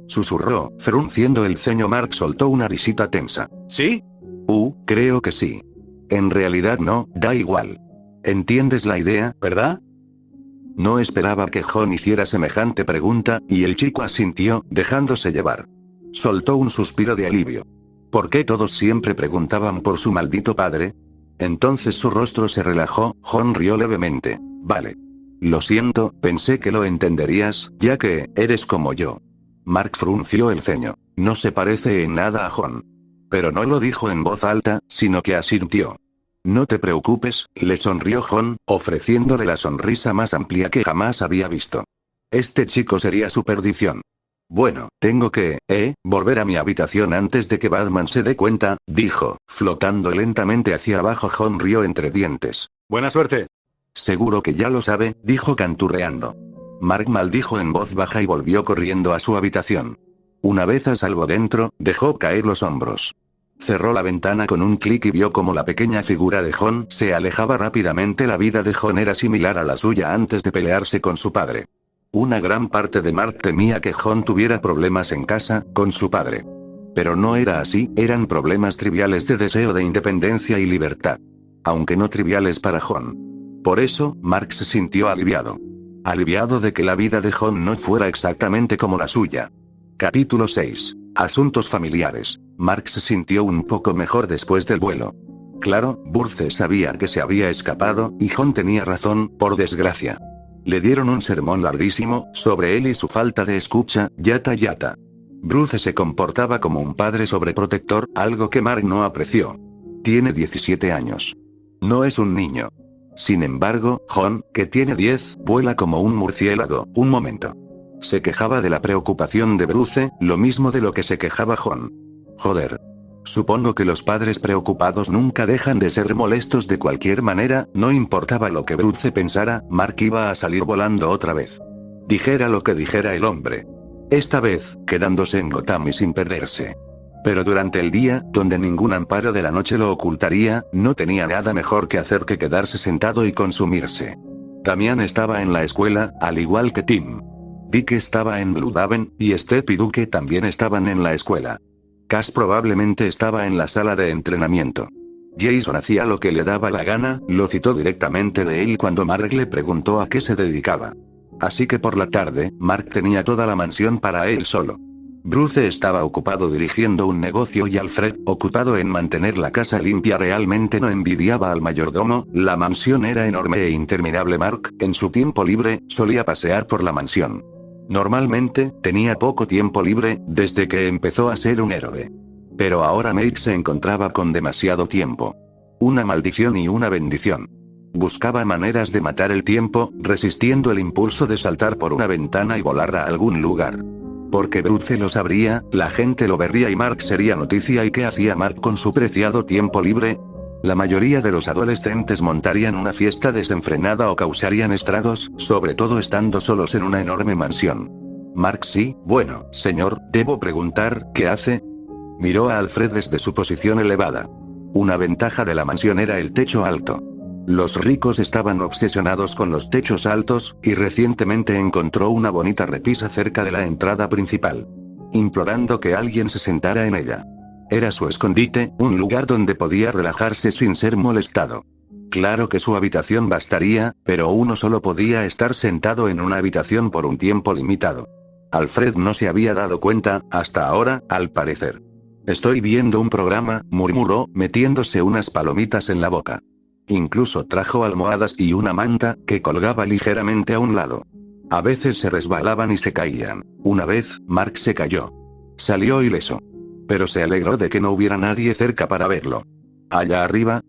Susurró, frunciendo el ceño. Mark soltó una risita tensa. ¿Sí? Creo que sí. En realidad no, da igual. ¿Entiendes la idea, verdad? No esperaba que Jon hiciera semejante pregunta, y el chico asintió, dejándose llevar. Soltó un suspiro de alivio. ¿Por qué todos siempre preguntaban por su maldito padre? Entonces su rostro se relajó. Jon rió levemente. Vale. Lo siento, pensé que lo entenderías, ya que, eres como yo. Mark frunció el ceño. No se parece en nada a Jon. Pero no lo dijo en voz alta, sino que asintió. No te preocupes, le sonrió Jon, ofreciéndole la sonrisa más amplia que jamás había visto. Este chico sería su perdición. Bueno, tengo que, volver a mi habitación antes de que Batman se dé cuenta, dijo, flotando lentamente hacia abajo. Jon rió entre dientes. Buena suerte. Seguro que ya lo sabe, dijo canturreando. Mark maldijo en voz baja y volvió corriendo a su habitación. Una vez a salvo dentro, dejó caer los hombros. Cerró la ventana con un clic y vio como la pequeña figura de Jon se alejaba rápidamente. La vida de Jon era similar a la suya antes de pelearse con su padre. Una gran parte de Mark temía que Jon tuviera problemas en casa, con su padre. Pero no era así, eran problemas triviales de deseo de independencia y libertad. Aunque no triviales para Jon. Por eso, Mark se sintió aliviado. Aliviado de que la vida de Jon no fuera exactamente como la suya. Capítulo 6. Asuntos familiares. Mark se sintió un poco mejor después del vuelo. Claro, Bruce sabía que se había escapado, y Jon tenía razón, por desgracia. Le dieron un sermón larguísimo, sobre él y su falta de escucha, yata. Bruce se comportaba como un padre sobreprotector, algo que Mark no apreció. Tiene 17 años. No es un niño. Sin embargo, Jon, que tiene 10, vuela como un murciélago. Un momento. Se quejaba de la preocupación de Bruce, lo mismo de lo que se quejaba Jon. Joder. Supongo que los padres preocupados nunca dejan de ser molestos de cualquier manera, no importaba lo que Bruce pensara, Mark iba a salir volando otra vez. Dijera lo que dijera el hombre. Esta vez, quedándose en Gotham y sin perderse. Pero durante el día, donde ningún amparo de la noche lo ocultaría, no tenía nada mejor que hacer que quedarse sentado y consumirse. Damian estaba en la escuela, al igual que Tim. Dick estaba en Blüdhaven, y Step y Duke también estaban en la escuela. Cass probablemente estaba en la sala de entrenamiento. Jason hacía lo que le daba la gana, lo citó directamente de él cuando Mark le preguntó a qué se dedicaba. Así que por la tarde, Mark tenía toda la mansión para él solo. Bruce estaba ocupado dirigiendo un negocio y Alfred, ocupado en mantener la casa limpia. Realmente no envidiaba al mayordomo, la mansión era enorme e interminable. Mark, en su tiempo libre, solía pasear por la mansión. Normalmente, tenía poco tiempo libre, desde que empezó a ser un héroe. Pero ahora Meg se encontraba con demasiado tiempo. Una maldición y una bendición. Buscaba maneras de matar el tiempo, resistiendo el impulso de saltar por una ventana y volar a algún lugar. Porque Bruce lo sabría, la gente lo vería y Mark sería noticia. ¿Y qué hacía Mark con su preciado tiempo libre? La mayoría de los adolescentes montarían una fiesta desenfrenada o causarían estragos, sobre todo estando solos en una enorme mansión. Mark sí, bueno, señor, debo preguntar, ¿qué hace? Miró a Alfred desde su posición elevada. Una ventaja de la mansión era el techo alto. Los ricos estaban obsesionados con los techos altos, y recientemente encontró una bonita repisa cerca de la entrada principal. Implorando que alguien se sentara en ella. Era su escondite, un lugar donde podía relajarse sin ser molestado. Claro que su habitación bastaría, pero uno solo podía estar sentado en una habitación por un tiempo limitado. Alfred no se había dado cuenta, hasta ahora, al parecer. Estoy viendo un programa, murmuró, metiéndose unas palomitas en la boca. Incluso trajo almohadas y una manta, que colgaba ligeramente a un lado. A veces se resbalaban y se caían. Una vez, Mark se cayó. Salió ileso. Pero se alegró de que no hubiera nadie cerca para verlo. ¿Allá arriba?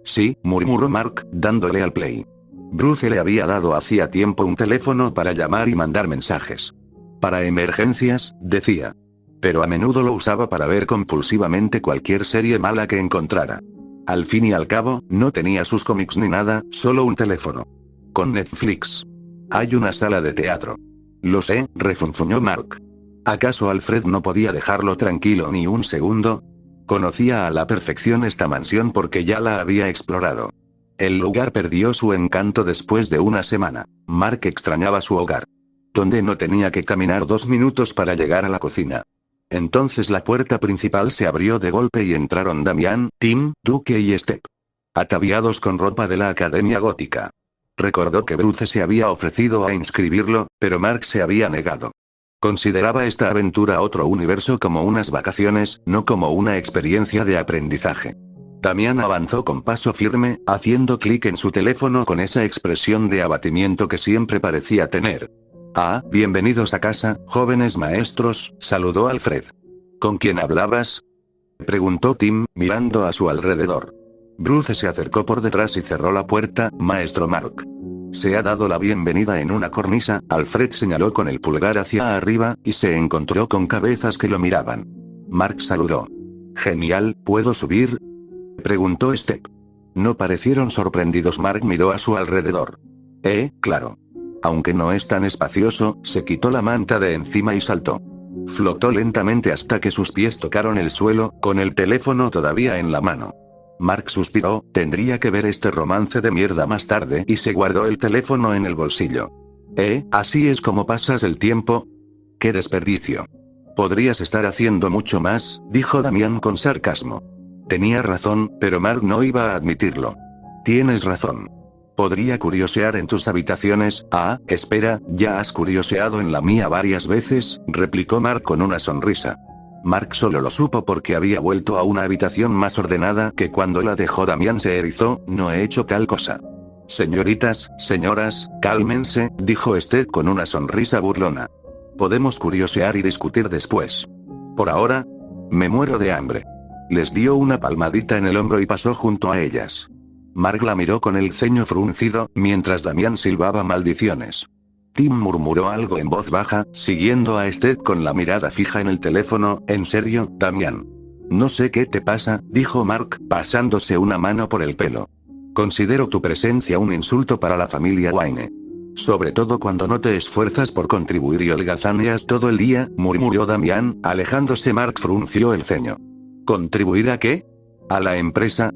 Sí, murmuró Mark, dándole al play. Bruce le había dado hacía tiempo un teléfono para llamar y mandar mensajes. Para emergencias, decía. Pero a menudo lo usaba para ver compulsivamente cualquier serie mala que encontrara. Al fin y al cabo, no tenía sus cómics ni nada, solo un teléfono. Con Netflix. Hay una sala de teatro. Lo sé, refunfuñó Mark. ¿Acaso Alfred no podía dejarlo tranquilo ni un segundo? Conocía a la perfección esta mansión porque ya la había explorado. El lugar perdió su encanto después de una semana. Mark extrañaba su hogar. Donde no tenía que caminar 2 minutos para llegar a la cocina. Entonces la puerta principal se abrió de golpe y entraron Damián, Tim, Duke y Step. Ataviados con ropa de la Academia Gótica. Recordó que Bruce se había ofrecido a inscribirlo, pero Mark se había negado. Consideraba esta aventura otro universo como unas vacaciones, no como una experiencia de aprendizaje. Damián avanzó con paso firme, haciendo clic en su teléfono con esa expresión de abatimiento que siempre parecía tener. Ah, bienvenidos a casa, jóvenes maestros, saludó Alfred. ¿Con quién hablabas? Preguntó Tim, mirando a su alrededor. Bruce se acercó por detrás y cerró la puerta. Maestro Mark. Se ha dado la bienvenida en una cornisa, Alfred señaló con el pulgar hacia arriba, y se encontró con cabezas que lo miraban. Mark saludó. Genial, ¿puedo subir? Preguntó Step. No parecieron sorprendidos. Mark miró a su alrededor. Claro. Aunque no es tan espacioso, se quitó la manta de encima y saltó. Flotó lentamente hasta que sus pies tocaron el suelo, con el teléfono todavía en la mano. Mark suspiró, tendría que ver este romance de mierda más tarde, y se guardó el teléfono en el bolsillo. ¿Así es como pasas el tiempo? ¡Qué desperdicio! Podrías estar haciendo mucho más, dijo Damián con sarcasmo. Tenía razón, pero Mark no iba a admitirlo. Tienes razón. Podría curiosear en tus habitaciones. Ah, espera, ya has curioseado en la mía varias veces, replicó Mark con una sonrisa. Mark solo lo supo porque había vuelto a una habitación más ordenada que cuando la dejó. Damián se erizó. No he hecho tal cosa. Señoritas, señoras, cálmense, dijo Steph con una sonrisa burlona. Podemos curiosear y discutir después. Por ahora, me muero de hambre. Les dio una palmadita en el hombro y pasó junto a ellas. Mark la miró con el ceño fruncido, mientras Damián silbaba maldiciones. Tim murmuró algo en voz baja, siguiendo a Steph con la mirada fija en el teléfono. ¿En serio, Damián? No sé qué te pasa, dijo Mark, pasándose una mano por el pelo. Considero tu presencia un insulto para la familia Wayne. Sobre todo cuando no te esfuerzas por contribuir y holgazaneas todo el día, murmuró Damián, alejándose. Mark frunció el ceño. ¿Contribuir a qué? ¿A la empresa?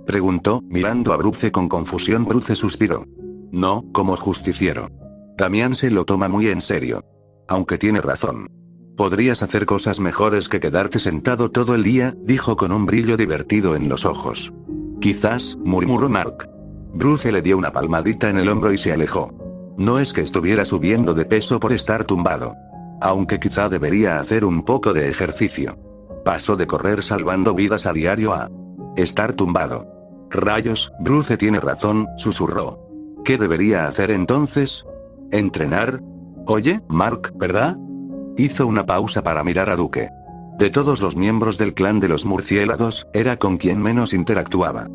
Preguntó, mirando a Bruce con confusión. Bruce suspiró. No, como justiciero. Damián se lo toma muy en serio. Aunque tiene razón. Podrías hacer cosas mejores que quedarte sentado todo el día, dijo con un brillo divertido en los ojos. Quizás, murmuró Mark. Bruce le dio una palmadita en el hombro y se alejó. No es que estuviera subiendo de peso por estar tumbado. Aunque quizá debería hacer un poco de ejercicio. Pasó de correr salvando vidas a diario a estar tumbado. Rayos, Bruce tiene razón, susurró. ¿Qué debería hacer entonces? ¿Entrenar? Oye, Mark, ¿verdad? Hizo una pausa para mirar a Duke. De todos los miembros del clan de los murciélagos, era con quien menos interactuaba.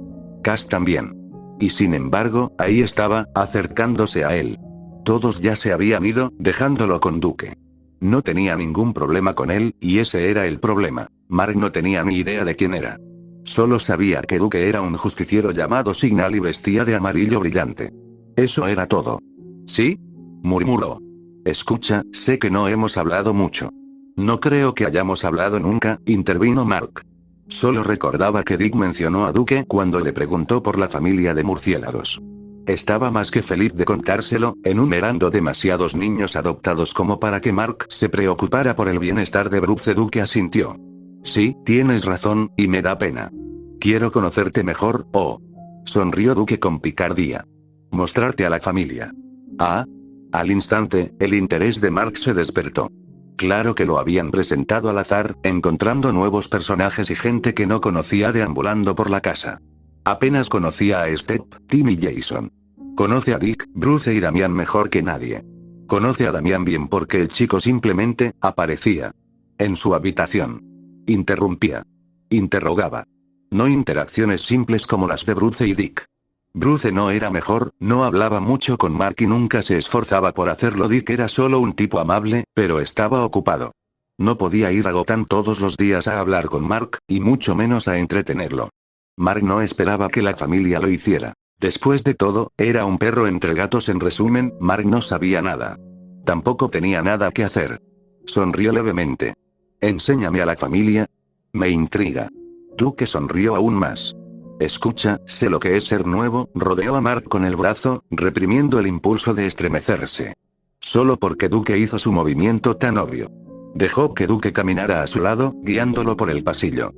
Cass también. Y sin embargo, ahí estaba, acercándose a él. Todos ya se habían ido, dejándolo con Duke. No tenía ningún problema con él, y ese era el problema. Mark no tenía ni idea de quién era. Solo sabía que Duke era un justiciero llamado Signal y vestía de amarillo brillante. Eso era todo. ¿Sí? Murmuró. Escucha, sé que no hemos hablado mucho. No creo que hayamos hablado nunca, intervino Mark. Solo recordaba que Dick mencionó a Duke cuando le preguntó por la familia de murciélagos. Estaba más que feliz de contárselo, enumerando demasiados niños adoptados como para que Mark se preocupara por el bienestar de Bruce. Duke asintió. Sí, tienes razón, y me da pena. Quiero conocerte mejor, oh. Sonrió Duque con picardía. Mostrarte a la familia. Ah. Al instante, el interés de Mark se despertó. Claro que lo habían presentado al azar, encontrando nuevos personajes y gente que no conocía deambulando por la casa. Apenas conocía a Step, Tim y Jason. Conoce a Dick, Bruce y Damian mejor que nadie. Conoce a Damian bien porque el chico simplemente aparecía en su habitación. Interrumpía. Interrogaba. No interacciones simples como las de Bruce y Dick. Bruce no era mejor, no hablaba mucho con Mark y nunca se esforzaba por hacerlo. Dick era solo un tipo amable, pero estaba ocupado. No podía ir a Gotham todos los días a hablar con Mark, y mucho menos a entretenerlo. Mark no esperaba que la familia lo hiciera. Después de todo, era un perro entre gatos. En resumen, Mark no sabía nada. Tampoco tenía nada que hacer. Sonrió levemente. «Enséñame a la familia». «Me intriga». Duque sonrió aún más. «Escucha, sé lo que es ser nuevo», rodeó a Mark con el brazo, reprimiendo el impulso de estremecerse. Solo porque Duque hizo su movimiento tan obvio. Dejó que Duque caminara a su lado, guiándolo por el pasillo.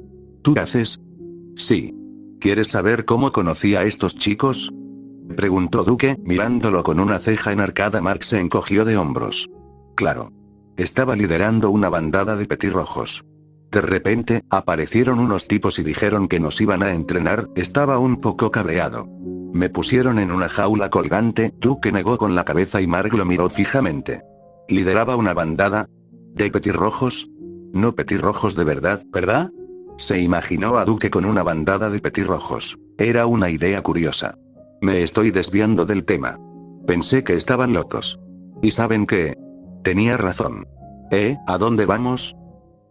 «¿Tú qué haces?» «Sí. ¿Quieres saber cómo conocí a estos chicos?», preguntó Duque, mirándolo con una ceja enarcada. Mark se encogió de hombros. Claro. Estaba liderando una bandada de petirrojos. De repente, aparecieron unos tipos y dijeron que nos iban a entrenar. Estaba un poco cabreado. Me pusieron en una jaula colgante. Duque negó con la cabeza y Mark lo miró fijamente. ¿Lideraba una bandada de petirrojos? No petirrojos de verdad, ¿verdad? Se imaginó a Duque con una bandada de petirrojos. Era una idea curiosa. Me estoy desviando del tema. Pensé que estaban locos. ¿Y saben qué? Tenía razón. ¿A dónde vamos?,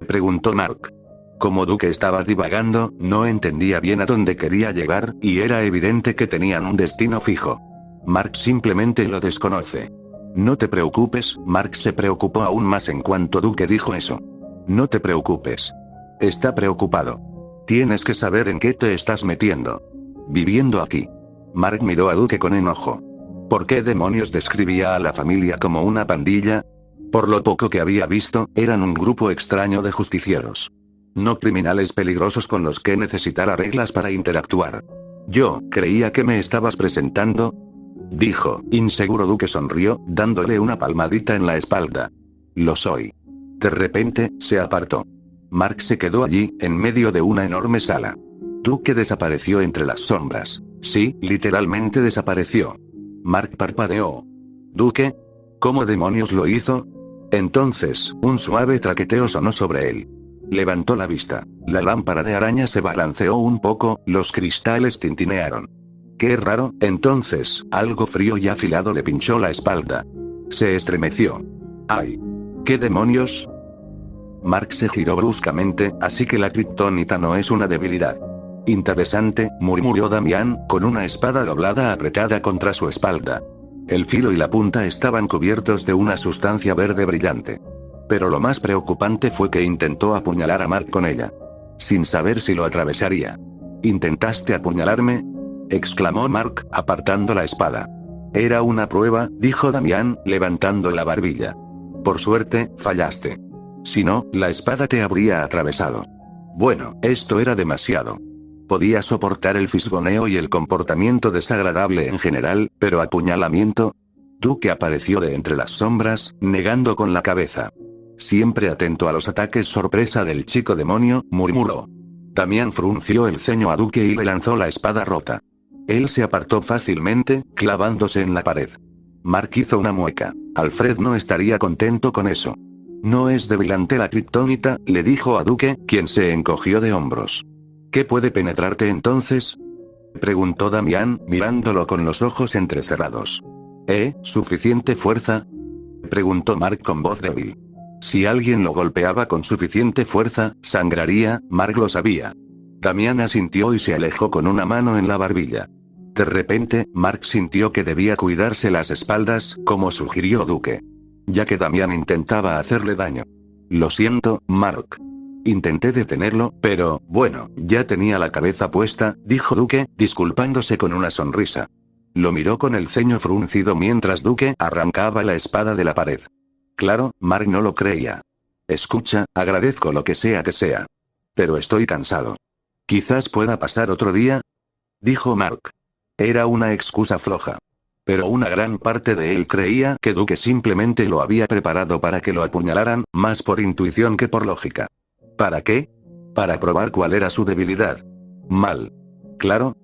preguntó Mark. Como Duque estaba divagando, no entendía bien a dónde quería llegar, y era evidente que tenían un destino fijo. Mark simplemente lo desconoce. No te preocupes. Mark se preocupó aún más en cuanto Duque dijo eso. No te preocupes. Está preocupado. Tienes que saber en qué te estás metiendo. Viviendo aquí. Mark miró a Duque con enojo. ¿Por qué demonios describía a la familia como una pandilla? Por lo poco que había visto, eran un grupo extraño de justicieros. No criminales peligrosos con los que necesitara reglas para interactuar. Yo creía que me estabas presentando, dijo, inseguro. Duque sonrió, dándole una palmadita en la espalda. Lo soy. De repente, se apartó. Mark se quedó allí, en medio de una enorme sala. Duque desapareció entre las sombras. Sí, literalmente desapareció. Mark parpadeó. ¿Duque? ¿Cómo demonios lo hizo? Entonces, un suave traqueteo sonó sobre él. Levantó la vista. La lámpara de araña se balanceó un poco, los cristales tintinearon. Qué raro. Entonces, algo frío y afilado le pinchó la espalda. Se estremeció. ¡Ay! ¿Qué demonios? Mark se giró bruscamente, así que la kriptonita no es una debilidad. Interesante, murmuró Damian, con una espada doblada apretada contra su espalda. El filo y la punta estaban cubiertos de una sustancia verde brillante. Pero lo más preocupante fue que intentó apuñalar a Mark con ella. Sin saber si lo atravesaría. ¿Intentaste apuñalarme?, exclamó Mark, apartando la espada. Era una prueba, dijo Damian, levantando la barbilla. Por suerte, fallaste. Si no, la espada te habría atravesado. Bueno, esto era demasiado. Podía soportar el fisgoneo y el comportamiento desagradable en general, pero apuñalamiento. Duque apareció de entre las sombras, negando con la cabeza. Siempre atento a los ataques sorpresa del chico demonio, murmuró. Damian frunció el ceño a Duque y le lanzó la espada rota. Él se apartó fácilmente, clavándose en la pared. Mark hizo una mueca. Alfred no estaría contento con eso. No es débil ante la kriptonita, le dijo a Duque, quien se encogió de hombros. ¿Qué puede penetrarte entonces?, preguntó Damian, mirándolo con los ojos entrecerrados. ¿Suficiente fuerza?, preguntó Mark con voz débil. Si alguien lo golpeaba con suficiente fuerza, sangraría. Mark lo sabía. Damian asintió y se alejó con una mano en la barbilla. De repente, Mark sintió que debía cuidarse las espaldas, como sugirió Duque. Ya que Damian intentaba hacerle daño. Lo siento, Mark. Intenté detenerlo, pero, bueno, ya tenía la cabeza puesta, dijo Duque, disculpándose con una sonrisa. Lo miró con el ceño fruncido mientras Duque arrancaba la espada de la pared. Claro, Mark no lo creía. Escucha, agradezco lo que sea. Pero estoy cansado. Quizás pueda pasar otro día, dijo Mark. Era una excusa floja. Pero una gran parte de él creía que Duke simplemente lo había preparado para que lo apuñalaran, más por intuición que por lógica. ¿Para qué? Para probar cuál era su debilidad. Mal. Claro,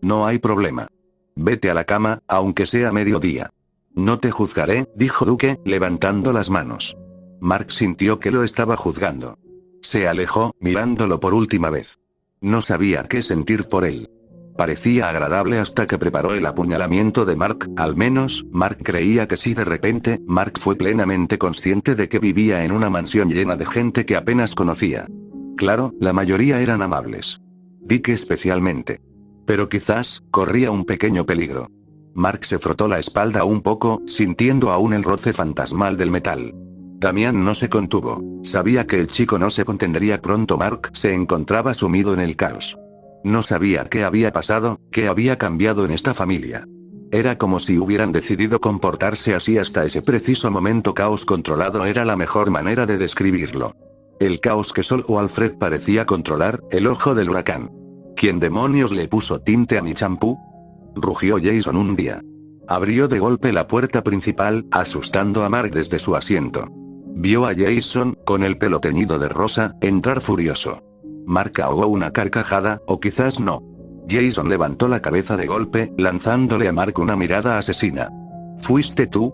no hay problema. Vete a la cama, aunque sea mediodía. No te juzgaré, dijo Duke, levantando las manos. Mark sintió que lo estaba juzgando. Se alejó, mirándolo por última vez. No sabía qué sentir por él. Parecía agradable hasta que preparó el apuñalamiento de Mark, al menos, Mark creía que sí. De repente, Mark fue plenamente consciente de que vivía en una mansión llena de gente que apenas conocía. Claro, la mayoría eran amables. Dick especialmente. Pero quizás, corría un pequeño peligro. Mark se frotó la espalda un poco, sintiendo aún el roce fantasmal del metal. Damián no se contuvo. Sabía que el chico no se contendría pronto. Mark se encontraba sumido en el caos. No sabía qué había pasado, qué había cambiado en esta familia. Era como si hubieran decidido comportarse así hasta ese preciso momento. Caos controlado era la mejor manera de describirlo. El caos que solo Alfred parecía controlar, el ojo del huracán. ¿Quién demonios le puso tinte a mi champú? Rugió Jason un día. Abrió de golpe la puerta principal, asustando a Mark desde su asiento. Vio a Jason, con el pelo teñido de rosa, entrar furioso. Mark ahogó una carcajada, o quizás no. Jason levantó la cabeza de golpe, lanzándole a Mark una mirada asesina. ¿Fuiste tú?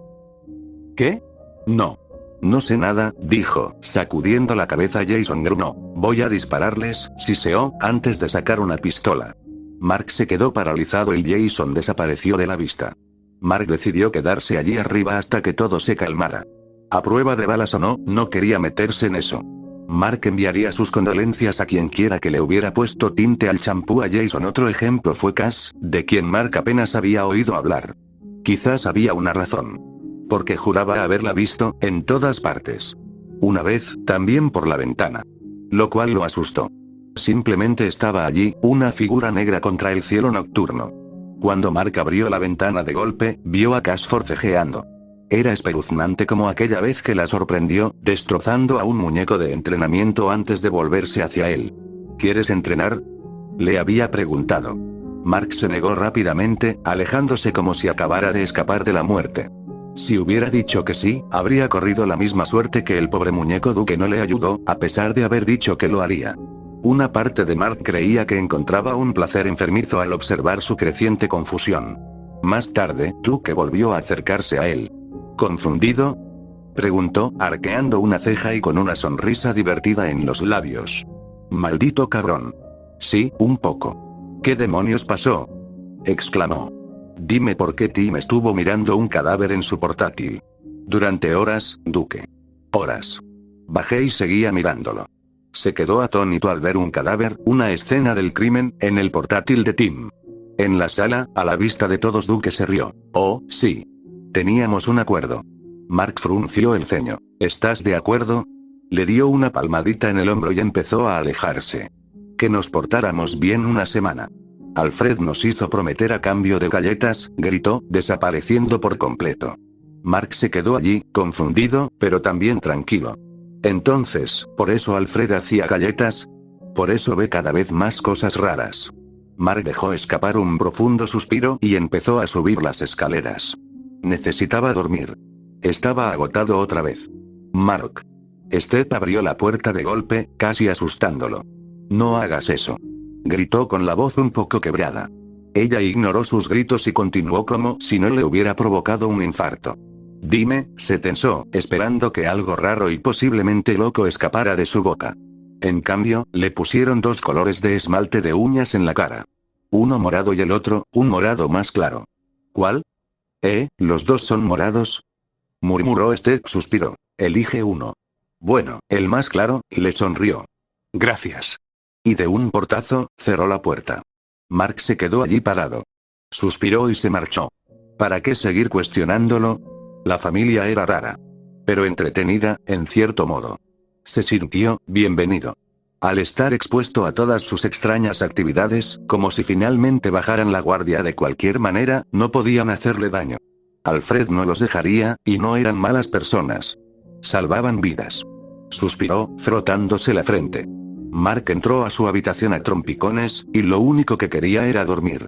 ¿Qué? No. No sé nada, dijo, sacudiendo la cabeza. Jason gruñó. Voy a dispararles, siseó, antes de sacar una pistola. Mark se quedó paralizado y Jason desapareció de la vista. Mark decidió quedarse allí arriba hasta que todo se calmara. A prueba de balas o no, no quería meterse en eso. Mark enviaría sus condolencias a quien quiera que le hubiera puesto tinte al champú a Jason. Otro ejemplo fue Cass, de quien Mark apenas había oído hablar. Quizás había una razón. Porque juraba haberla visto, en todas partes. Una vez, también por la ventana. Lo cual lo asustó. Simplemente estaba allí, una figura negra contra el cielo nocturno. Cuando Mark abrió la ventana de golpe, vio a Cass forcejeando. Era espeluznante como aquella vez que la sorprendió, destrozando a un muñeco de entrenamiento antes de volverse hacia él. ¿Quieres entrenar?, le había preguntado. Mark se negó rápidamente, alejándose como si acabara de escapar de la muerte. Si hubiera dicho que sí, habría corrido la misma suerte que el pobre muñeco. Duke no le ayudó, a pesar de haber dicho que lo haría. Una parte de Mark creía que encontraba un placer enfermizo al observar su creciente confusión. Más tarde, Duke volvió a acercarse a él. ¿Confundido?, preguntó, arqueando una ceja y con una sonrisa divertida en los labios. Maldito cabrón. Sí, un poco. ¿Qué demonios pasó?, exclamó. Dime por qué Tim estuvo mirando un cadáver en su portátil. Durante horas, Duke. Horas. Bajé y seguía mirándolo. Se quedó atónito al ver un cadáver, una escena del crimen, en el portátil de Tim. En la sala, a la vista de todos. Duke se rió. Oh, sí. Teníamos un acuerdo. Mark frunció el ceño. ¿Estás de acuerdo? Le dio una palmadita en el hombro y empezó a alejarse. Que nos portáramos bien una semana. Alfred nos hizo prometer a cambio de galletas, gritó, desapareciendo por completo. Mark se quedó allí, confundido, pero también tranquilo. Entonces, ¿por eso Alfred hacía galletas? ¿Por eso ve cada vez más cosas raras? Mark dejó escapar un profundo suspiro y empezó a subir las escaleras. Necesitaba dormir. Estaba agotado otra vez. Mark. Steph abrió la puerta de golpe, casi asustándolo. No hagas eso, gritó con la voz un poco quebrada. Ella ignoró sus gritos y continuó como si no le hubiera provocado un infarto. Dime, se tensó, esperando que algo raro y posiblemente loco escapara de su boca. En cambio, le pusieron 2 colores de esmalte de uñas en la cara. Uno morado y el otro, un morado más claro. ¿Cuál? ¿Los 2 son morados?, murmuró Steph. Suspiró. Elige uno. Bueno, el más claro, le sonrió. Gracias. Y de un portazo, cerró la puerta. Mark se quedó allí parado. Suspiró y se marchó. ¿Para qué seguir cuestionándolo? La familia era rara. Pero entretenida, en cierto modo. Se sintió bienvenido. Al estar expuesto a todas sus extrañas actividades, como si finalmente bajaran la guardia de cualquier manera, no podían hacerle daño. Alfred no los dejaría, y no eran malas personas. Salvaban vidas. Suspiró, frotándose la frente. Mark entró a su habitación a trompicones, y lo único que quería era dormir.